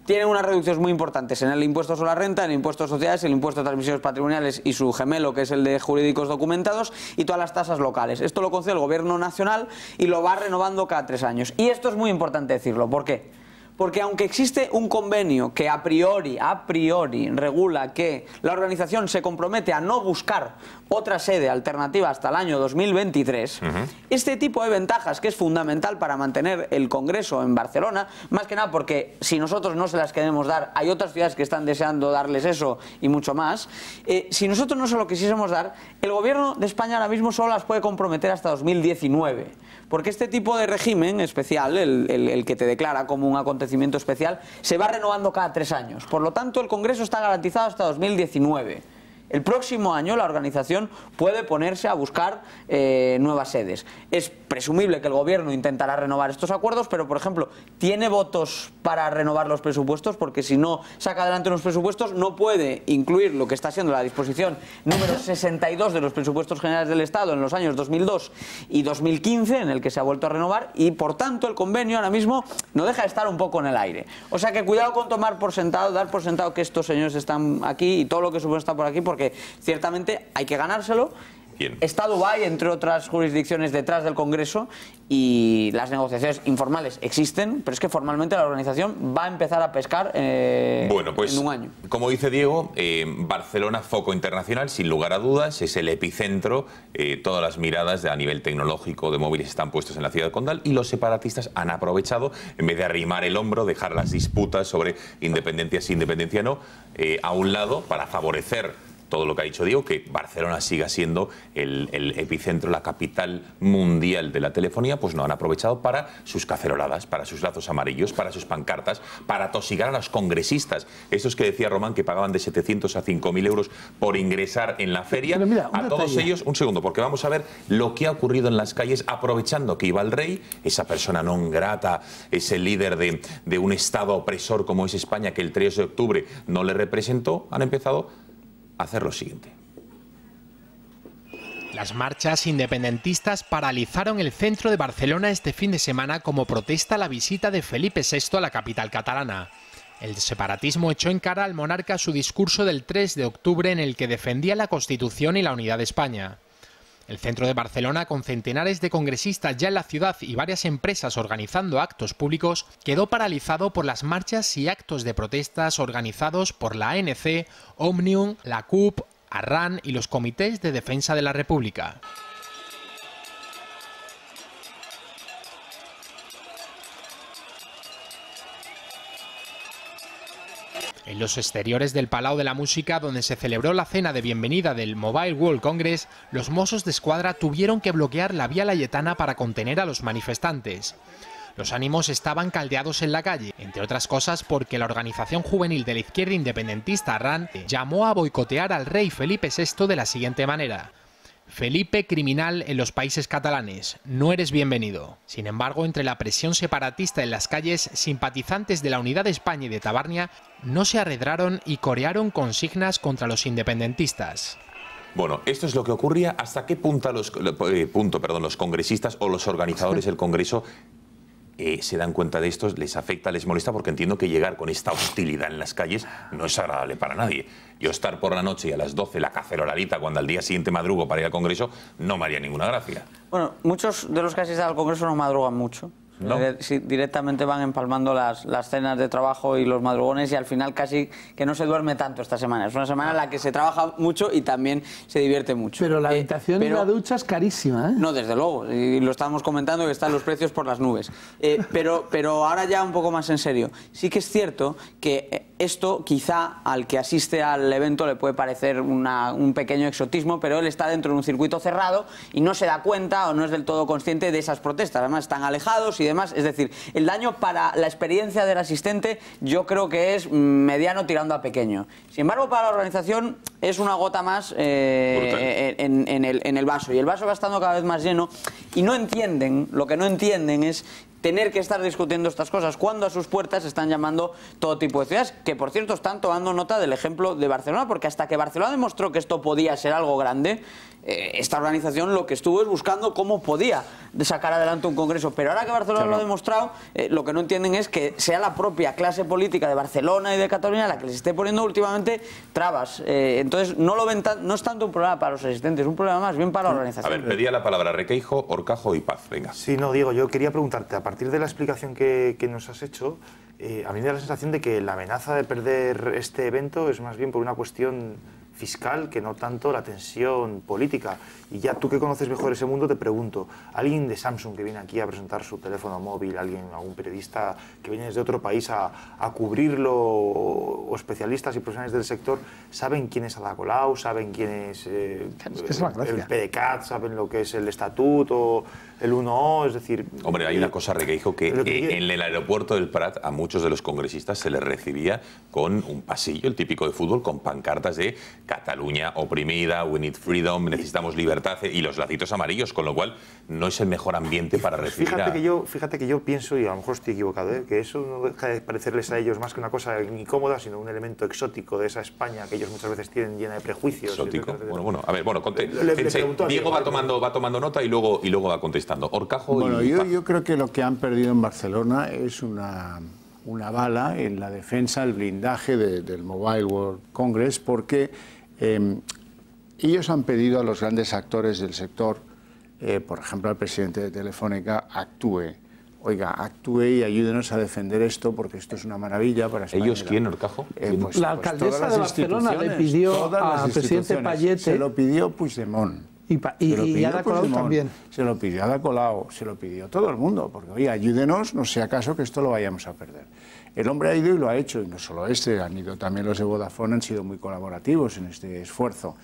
Speaker 24: tienen unas reducciones muy importantes en el impuesto sobre la renta, en el impuesto de sociedades, el impuesto de transmisiones patrimoniales y su gemelo, que es el de jurídicos documentados, y todas las tasas locales. Esto lo concede el Gobierno nacional y lo va renovando cada 3 años. Y esto es muy importante decirlo. ¿Por qué? Porque aunque existe un convenio que a priori regula que la organización se compromete a no buscar otra sede alternativa hasta el año 2023, este tipo de ventajas, que es fundamental para mantener el Congreso en Barcelona, más que nada porque si nosotros no se las queremos dar, hay otras ciudades que están deseando darles eso y mucho más, si nosotros no se lo quisiésemos dar, el Gobierno de España ahora mismo solo las puede comprometer hasta 2019. Porque este tipo de régimen especial, el que te declara como un acontecimiento especial, se va renovando cada 3 años. Por lo tanto, el Congreso está garantizado hasta 2019. El próximo año la organización puede ponerse a buscar nuevas sedes. Es presumible que el Gobierno intentará renovar estos acuerdos, pero, por ejemplo, ¿tiene votos para renovar los presupuestos? Porque si no saca adelante unos presupuestos, no puede incluir lo que está siendo la disposición número 62 de los presupuestos generales del Estado en los años 2002 y 2015, en el que se ha vuelto a renovar, y, por tanto, el convenio ahora mismo no deja de estar un poco en el aire. O sea que cuidado con tomar por sentado, dar por sentado que estos señores están aquí y todo lo que supone está por aquí, porque ciertamente hay que ganárselo.
Speaker 1: Bien.
Speaker 24: Está Dubái, entre otras jurisdicciones, detrás del Congreso, y las negociaciones informales existen, pero es que formalmente la organización va a empezar a pescar
Speaker 1: bueno, pues,
Speaker 24: en un año.
Speaker 1: Como dice Diego, Barcelona, foco internacional, sin lugar a dudas, es el epicentro. Todas las miradas a nivel tecnológico de móviles están puestas en la ciudad condal, y los separatistas han aprovechado, en vez de arrimar el hombro, dejar las disputas sobre independencia sí, independencia no, a un lado, para favorecer todo lo que ha dicho Diego, que Barcelona siga siendo el epicentro, la capital mundial de la telefonía. Pues no, han aprovechado para sus caceroladas, para sus lazos amarillos, para sus pancartas, para atosigar a los congresistas. Estos que decía Román, que pagaban de 700 a 5.000 euros por ingresar en la feria.
Speaker 5: Pero mira,
Speaker 1: a todos ellos, un segundo, porque vamos a ver lo que ha ocurrido en las calles, aprovechando que iba el rey, esa persona non grata, ese líder de un Estado opresor como es España, que el 3 de octubre no le representó. Han empezado hacer lo siguiente.
Speaker 21: Las marchas independentistas paralizaron el centro de Barcelona este fin de semana como protesta a la visita de Felipe VI a la capital catalana. El separatismo echó en cara al monarca su discurso del 3 de octubre en el que defendía la Constitución y la unidad de España. El centro de Barcelona, con centenares de congresistas ya en la ciudad y varias empresas organizando actos públicos, quedó paralizado por las marchas y actos de protestas organizados por la ANC, Òmnium, la CUP, Arran y los comités de defensa de la República. En los exteriores del Palau de la Música, donde se celebró la cena de bienvenida del Mobile World Congress, los Mossos d'Esquadra tuvieron que bloquear la Vía Laietana para contener a los manifestantes. Los ánimos estaban caldeados en la calle, entre otras cosas porque la organización juvenil de la izquierda independentista Arran llamó a boicotear al rey Felipe VI de la siguiente manera: Felipe, criminal en los países catalanes, no eres bienvenido. Sin embargo, entre la presión separatista en las calles, simpatizantes de la Unidad de España y de Tabarnia no se arredraron y corearon consignas contra los independentistas.
Speaker 1: Bueno, esto es lo que ocurría. ¿Hasta qué punto los congresistas o los organizadores del Congreso se dan cuenta de esto, les afecta, les molesta? Porque entiendo que llegar con esta hostilidad en las calles no es agradable para nadie. Yo estar por la noche y a las 12 la caceroladita, cuando al día siguiente madrugo para ir al Congreso, no me haría ninguna gracia.
Speaker 24: Bueno, muchos de los que asisten al Congreso no madrugan mucho.
Speaker 1: ¿No?
Speaker 24: Sí, directamente van empalmando las cenas de trabajo y los madrugones y al final casi que no se duerme tanto esta semana. Es una semana en la que se trabaja mucho y también se divierte mucho.
Speaker 5: Pero la habitación y la ducha es carísima, ¿eh?
Speaker 24: No, desde luego. Y lo estábamos comentando que están los precios por las nubes. Pero ahora ya un poco más en serio. Sí que es cierto que esto quizá al que asiste al evento le puede parecer un pequeño exotismo, pero él está dentro de un circuito cerrado y no se da cuenta o no es del todo consciente de esas protestas. Además están alejados y demás. Es decir, el daño para la experiencia del asistente yo creo que es mediano tirando a pequeño. Sin embargo, para la organización es una gota más en el vaso. Y el vaso va estando cada vez más lleno y no entienden, lo que no entienden es tener que estar discutiendo estas cosas cuando a sus puertas están llamando todo tipo de ciudades, que por cierto están tomando nota del ejemplo de Barcelona, porque hasta que Barcelona demostró que esto podía ser algo grande, esta organización lo que estuvo es buscando cómo podía sacar adelante un congreso, pero ahora que Barcelona lo ha demostrado, lo que no entienden es que sea la propia clase política de Barcelona y de Cataluña la que les esté poniendo últimamente trabas. Entonces no lo ven no es tanto un problema para los asistentes, es un problema más bien para la organización.
Speaker 1: A ver, pedía la palabra Requeijo, Horcajo y Paz, venga.
Speaker 11: Sí, no, Diego, yo quería preguntarte, a partir de la explicación que nos has hecho, a mí me da la sensación de que la amenaza de perder este evento es más bien por una cuestión fiscal que no tanto la tensión política. Y ya tú que conoces mejor ese mundo te pregunto, alguien de Samsung que viene aquí a presentar su teléfono móvil, algún periodista que viene desde otro país a cubrirlo, o especialistas y profesionales del sector, ¿saben quién es Ada Colau? ¿Saben quién es el PDCAT? ¿Saben lo que es el estatuto, el 1O? Es decir...
Speaker 1: Hombre, hay una cosa, Requeijo, que en el aeropuerto del Prat a muchos de los congresistas se les recibía con un pasillo, el típico de fútbol, con pancartas de Cataluña oprimida, we need freedom, necesitamos libertad y los lacitos amarillos, con lo cual no es el mejor ambiente para recibir
Speaker 11: Fíjate que yo pienso, y a lo mejor estoy equivocado, que eso no deja de parecerles a ellos más que una cosa incómoda, sino un elemento exótico de esa España que ellos muchas veces tienen llena de prejuicios.
Speaker 1: Exótico. Diego va tomando nota y luego va contestando. Horcajo
Speaker 8: bueno,
Speaker 1: y
Speaker 8: yo creo que lo que han perdido en Barcelona es una bala en la defensa, el blindaje del Mobile World Congress, porque ellos han pedido a los grandes actores del sector, por ejemplo al presidente de Telefónica, actúe y ayúdenos a defender esto, porque esto es una maravilla para España.
Speaker 1: ¿Ellos quién, Horcajo?
Speaker 5: La alcaldesa de Barcelona le pidió al presidente Payete...
Speaker 8: Se lo pidió Puigdemont.
Speaker 5: Y Ada Colau también.
Speaker 8: Se lo pidió Ada Colau, se lo pidió todo el mundo, porque oye, ayúdenos, no sea acaso que esto lo vayamos a perder. El hombre ha ido y lo ha hecho, y no solo han ido también los de Vodafone, han sido muy colaborativos en este esfuerzo.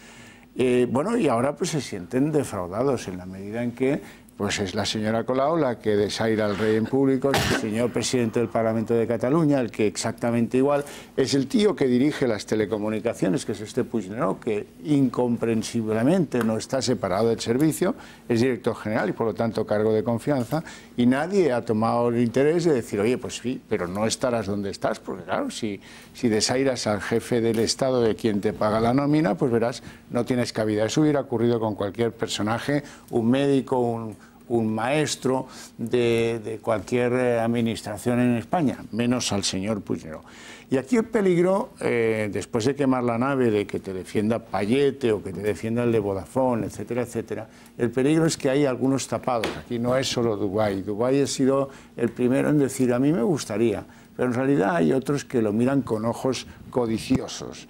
Speaker 8: Bueno, y ahora pues se sienten defraudados en la medida en que pues es la señora Colau la que desaira al rey en público, es el señor presidente del Parlamento de Cataluña, el que exactamente igual, es el tío que dirige las telecomunicaciones, que es este Puigneró, que incomprensiblemente no está separado del servicio, es director general y por lo tanto cargo de confianza, y nadie ha tomado el interés de decir, oye, pues sí, pero no estarás donde estás, porque claro, si desairas al jefe del Estado de quien te paga la nómina, pues verás, no tienes cabida. Eso hubiera ocurrido con cualquier personaje, un médico, un maestro de cualquier administración en España, menos al señor Puigneró. Y aquí el peligro, después de quemar la nave, de que te defienda Payete o que te defienda el de Vodafone, etcétera, etcétera, el peligro es que hay algunos tapados. Aquí no es solo Dubái. Dubái ha sido el primero en decir, a mí me gustaría, pero en realidad hay otros que lo miran con ojos codiciosos.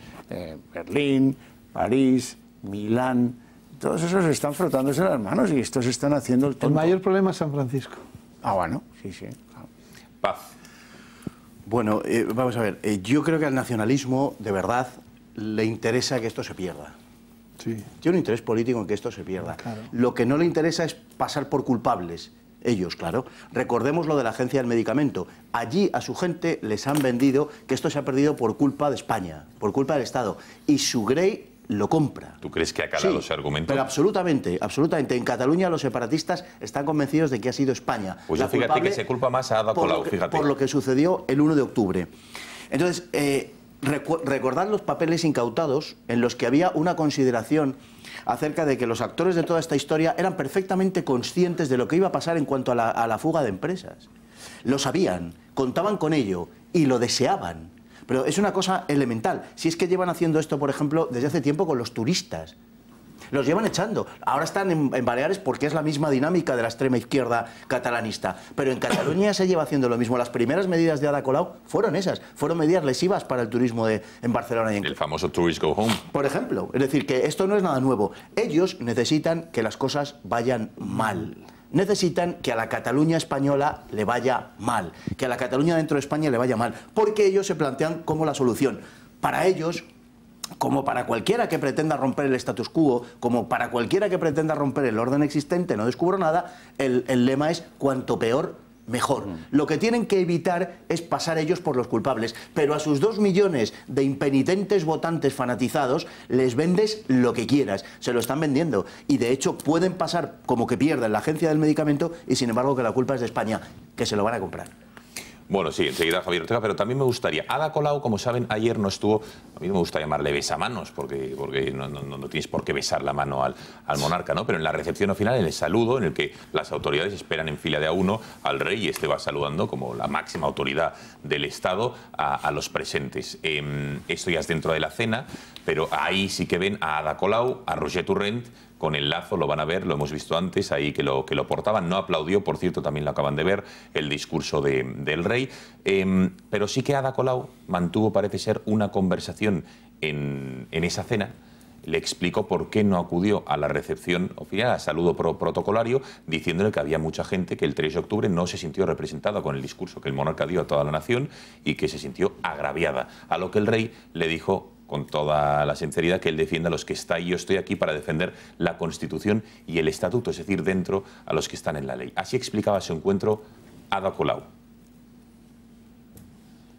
Speaker 8: Berlín, París, Milán... Todos esos están frotándose las manos y estos están haciendo el tonto.
Speaker 5: El mayor problema es San Francisco.
Speaker 8: Ah, bueno, sí.
Speaker 1: Paz.
Speaker 6: Bueno, vamos a ver. Yo creo que al nacionalismo, de verdad, le interesa que esto se pierda.
Speaker 5: Sí.
Speaker 6: Tiene un interés político en que esto se pierda. Claro. Lo que no le interesa es pasar por culpables. Ellos, claro. Recordemos lo de la Agencia del Medicamento. Allí a su gente les han vendido que esto se ha perdido por culpa de España, por culpa del Estado. Y su Grey lo compra.
Speaker 1: ¿Tú crees que ha calado ese argumento?
Speaker 6: Pero absolutamente, absolutamente. En Cataluña los separatistas están convencidos de que ha sido España.
Speaker 1: Pues ya fíjate que se culpa más a Ada Colau, fíjate.
Speaker 6: Por lo que sucedió el 1 de octubre. Entonces, recordad los papeles incautados en los que había una consideración acerca de que los actores de toda esta historia eran perfectamente conscientes de lo que iba a pasar en cuanto a la fuga de empresas. Lo sabían, contaban con ello y lo deseaban. Pero es una cosa elemental. Si es que llevan haciendo esto, por ejemplo, desde hace tiempo con los turistas. Los llevan echando. Ahora están en Baleares porque es la misma dinámica de la extrema izquierda catalanista. Pero en Cataluña se lleva haciendo lo mismo. Las primeras medidas de Ada Colau fueron esas. Fueron medidas lesivas para el turismo en Barcelona. Y en...
Speaker 1: El famoso Tourist Go Home.
Speaker 6: Por ejemplo. Es decir, que esto no es nada nuevo. Ellos necesitan que las cosas vayan mal. Necesitan que a la Cataluña española le vaya mal. Que a la Cataluña dentro de España le vaya mal. Porque ellos se plantean como la solución. Para ellos, como para cualquiera que pretenda romper el status quo, como para cualquiera que pretenda romper el orden existente, no descubro nada, el lema es cuanto peor, mejor. Lo que tienen que evitar es pasar ellos por los culpables, pero a sus 2 millones de impenitentes votantes fanatizados les vendes lo que quieras, se lo están vendiendo, y de hecho pueden pasar como que pierden la agencia del medicamento y sin embargo que la culpa es de España, que se lo van a comprar.
Speaker 1: Bueno, sí, enseguida Javier Ortega, pero también me gustaría, Ada Colau, como saben, ayer no estuvo, a mí no me gusta llamarle besamanos, porque no tienes por qué besar la mano al monarca, ¿no? Pero en la recepción final, en el saludo, en el que las autoridades esperan en fila de a uno al rey y este va saludando como la máxima autoridad del Estado a los presentes. Esto ya es dentro de la cena, pero ahí sí que ven a Ada Colau, a Roger Torrent, con el lazo, lo van a ver, lo hemos visto antes, ahí que lo portaban, no aplaudió, por cierto, también lo acaban de ver, el discurso del rey, pero sí que Ada Colau mantuvo, parece ser, una conversación en esa cena, le explicó por qué no acudió a la recepción oficial, al saludo protocolario, diciéndole que había mucha gente que el 3 de octubre no se sintió representada con el discurso que el monarca dio a toda la nación y que se sintió agraviada, a lo que el rey le dijo con toda la sinceridad que él defienda a los que está y yo estoy aquí para defender la Constitución y el Estatuto, es decir, dentro a los que están en la ley. Así explicaba su encuentro Ada Colau.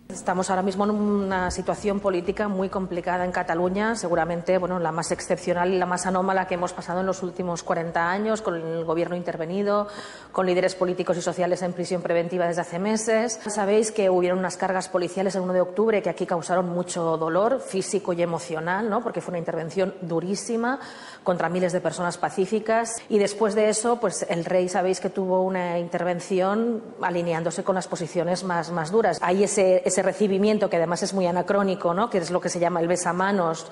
Speaker 2: Estamos ahora mismo en una situación política muy complicada en Cataluña, seguramente bueno, la más excepcional y la más anómala que hemos pasado en los últimos 40 años, con el gobierno intervenido, con líderes políticos y sociales en prisión preventiva desde hace meses. Sabéis que hubieron unas cargas policiales el 1 de octubre que aquí causaron mucho dolor físico y emocional, ¿no? Porque fue una intervención durísima contra miles de personas pacíficas y después de eso pues el rey sabéis que tuvo una intervención alineándose con las posiciones más duras. Hay ese recibimiento que además es muy anacrónico, ¿no? Que es lo que se llama el besamanos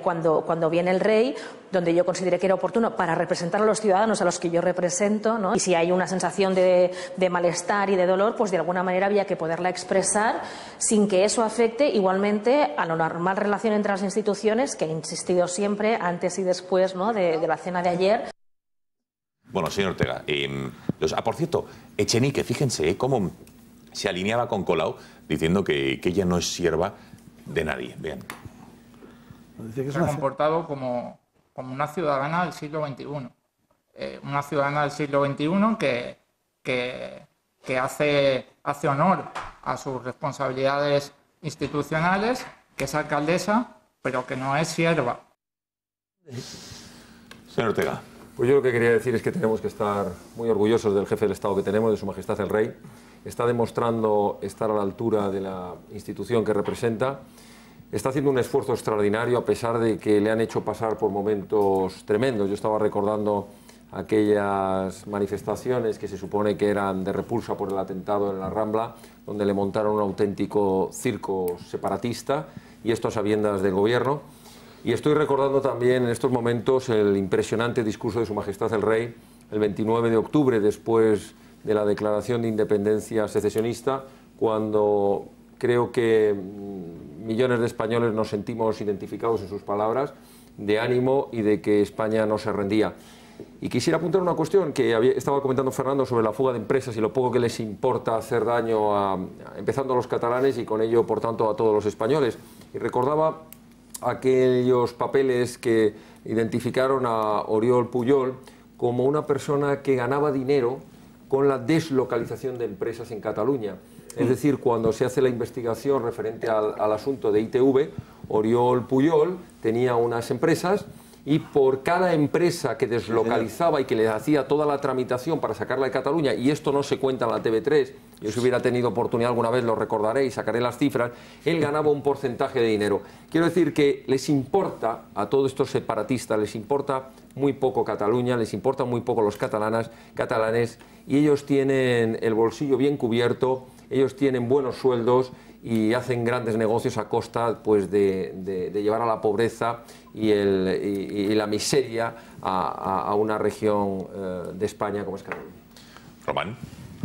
Speaker 2: cuando viene el rey, donde yo consideré que era oportuno para representar a los ciudadanos a los que yo represento, ¿no? Y si hay una sensación de malestar y de dolor, pues de alguna manera había que poderla expresar sin que eso afecte igualmente a la normal relación entre las instituciones que he insistido siempre antes y después, ¿no? de la cena de ayer.
Speaker 1: Bueno, señor Ortega, por cierto, Echenique, fíjense cómo se alineaba con Colau diciendo que ella no es sierva de nadie. Vean.
Speaker 3: Se ha comportado como una ciudadana del siglo XXI. Una ciudadana del siglo XXI que hace honor a sus responsabilidades institucionales, que es alcaldesa, pero que no es sierva.
Speaker 1: Señor Ortega.
Speaker 7: Pues yo lo que quería decir es que tenemos que estar muy orgullosos del jefe del Estado que tenemos, de Su Majestad el Rey. Está demostrando estar a la altura de la institución que representa. Está haciendo un esfuerzo extraordinario a pesar de que le han hecho pasar por momentos tremendos. Yo estaba recordando aquellas manifestaciones que se supone que eran de repulsa por el atentado en la Rambla, donde le montaron un auténtico circo separatista, y esto a sabiendas del gobierno. Y estoy recordando también en estos momentos el impresionante discurso de Su Majestad el Rey el 29 de octubre, después de la declaración de independencia secesionista, cuando creo que millones de españoles nos sentimos identificados en sus palabras de ánimo y de que España no se rendía. Y quisiera apuntar una cuestión que estaba comentando Fernando sobre la fuga de empresas y lo poco que les importa hacer daño empezando a los catalanes y con ello, por tanto, a todos los españoles. Y recordaba aquellos papeles que identificaron a Oriol Pujol como una persona que ganaba dinero con la deslocalización de empresas en Cataluña. Es decir, cuando se hace la investigación referente al asunto de ITV, Oriol Pujol tenía unas empresas y por cada empresa que deslocalizaba y que le hacía toda la tramitación para sacarla de Cataluña, y esto no se cuenta en la TV3, yo si hubiera tenido oportunidad alguna vez lo recordaré y sacaré las cifras, él ganaba un porcentaje de dinero. Quiero decir que les importa a todos estos separatistas, les importa muy poco Cataluña, les importa muy poco los catalanes, y ellos tienen el bolsillo bien cubierto, ellos tienen buenos sueldos y hacen grandes negocios a costa pues, de llevar a la pobreza y la miseria a una región de España como es Cataluña.
Speaker 1: Román.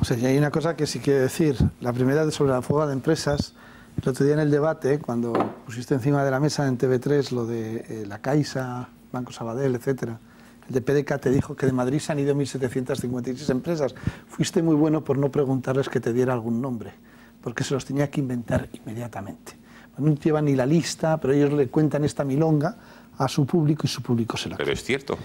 Speaker 5: O sea, y hay una cosa que sí quiero decir. La primera sobre la fuga de empresas. El otro día en el debate, cuando pusiste encima de la mesa en TV3 lo de la Caixa, Banco Sabadell, etcétera, el de PDK te dijo que de Madrid se han ido 1.756 empresas. Fuiste muy bueno por no preguntarles que te diera algún nombre, porque se los tenía que inventar inmediatamente. No llevan ni la lista, pero ellos le cuentan esta milonga a su público y su público se la cree.
Speaker 1: Pero es cierto.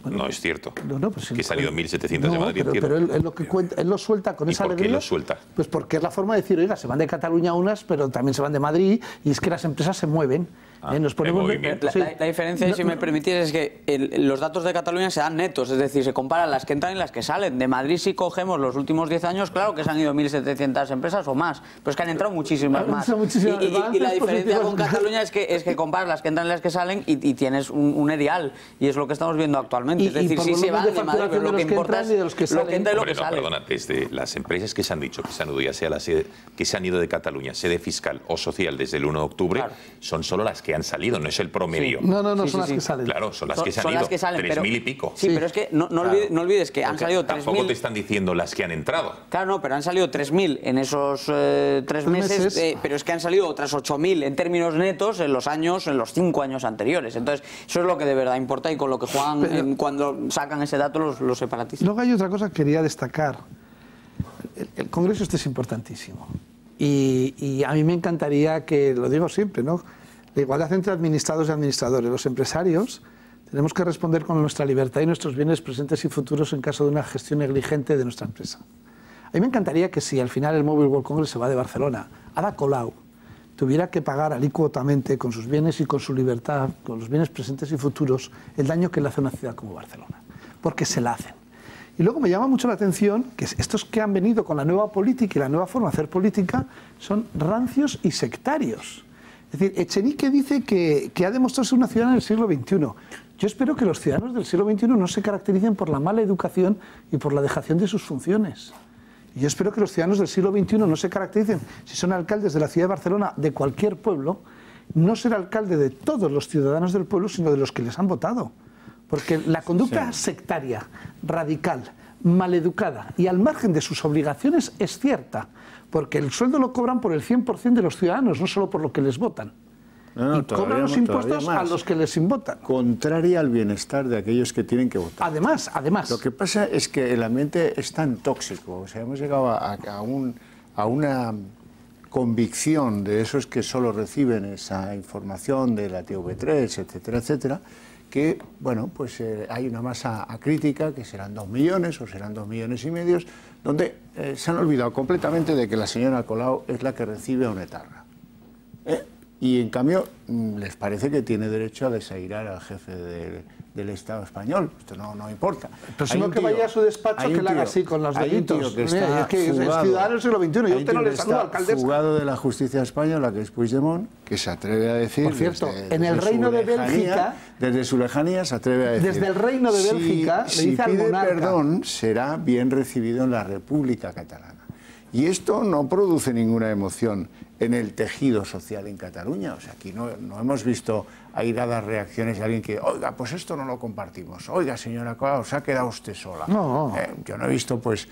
Speaker 1: Bueno, no es cierto.
Speaker 5: Pues
Speaker 1: que se han ido 1.700 de Madrid.
Speaker 5: Pero él lo que cuenta, él lo suelta con esa alegría.
Speaker 1: ¿Por qué lo suelta?
Speaker 5: Pues porque es la forma de decir, oiga, se van de Cataluña unas, pero también se van de Madrid, y es que las empresas se mueven. Nos ponemos
Speaker 24: la diferencia, si me permitís, es que los datos de Cataluña se dan netos, es decir, se comparan las que entran y las que salen. De Madrid, si cogemos los últimos 10 años, claro que se han ido 1.700 empresas o más, pero es que han entrado muchísimas más. Y la diferencia con Cataluña es que comparas las que entran y las que salen y tienes un erial, y es lo que estamos viendo actualmente. Es decir, sí se van de Madrid, pero lo que importa es lo que entra y lo que sale.
Speaker 1: Perdona, desde las empresas que se han dicho que se han ido, ya sea la sede, que se han ido de Cataluña, sede fiscal o social desde el 1 de octubre, son solo las que han salido, no es el promedio.
Speaker 5: Sí. No, son las que salen.
Speaker 1: Claro, son las que se han ido. 3.000 y pico.
Speaker 24: Sí, pero es que no olvides que han salido 3.000.
Speaker 1: Tampoco te están diciendo las que han entrado.
Speaker 24: Claro, no, pero han salido 3.000 en esos 3 meses, pero es que han salido otras 8.000 en términos netos en los 5 años anteriores. Entonces, eso es lo que de verdad importa y con lo que juegan cuando sacan ese dato los separatistas.
Speaker 5: Luego hay otra cosa que quería destacar. El Congreso este es importantísimo. Y a mí me encantaría que, lo digo siempre, ¿no?, la igualdad entre administrados y administradores. Los empresarios tenemos que responder con nuestra libertad y nuestros bienes presentes y futuros en caso de una gestión negligente de nuestra empresa. A mí me encantaría que si al final el Mobile World Congress se va de Barcelona, Ada Colau tuviera que pagar alícuotamente con sus bienes y con su libertad, con los bienes presentes y futuros, el daño que le hace a una ciudad como Barcelona, porque se la hacen. Y luego me llama mucho la atención que estos que han venido con la nueva política y la nueva forma de hacer política son rancios y sectarios. Es decir, Echenique dice que ha demostrado ser una ciudadana del siglo XXI. Yo espero que los ciudadanos del siglo XXI no se caractericen por la mala educación y por la dejación de sus funciones. Y yo espero que los ciudadanos del siglo XXI no se caractericen, si son alcaldes de la ciudad de Barcelona, de cualquier pueblo, no ser alcalde de todos los ciudadanos del pueblo, sino de los que les han votado. Porque la conducta sectaria, radical, maleducada y al margen de sus obligaciones es cierta, porque el sueldo lo cobran por el 100% de los ciudadanos, no solo por lo que les votan. Y cobran los impuestos a los que les votan.
Speaker 8: Contraria al bienestar de aquellos que tienen que votar.
Speaker 5: Además.
Speaker 8: Lo que pasa es que el ambiente es tan tóxico, o sea, hemos llegado a una convicción de esos que solo reciben esa información de la TV3, etcétera, etcétera, que, bueno, pues hay una masa crítica, que serán 2 millones o serán 2,5 millones, donde se han olvidado completamente de que la señora Colau es la que recibe a un etarra. Y en cambio les parece que tiene derecho a desairar al jefe del Estado español. Esto no importa.
Speaker 5: El próximo que vaya a su despacho que le haga así con los deditos.
Speaker 8: Es ciudadano
Speaker 5: del siglo XXI. Yo usted no le saludo, alcalde.
Speaker 8: Fugado de la justicia española, que es Puigdemont, que se atreve a decir...
Speaker 5: Por cierto, en el Reino de Bélgica...
Speaker 8: Desde su lejanía se atreve a decir...
Speaker 5: Desde el Reino de Bélgica le dice al monarca...
Speaker 8: Si pide perdón, será bien recibido en la República Catalana. Y esto no produce ninguna emoción en el tejido social en Cataluña. O sea, aquí no hemos visto airadas reacciones de alguien que, oiga, pues esto no lo compartimos. Oiga, señora Colau, se ha quedado usted sola.
Speaker 5: No.
Speaker 8: Yo no he visto, pues,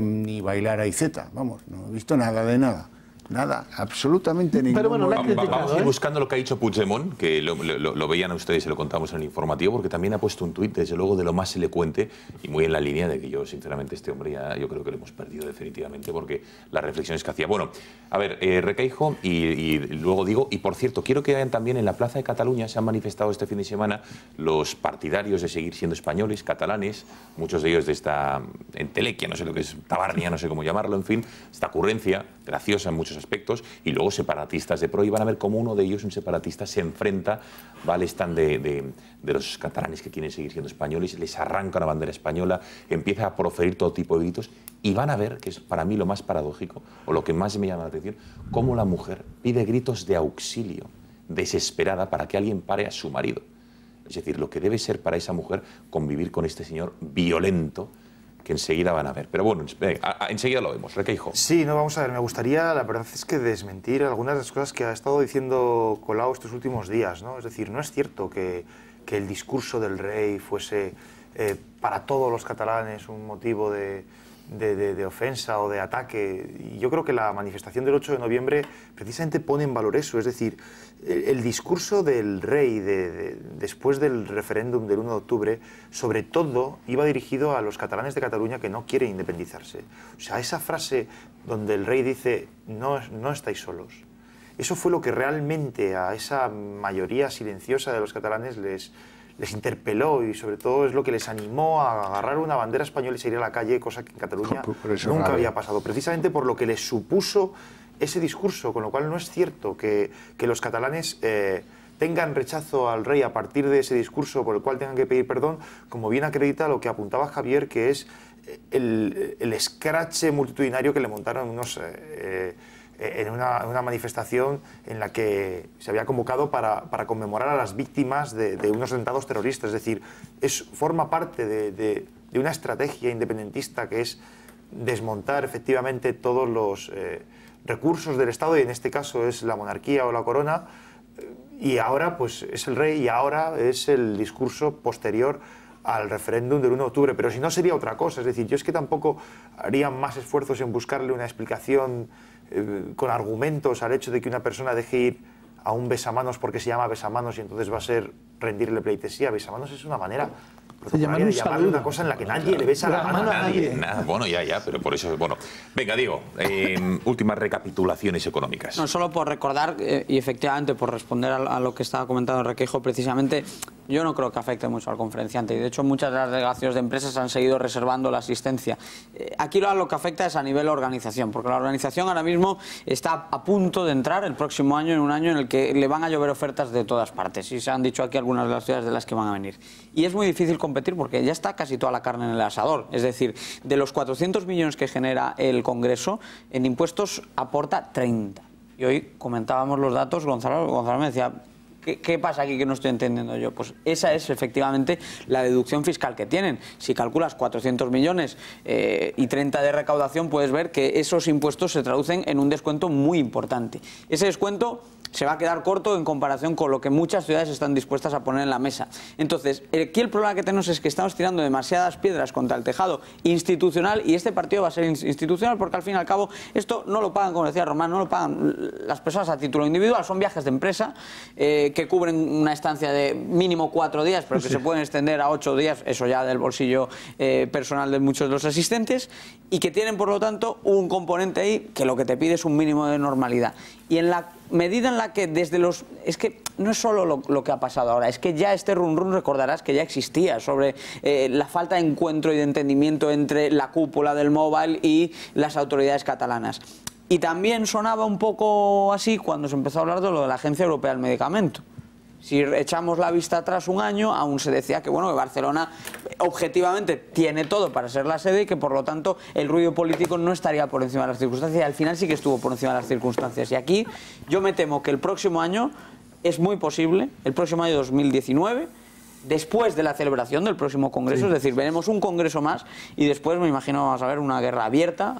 Speaker 8: ni bailar a Iceta. Vamos, no he visto nada de nada. Nada, absolutamente ningún.
Speaker 5: Pero bueno,
Speaker 1: vamos a ir buscando lo que ha dicho Puigdemont, que lo veían a ustedes y lo contamos en el informativo, porque también ha puesto un tuit, desde luego, de lo más elocuente y muy en la línea de que yo, sinceramente, este hombre ya yo creo que lo hemos perdido definitivamente, porque las reflexiones que hacía. Bueno, a ver, Requeijo y luego digo, y por cierto, quiero que vean también en la Plaza de Cataluña, se han manifestado este fin de semana los partidarios de seguir siendo españoles, catalanes, muchos de ellos de esta entelequia, no sé lo que es, tabarnia, no sé cómo llamarlo, en fin, esta ocurrencia graciosa en muchos aspectos, y luego separatistas de pro, y van a ver cómo uno de ellos, un separatista, se enfrenta, va al stand de los catalanes que quieren seguir siendo españoles, les arranca una bandera española, empieza a proferir todo tipo de gritos, y van a ver, que es para mí lo más paradójico, o lo que más me llama la atención, cómo la mujer pide gritos de auxilio, desesperada, para que alguien pare a su marido. Es decir, lo que debe ser para esa mujer convivir con este señor violento, que enseguida van a ver. Pero bueno, enseguida lo vemos. Requeijo.
Speaker 11: Sí, no, vamos a ver, me gustaría, la verdad es que desmentir algunas de las cosas que ha estado diciendo Colau estos últimos días, ¿no? Es decir, no es cierto que el discurso del rey fuese para todos los catalanes un motivo de ofensa o de ataque. Y yo creo que la manifestación del 8 de noviembre precisamente pone en valor eso, es decir, el discurso del rey después del referéndum del 1 de octubre, sobre todo iba dirigido a los catalanes de Cataluña que no quieren independizarse. O sea, esa frase donde el rey dice no estáis solos, eso fue lo que realmente a esa mayoría silenciosa de los catalanes les interpeló, y sobre todo es lo que les animó a agarrar una bandera española y salir a la calle, cosa que en Cataluña nunca había pasado, precisamente por lo que les supuso ese discurso, con lo cual no es cierto que los catalanes tengan rechazo al rey a partir de ese discurso por el cual tengan que pedir perdón, como bien acredita lo que apuntaba Javier, que es el escrache multitudinario que le montaron unos... en una manifestación en la que se había convocado para conmemorar a las víctimas de unos atentados terroristas. Es decir, forma parte de una estrategia independentista que es desmontar efectivamente todos los recursos del Estado, y en este caso es la monarquía o la corona, y ahora pues es el rey, y ahora es el discurso posterior al referéndum del 1 de octubre, pero si no sería otra cosa. Es decir, yo es que tampoco haría más esfuerzos en buscarle una explicación con argumentos al hecho de que una persona deje ir a un besamanos porque se llama besamanos y entonces va a ser rendirle pleitesía. Besamanos es una manera de llamarle una cosa en la que nadie le besa la mano a nadie.
Speaker 1: Bueno, ya, pero por eso... Bueno, venga, Diego, últimas recapitulaciones económicas.
Speaker 24: No, solo por recordar, y efectivamente por responder a lo que estaba comentando Requeijo, precisamente, yo no creo que afecte mucho al conferenciante, y de hecho muchas de las delegaciones de empresas han seguido reservando la asistencia. Aquí lo que afecta es a nivel organización, porque la organización ahora mismo está a punto de entrar el próximo año en un año en el que le van a llover ofertas de todas partes, y se han dicho aquí algunas de las ciudades de las que van a venir. Y es muy difícil competir porque ya está casi toda la carne en el asador. Es decir, de los 400 millones que genera el Congreso, en impuestos aporta 30. Y hoy comentábamos los datos, Gonzalo me decía... ¿Qué pasa aquí que no estoy entendiendo yo? Pues esa es efectivamente la deducción fiscal que tienen. Si calculas 400 millones y 30 de recaudación, puedes ver que esos impuestos se traducen en un descuento muy importante. Ese descuento se va a quedar corto en comparación con lo que muchas ciudades están dispuestas a poner en la mesa. Entonces, aquí el problema que tenemos es que estamos tirando demasiadas piedras contra el tejado institucional, y este partido va a ser institucional porque al fin y al cabo esto no lo pagan, como decía Román, no lo pagan las personas a título individual, son viajes de empresa que cubren una estancia de mínimo 4 días, pero que se pueden extender a 8 días, eso ya del bolsillo personal de muchos de los asistentes, y que tienen por lo tanto un componente ahí que lo que te pide es un mínimo de normalidad. Y en la medida en la que desde los... Es que no es solo lo que ha pasado ahora, es que ya este run recordarás que ya existía sobre la falta de encuentro y de entendimiento entre la cúpula del Mobile y las autoridades catalanas. Y también sonaba un poco así cuando se empezó a hablar de lo de la Agencia Europea del Medicamento. Si echamos la vista atrás un año, aún se decía que, bueno, que Barcelona objetivamente tiene todo para ser la sede y que, por lo tanto, el ruido político no estaría por encima de las circunstancias, y al final sí que estuvo por encima de las circunstancias. Y aquí yo me temo que el próximo año es muy posible, el próximo año 2019, después de la celebración del próximo Congreso, es decir, veremos un Congreso más y después me imagino vamos a ver una guerra abierta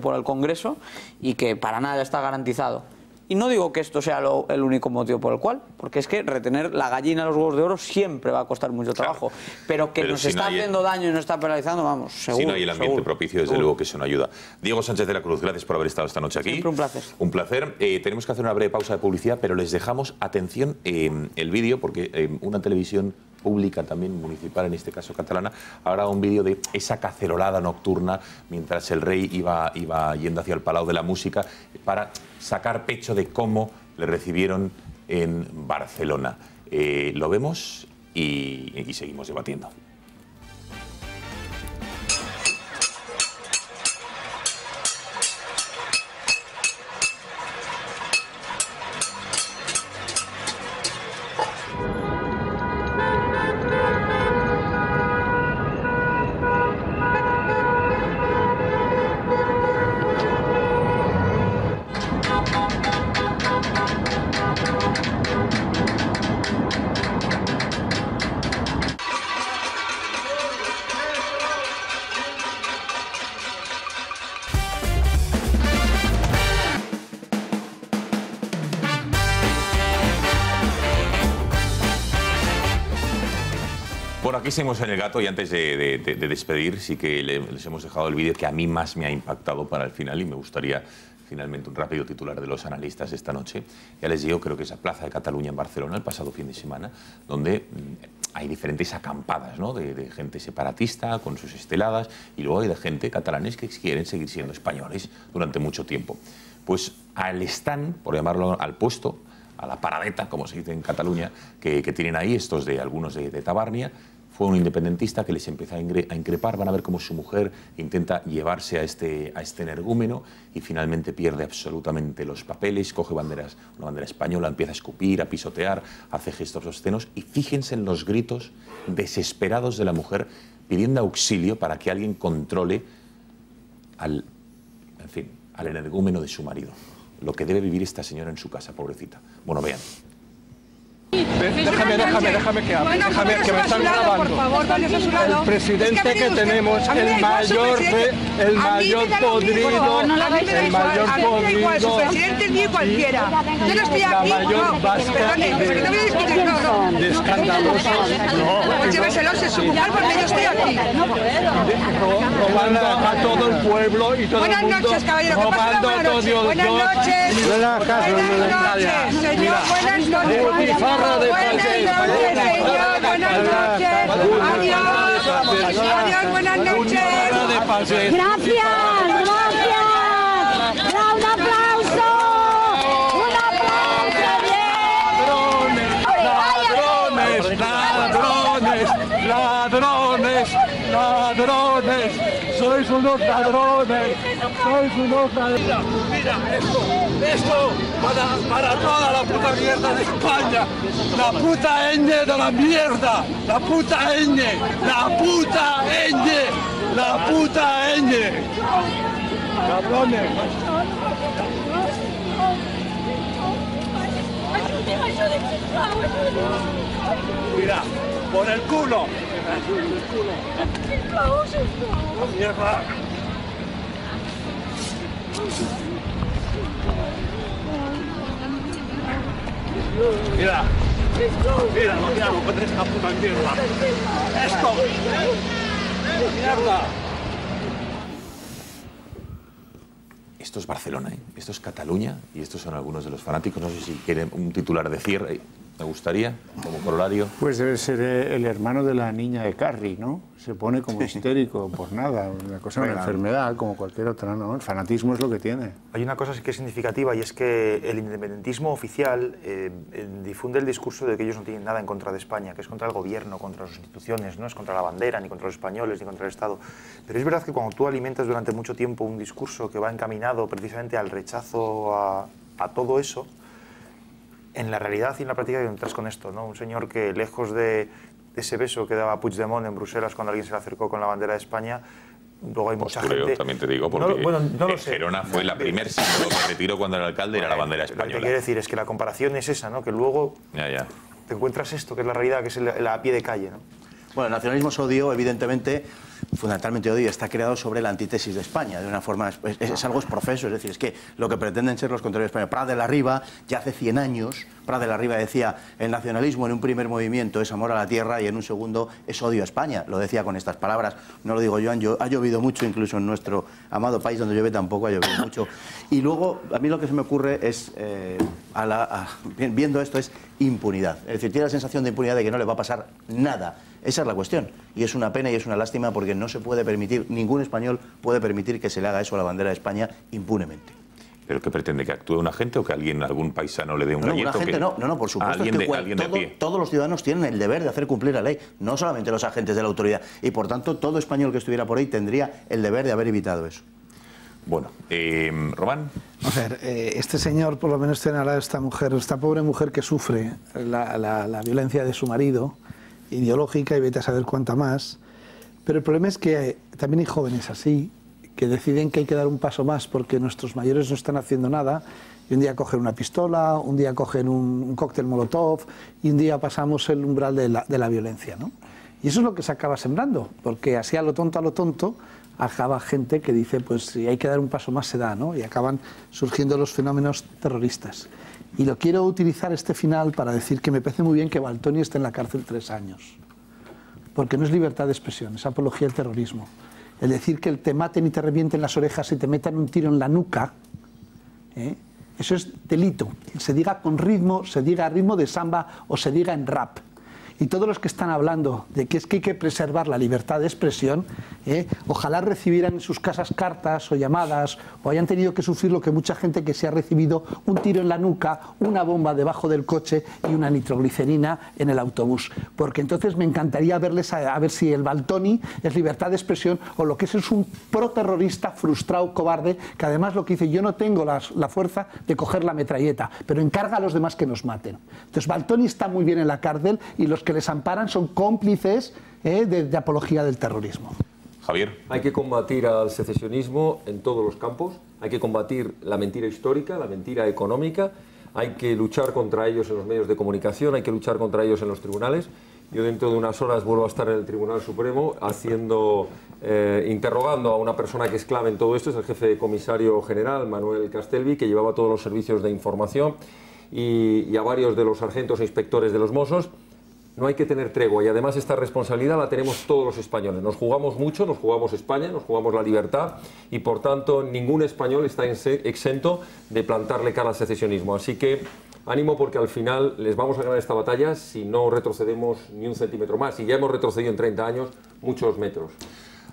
Speaker 24: por el Congreso, y que para nada está garantizado. Y no digo que esto sea el único motivo por el cual, porque es que retener la gallina a los huevos de oro siempre va a costar mucho trabajo, pero que nos está haciendo daño y nos está penalizando, vamos, seguro.
Speaker 1: Si no hay el ambiente propicio, desde luego que eso no ayuda. Diego Sánchez de la Cruz, gracias por haber estado esta noche aquí.
Speaker 24: Siempre un placer.
Speaker 1: Un placer. Tenemos que hacer una breve pausa de publicidad, pero les dejamos, atención, el vídeo, porque una televisión pública también, municipal, en este caso catalana, habrá un vídeo de esa cacerolada nocturna mientras el rey iba yendo hacia el Palau de la Música para sacar pecho de cómo le recibieron en Barcelona. Lo vemos y seguimos debatiendo. Bueno, aquí seguimos en el gato y antes de despedir, sí que les hemos dejado el vídeo que a mí más me ha impactado para el final y me gustaría finalmente un rápido titular de los analistas esta noche. Ya les digo, creo que es la Plaza de Cataluña en Barcelona el pasado fin de semana, donde hay diferentes acampadas, ¿no? de gente separatista con sus esteladas y luego hay de gente catalanes que quieren seguir siendo españoles durante mucho tiempo. Pues al stand, por llamarlo al puesto, a la paradeta, como se dice en Cataluña, que tienen ahí estos de algunos de Tabárnia, fue un independentista que les empieza a increpar. Van a ver cómo su mujer intenta llevarse a este energúmeno y finalmente pierde absolutamente los papeles, coge una bandera española, empieza a escupir, a pisotear, hace gestos obscenos y fíjense en los gritos desesperados de la mujer pidiendo auxilio para que alguien controle al energúmeno de su marido. Lo que debe vivir esta señora en su casa, pobrecita. Bueno, vean.
Speaker 4: Déjame que hable, déjame que me están grabando.
Speaker 17: Por favor, vayas a su lado.
Speaker 4: El presidente que tenemos, el mayor podrido, el mayor podrido.
Speaker 17: Su presidente es mío cualquiera. Yo no estoy aquí.
Speaker 4: La mayor vasca.
Speaker 17: Perdone, pero no voy a discutir, no.
Speaker 4: De escandalosos.
Speaker 17: Pues lléveselos en su lugar porque yo estoy aquí.
Speaker 4: Robando a todo el pueblo y todo el mundo.
Speaker 17: Buenas noches, caballero.
Speaker 4: Robando a todo Dios.
Speaker 17: Buenas noches. Buenas noches, señor. Buenas noches. Buenas noches. Adiós. Adiós, buenas noches.
Speaker 9: Gracias. Un aplauso. Un aplauso.
Speaker 4: Ladrones. Sois unos ladrones. Mira, esto para toda la puta mierda de España. La puta ñ de la mierda. La puta ñ. Cabrones. Mira, por el culo. Mierda. Mira, lo que es esta puta mierda. Esto. Mierda.
Speaker 1: Esto es Barcelona, ¿eh? Esto es Cataluña y estos son algunos de los fanáticos. No sé si quieren un titular de cierre. Me gustaría, como corolario.
Speaker 8: Pues debe ser el hermano de la niña de Carrie, ¿no? Se pone como histérico por nada, una cosa, una enfermedad como cualquier otra, ¿no? El fanatismo es lo que tiene.
Speaker 11: Hay una cosa que es significativa y es que el independentismo oficial difunde el discurso de que ellos no tienen nada en contra de España, que es contra el gobierno, contra las instituciones, no es contra la bandera, ni contra los españoles, ni contra el Estado. Pero es verdad que cuando tú alimentas durante mucho tiempo un discurso que va encaminado precisamente al rechazo a todo eso, en la realidad y en la práctica entras con esto, ¿no? Un señor que, lejos de ese beso que daba Puigdemont en Bruselas cuando alguien se le acercó con la bandera de España, luego hay mucha gente...
Speaker 1: También te digo, porque no lo sé. Gerona fue la primer símbolo que retiró cuando era alcalde, era la bandera española. Lo que quiero
Speaker 11: decir es que la comparación es esa, ¿no? Que luego te encuentras esto, que es la realidad, que es la pie de calle, ¿no?
Speaker 6: Bueno, el nacionalismo es odio, evidentemente, fundamentalmente odio, está creado sobre la antítesis de España, de una forma, es algo profeso, es decir, es que lo que pretenden ser los contrarios de España. Prat de la Riba, ya hace 100 años, Prat de la Riba decía, el nacionalismo en un primer movimiento es amor a la tierra y en un segundo es odio a España, lo decía con estas palabras, no lo digo yo, ha llovido mucho, incluso en nuestro amado país donde llueve tampoco ha llovido mucho. Y luego, a mí lo que se me ocurre es, viendo esto, es impunidad, es decir, tiene la sensación de impunidad de que no le va a pasar nada. Esa es la cuestión, y es una pena y es una lástima porque no se puede permitir, ningún español puede permitir que se le haga eso a la bandera de España impunemente.
Speaker 1: ¿Pero qué pretende? ¿Que actúe un agente o que algún paisano le dé un
Speaker 6: gallito?
Speaker 1: Un agente
Speaker 6: no, por supuesto. Todos los ciudadanos tienen el deber de hacer cumplir la ley, no solamente los agentes de la autoridad, y por tanto todo español que estuviera por ahí tendría el deber de haber evitado eso.
Speaker 1: Bueno, Román.
Speaker 5: A ver, este señor por lo menos tiene al lado esta mujer, esta pobre mujer que sufre la violencia de su marido, ideológica y vete a saber cuánta más, pero el problema es que también hay jóvenes así que deciden que hay que dar un paso más porque nuestros mayores no están haciendo nada y un día cogen una pistola, un día cogen un cóctel molotov y un día pasamos el umbral de la violencia, ¿no? Y eso es lo que se acaba sembrando, porque así a lo tonto acaba gente que dice pues si hay que dar un paso más se da, ¿no? Y acaban surgiendo los fenómenos terroristas. Y lo quiero utilizar este final para decir que me parece muy bien que Valtoni esté en la cárcel 3 años. porque no es libertad de expresión, es apología del terrorismo. El decir que te maten y te revienten las orejas y te metan un tiro en la nuca, eso es delito. Se diga con ritmo, se diga a ritmo de samba o se diga en rap. Y todos los que están hablando de que es que hay que preservar la libertad de expresión, ojalá recibieran en sus casas cartas o llamadas o hayan tenido que sufrir lo que mucha gente que se ha recibido un tiro en la nuca, una bomba debajo del coche y una nitroglicerina en el autobús. Porque entonces me encantaría verles a ver si el Valtoni es libertad de expresión o lo que es un proterrorista frustrado, cobarde, que además lo que dice, yo no tengo la fuerza de coger la metralleta, pero encarga a los demás que nos maten. Entonces Valtoni está muy bien en la cárcel y los que les amparan son cómplices de apología del terrorismo.
Speaker 1: Javier.
Speaker 7: Hay que combatir al secesionismo en todos los campos, hay que combatir la mentira histórica, la mentira económica, hay que luchar contra ellos en los medios de comunicación, hay que luchar contra ellos en los tribunales. Yo dentro de unas horas vuelvo a estar en el Tribunal Supremo interrogando a una persona que es clave en todo esto, es el jefe de comisario general, Manuel Castelvi, que llevaba todos los servicios de información, y a varios de los sargentos e inspectores de los Mossos. No hay que tener tregua y además esta responsabilidad la tenemos todos los españoles. Nos jugamos mucho, nos jugamos España, nos jugamos la libertad y por tanto ningún español está exento de plantarle cara al secesionismo. Así que ánimo porque al final les vamos a ganar esta batalla si no retrocedemos ni un centímetro más. Y ya hemos retrocedido en 30 años muchos metros.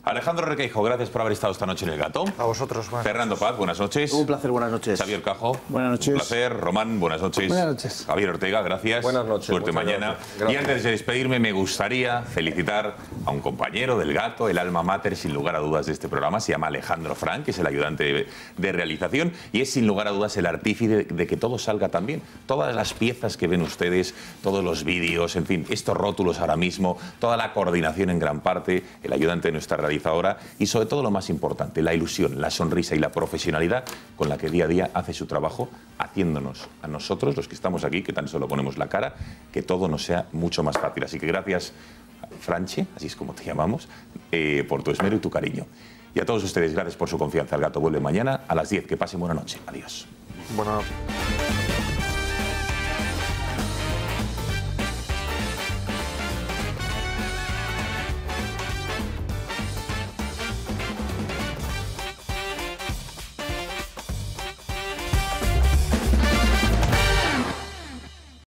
Speaker 1: Alejandro Requeijo, gracias por haber estado esta noche en El Gato.
Speaker 11: A vosotros.
Speaker 1: Fernando Paz, buenas noches.
Speaker 6: Un placer, buenas noches.
Speaker 1: Xavier Cajo.
Speaker 8: Buenas noches.
Speaker 1: Un placer. Román, buenas noches.
Speaker 5: Buenas noches.
Speaker 1: Javier Ortega, gracias.
Speaker 7: Buenas noches.
Speaker 1: Suerte mañana. Y antes de despedirme, me gustaría felicitar a un compañero del Gato, el alma mater, sin lugar a dudas, de este programa. Se llama Alejandro Frank, que es el ayudante de realización y es, sin lugar a dudas, el artífice de que todo salga tan bien. Todas las piezas que ven ustedes, todos los vídeos, en fin, estos rótulos ahora mismo, toda la coordinación en gran parte, el ayudante de nuestra realizadora y sobre todo lo más importante, la ilusión, la sonrisa y la profesionalidad con la que día a día hace su trabajo, haciéndonos a nosotros, los que estamos aquí, que tan solo ponemos la cara, que todo nos sea mucho más fácil. Así que gracias, Franchi, así es como te llamamos, por tu esmero y tu cariño. Y a todos ustedes, gracias por su confianza. El Gato vuelve mañana a las 10. Que pasen buena noche. Adiós.
Speaker 11: Buenas noches.